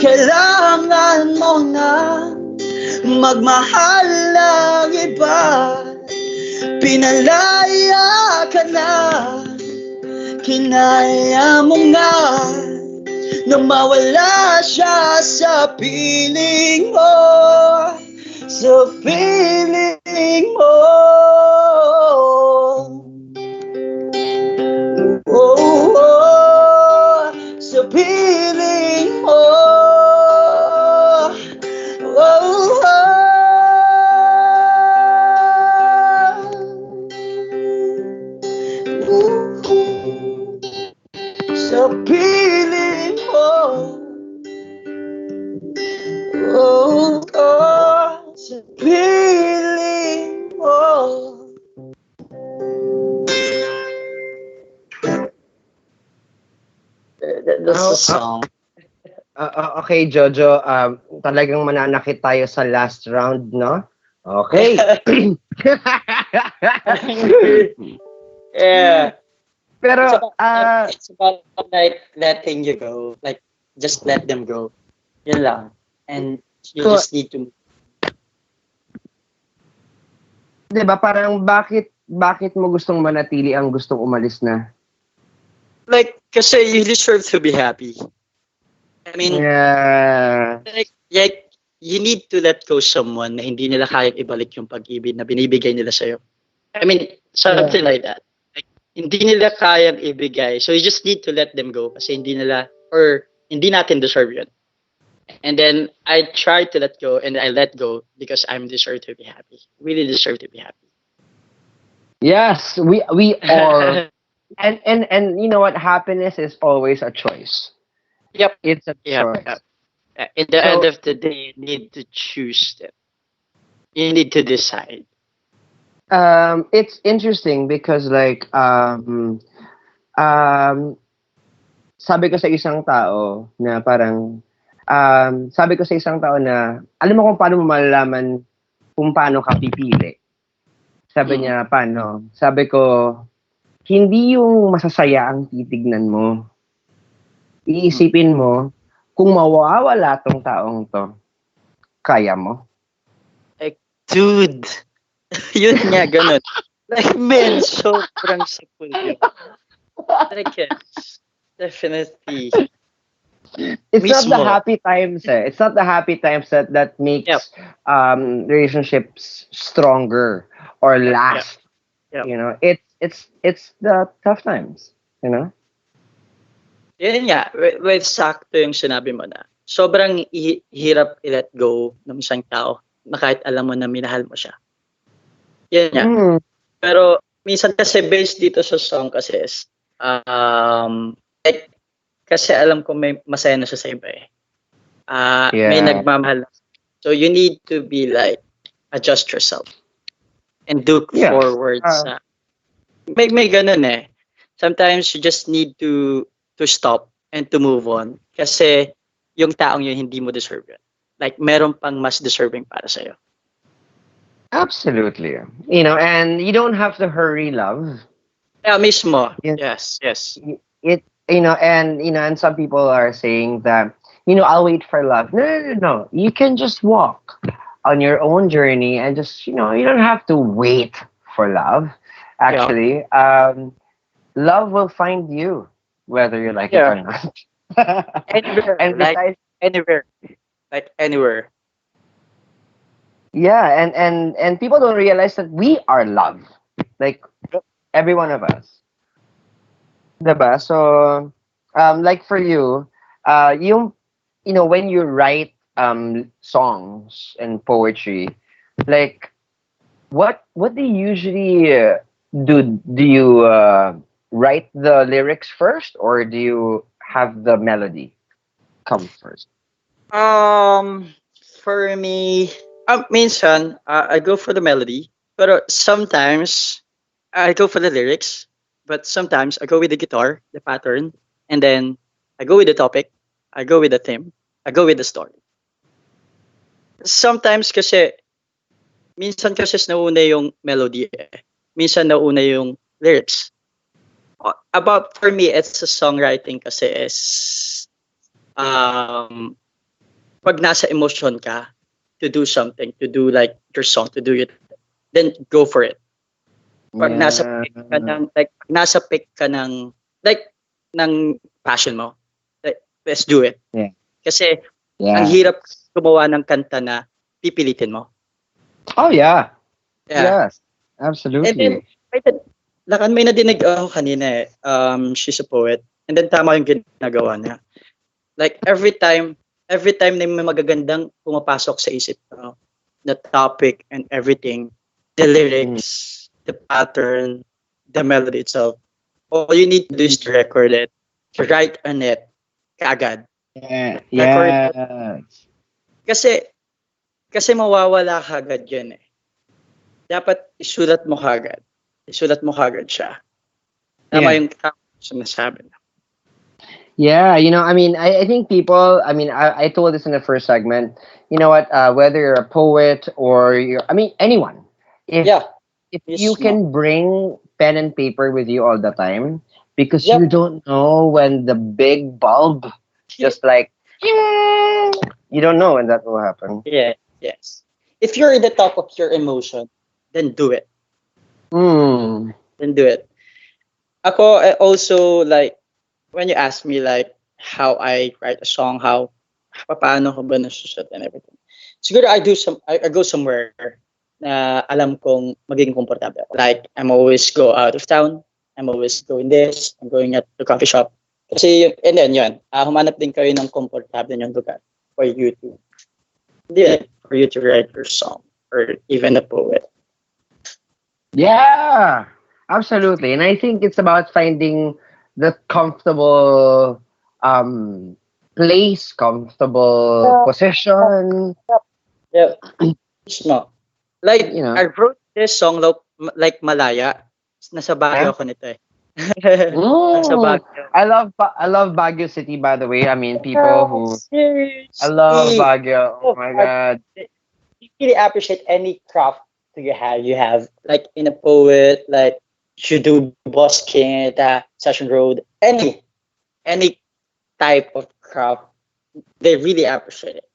S8: Kailangan mo na magmahal ng iba. Pinalaya ka na, kinaya mo nga na mawala siya sa piling mo. Sa piling mo. Oh, oh, sa piling mo. Oh, oh. Sa piling mo. Oh, oh, sa piling mo. That's the song.
S1: Okay, Jojo, talagang mananakit tayo sa last round, no? Okay.
S8: Yeah.
S1: Pero,
S8: It's about like letting you go. Like, just let them go. Yun lang. And you
S1: So-
S8: just need to.
S1: diba, parang bakit mo gustong manatili ang gustong umalis na?
S8: Like, kasi you deserve to be happy. I mean,
S1: Yeah.
S8: like, you need to let go someone na hindi nila kayang ibalik yung pag-ibig na binibigay nila sa'yo. I mean, something like that. Like, hindi nila kayang ibigay. So you just need to let them go kasi hindi nila, or hindi natin deserve yun. And then I try to let go and I let go because I'm deserve to be happy. Really deserve to be happy.
S1: Yes, we all and you know what, happiness is always a choice.
S8: Yep.
S1: It's a
S8: Yep.
S1: choice.
S8: Yep. In the
S1: So-
S8: end of the day, you need to choose them. You need to decide.
S1: It's interesting because like sabi ko sa isang tao na parang sabi ko sa isang tao na alam mo kung paano mo malalaman kung paano ka pipili. Sabi niya, paano? Sabi ko, hindi yung masasaya ang titignan mo. Iisipin mo, kung mawawala tong taong to, kaya mo?
S8: Dude, yun nga, ganun. Like, man, sobrang sapul yun. Like, yes, definitely.
S1: It's not the
S8: Mismo.
S1: happy times eh. It's not the happy times that makes
S8: Yep.
S1: Relationships stronger or last.
S8: Yep.
S1: You know, it's the tough times, you know?
S8: Yun nga, with sakto yung sinabi mo na. Sobrang hirap i-let go ng isang tao na kahit alam mo na minahal mo siya. Yan nga.
S1: Mm.
S8: Pero minsan kasi based dito sa song kasi is, like, kasi alam ko may masaya na siya sa iba eh. May
S1: Yeah.
S8: nagmamahal. So you need to be like, adjust yourself and look
S1: Yeah.
S8: forward sa may ganun eh. Sometimes you just need to stop and to move on kasi yung taong yun hindi mo deserve yun. Like meron pang mas deserving para sa'yo.
S1: Absolutely. You know, and you don't have to hurry love.
S8: Yeah, mismo.
S1: Yeah.
S8: Yes.
S1: And some people are saying that, I'll wait for love. No. You can just walk on your own journey and just, you don't have to wait for love. Actually, love will find you, whether you like it
S8: Yeah,
S1: or not.
S8: anywhere,
S1: And besides,
S8: anywhere, like anywhere.
S1: yeah, and people don't realize that we are love, like every one of us. Diba? So, like for you, yung, when you write songs and poetry, like what do you usually do? Do you write the lyrics first, or do you have the melody come first?
S8: Um, for me, minsan, I go for the melody, but sometimes I go for the lyrics, but sometimes I go with the guitar, the pattern, and then I go with the topic, I go with the theme, I go with the story. Sometimes kasi, minsan kasi nauna yung melody eh. Minsan nauna yung lyrics. About, for me, it's a songwriting kasi is, um, pag nasa emotion ka, to do something, to do like your song, to do it, then go for it. Pag nasa
S1: Yeah,
S8: peak ka ng, like, pag nasa peak ka ng, like, ng passion mo, like, let's do it.
S1: yeah,
S8: Kasi, ang
S1: yeah.
S8: hirap gumawa ng kanta na pipilitin mo.
S1: Oh yeah,
S8: Yeah.
S1: yes,
S8: And then,
S1: absolutely.
S8: may nadinig ako kanina eh. She's a poet. And then, tama yung ginagawa niya. Like, every time na may magagandang pumapasok sa isip ko, the topic and everything, the
S1: Mm.
S8: lyrics, the pattern, the melody itself, all you need to do is to record it, to write on it, kaagad.
S1: Yeah,
S8: Record it.
S1: yeah,
S8: Kasi, kasi mawawala kaagad yan eh. Dapat isulat mo kaagad. Isulat mo kaagad siya. Tama
S1: yeah.
S8: yung sinasabi.
S1: Yeah, I mean, I think people, I mean, I told this in the first segment, you know what, whether you're a poet or I mean, anyone, if
S8: Yeah.
S1: if you
S8: Mismo.
S1: can bring pen and paper with you all the time, because you
S8: Yep.
S1: don't know when the big bulb just like, you don't know when that will happen.
S8: Yeah. Yes. If you're in the top of your emotion, then do it.
S1: Hmm.
S8: Then do it. Ako, I also like when you ask me like how I write a song, how paano ko ba nasusulat and everything. Siguro I go somewhere na alam kong magiging komportable ako. Like I'm always go out of town. I'm always doing this. I'm going at the coffee shop. Kasi and then yun, humanap din kayo ng komportable yung lugar for you to for you to write your song or even a poet.
S1: Yeah, absolutely. And I think it's about finding the comfortable place, comfortable position,
S8: Yeah. Mismo. Like,
S1: you know.
S8: I wrote this song like Malaya. Nasa Baguio
S1: Yeah.
S8: ako nito eh. Nasa
S1: Mm.
S8: Baguio.
S1: I love Baguio City, by the way. I mean, people who I love
S8: Seriously.
S1: Baguio. Oh
S8: Oh,
S1: my god.
S8: you really appreciate any craft that you have. You have like in a poet, like you do busking at Session Road, any type of craft, they really appreciate it.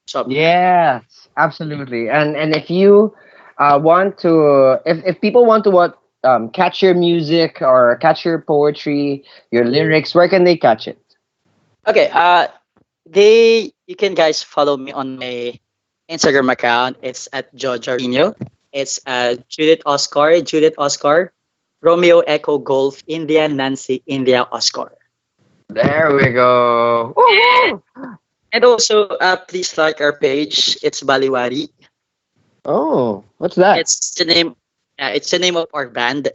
S8: So
S1: Yes, absolutely. And if you want to, if people want to catch your music or catch your poetry, your lyrics, where can they catch it?
S8: okay, you can guys follow me on my Instagram account. It's at Jojarino. It's Judith Oscar, Romeo Echo Golf India Nancy India Oscar.
S1: There we go. Woohoo!
S8: And also, please like our page. It's Baliwari.
S1: Oh, what's that?
S8: It's the name. It's the name of our band.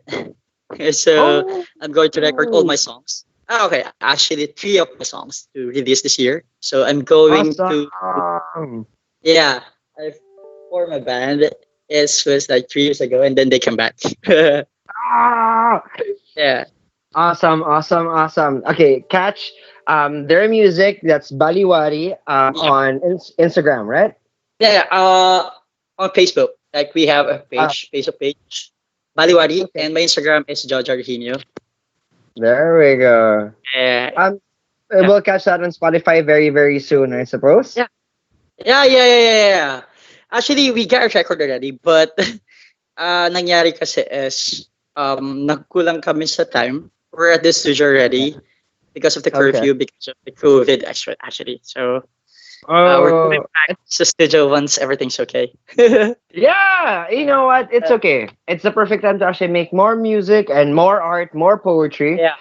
S8: So
S1: Oh,
S8: I'm going to record all my songs. Okay, actually three of my songs to release this year. So I'm going to
S1: awesome.
S8: yeah. I formed a band. It was like 3 years ago, and then they come back.
S1: Ah,
S8: Yeah,
S1: awesome, awesome, awesome. Okay, catch their music. That's Baliwari
S8: yeah,
S1: on Instagram, right?
S8: yeah. On Facebook, like we have a
S1: Uh,
S8: Facebook page, Baliwari,
S1: okay,
S8: and my Instagram is George Arginio.
S1: there we go.
S8: Yeah,
S1: Um,
S8: yeah,
S1: we'll catch that on Spotify very, very soon, I suppose.
S8: yeah, yeah. Actually, we got a record already, but nangyari kasi is nagkulang kami sa time. we're at the studio already because of the
S1: Okay.
S8: curfew, because of the COVID actually. So we're going
S1: Oh,
S8: back to the studio once everything's okay.
S1: yeah. You know what? It's okay. It's the perfect time to actually make more music and more art, more poetry.
S8: Yeah,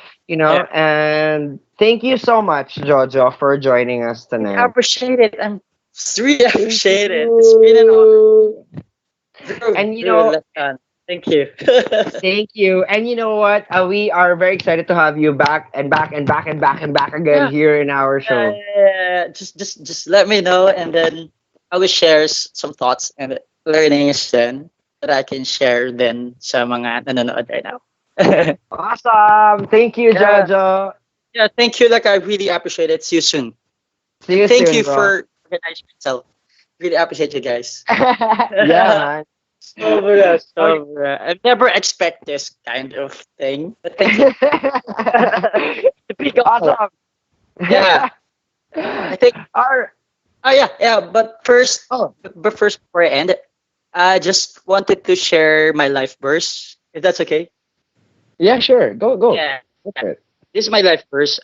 S8: yeah.
S1: And thank you so much, Jojo, for joining us
S8: I
S1: tonight.
S8: appreciate it. I'm really
S1: Thank
S8: appreciate it. It's been an honor.
S1: you.
S8: Drew,
S1: And
S8: Drew, let's done. Thank you.
S1: thank you. And you know what? We are very excited to have you back and back and back and back and back again
S8: Yeah,
S1: here in our show.
S8: just let me know, and then I will share some thoughts and learnings then that I can share then sa mga nanonood right now.
S1: Awesome. Thank you,
S8: Yeah,
S1: Jojo.
S8: yeah. Thank you. Like I really appreciate it. See you soon.
S1: See you
S8: Thank
S1: soon,
S8: you
S1: bro.
S8: for organizing yourself. Really appreciate you guys.
S1: Yeah, man.
S8: Sobra,
S1: Okay.
S8: sobra. I never expect this kind of thing, but thank you. The big honor.
S1: Awesome.
S8: Yeah, I think.
S1: Our,
S8: Oh yeah, yeah. But first,
S1: oh,
S8: before I end, I just wanted to share my life verse, if that's okay.
S1: yeah, sure. Go, go.
S8: Yeah,
S1: Go for it.
S8: this is my life verse.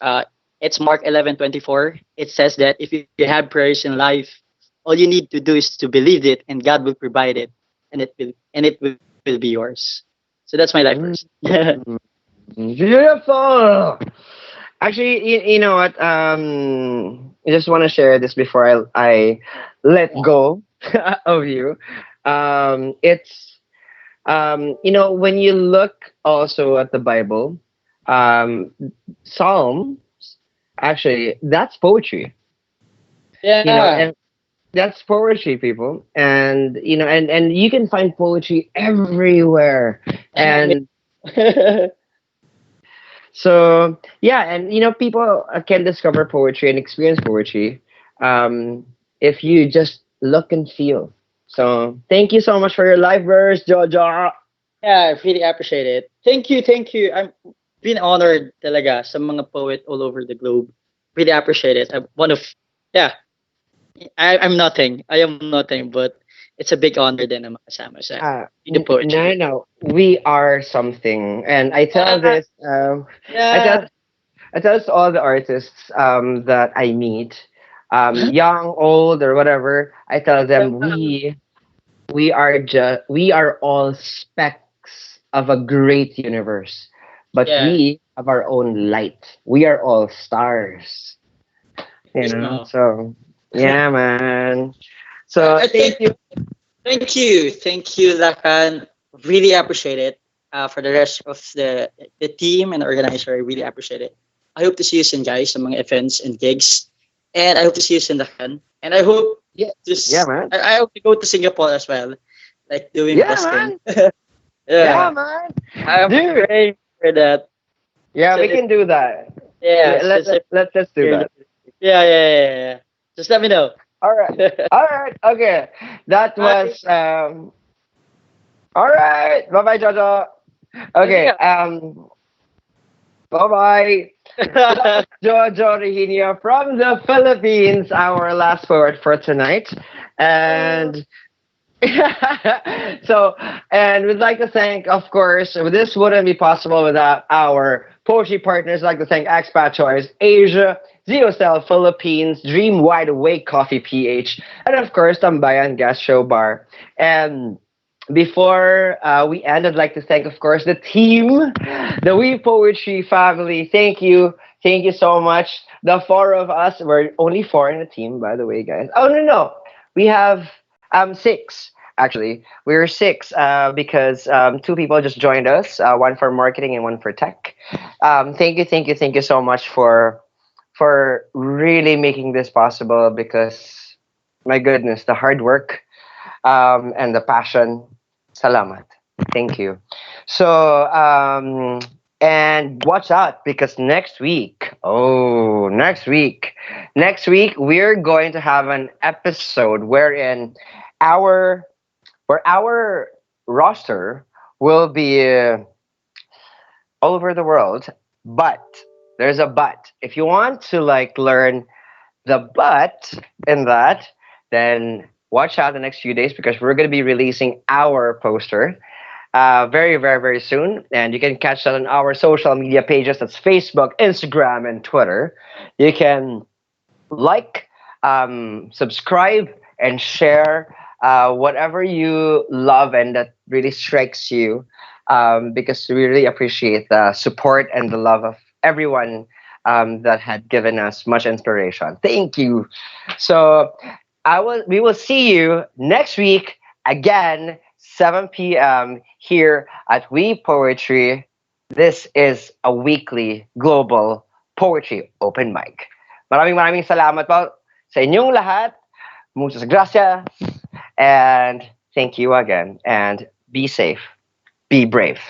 S8: It's Mark 11:24. It says that if you have prayers in life, all you need to do is to believe it, and God will provide it, and it will be yours. So that's my life verse.
S1: Mm, beautiful. Actually, you know what? I just want to share this before I let go of you. It's when you look also at the Bible, um, Psalms actually that's poetry.
S8: Yeah.
S1: And that's poetry, people. And and you can find poetry everywhere.
S8: Yeah.
S1: And so yeah, and people can discover poetry and experience poetry if you just look and feel. So thank you so much for your live verse, Jojo.
S8: Yeah, I really appreciate it. Thank you, thank you. I'm been honored talaga sa mga poet all over the globe. Really appreciate it. I'm one of, yeah, I'm nothing. I am nothing, but it's a big honor din na makasama sa the poetry.
S1: No, no, we are something, and I tell
S8: Ah,
S1: this. I tell
S8: yeah.
S1: I tell this to all the artists that I meet, young, old, or whatever. I tell them we are all specks of a great universe, but
S8: Yeah.
S1: we have our own light. We are all stars.
S8: No.
S1: So yeah, man. So
S8: I
S1: thank
S8: think
S1: you.
S8: thank you, Lakan. Really appreciate it. For the rest of the team and organizer, I really appreciate it. I hope to see you soon, guys, sa mga events and gigs, and I hope to see you soon, Lakan. And I hope
S1: Yeah, yeah,
S8: just
S1: man.
S8: I hope to go to Singapore as well, like doing
S1: Yeah,
S8: busking.
S1: man. Yeah,
S8: Yeah,
S1: man.
S8: I'm
S1: Dude.
S8: praying for that.
S1: Yeah, we
S8: So
S1: can do that.
S8: yeah,
S1: Let's do that.
S8: yeah. Just let me know.
S1: All right. All right. Okay. That
S8: Bye.
S1: was all right. Bye bye, Jojo. Okay. Bye bye. So that was Jojo Rehinia from the Philippines, our last poet for tonight. And so, and we'd like to thank, of course, this wouldn't be possible without our poetry partners. I'd like to thank Expat Choice, Asia, ZeoCell Philippines, Dream Wide Awake Coffee PH, and of course, Tambayan Gas Show Bar. And before we end, I'd like to thank, of course, the team, the We Poetry family. Thank you. Thank you so much. The four of us, we're only four in the team, by the way, guys. Oh, no, no. We have six, actually. We're six because two people just joined us, one for marketing and one for tech. Thank you so much for really making this possible because, my goodness, the hard work and the passion. Salamat. Thank you. So, and watch out because next week, we're going to have an episode our, where our roster will be all over the world. But there's a but. If you want to like learn the but in that, then watch out the next few days because we're going to be releasing our poster very, very, very soon. And you can catch that on our social media pages. That's Facebook, Instagram, and Twitter. You can like, subscribe, and share whatever you love and that really strikes you, because we really appreciate the support and the love of everyone that had given us much inspiration. Thank you. So we will see you next week again, 7 p.m. here at We Poetry. This is a weekly global poetry open mic. Maraming salamat po sa inyong lahat. Muchas gracias. And thank you again. And be safe. Be brave.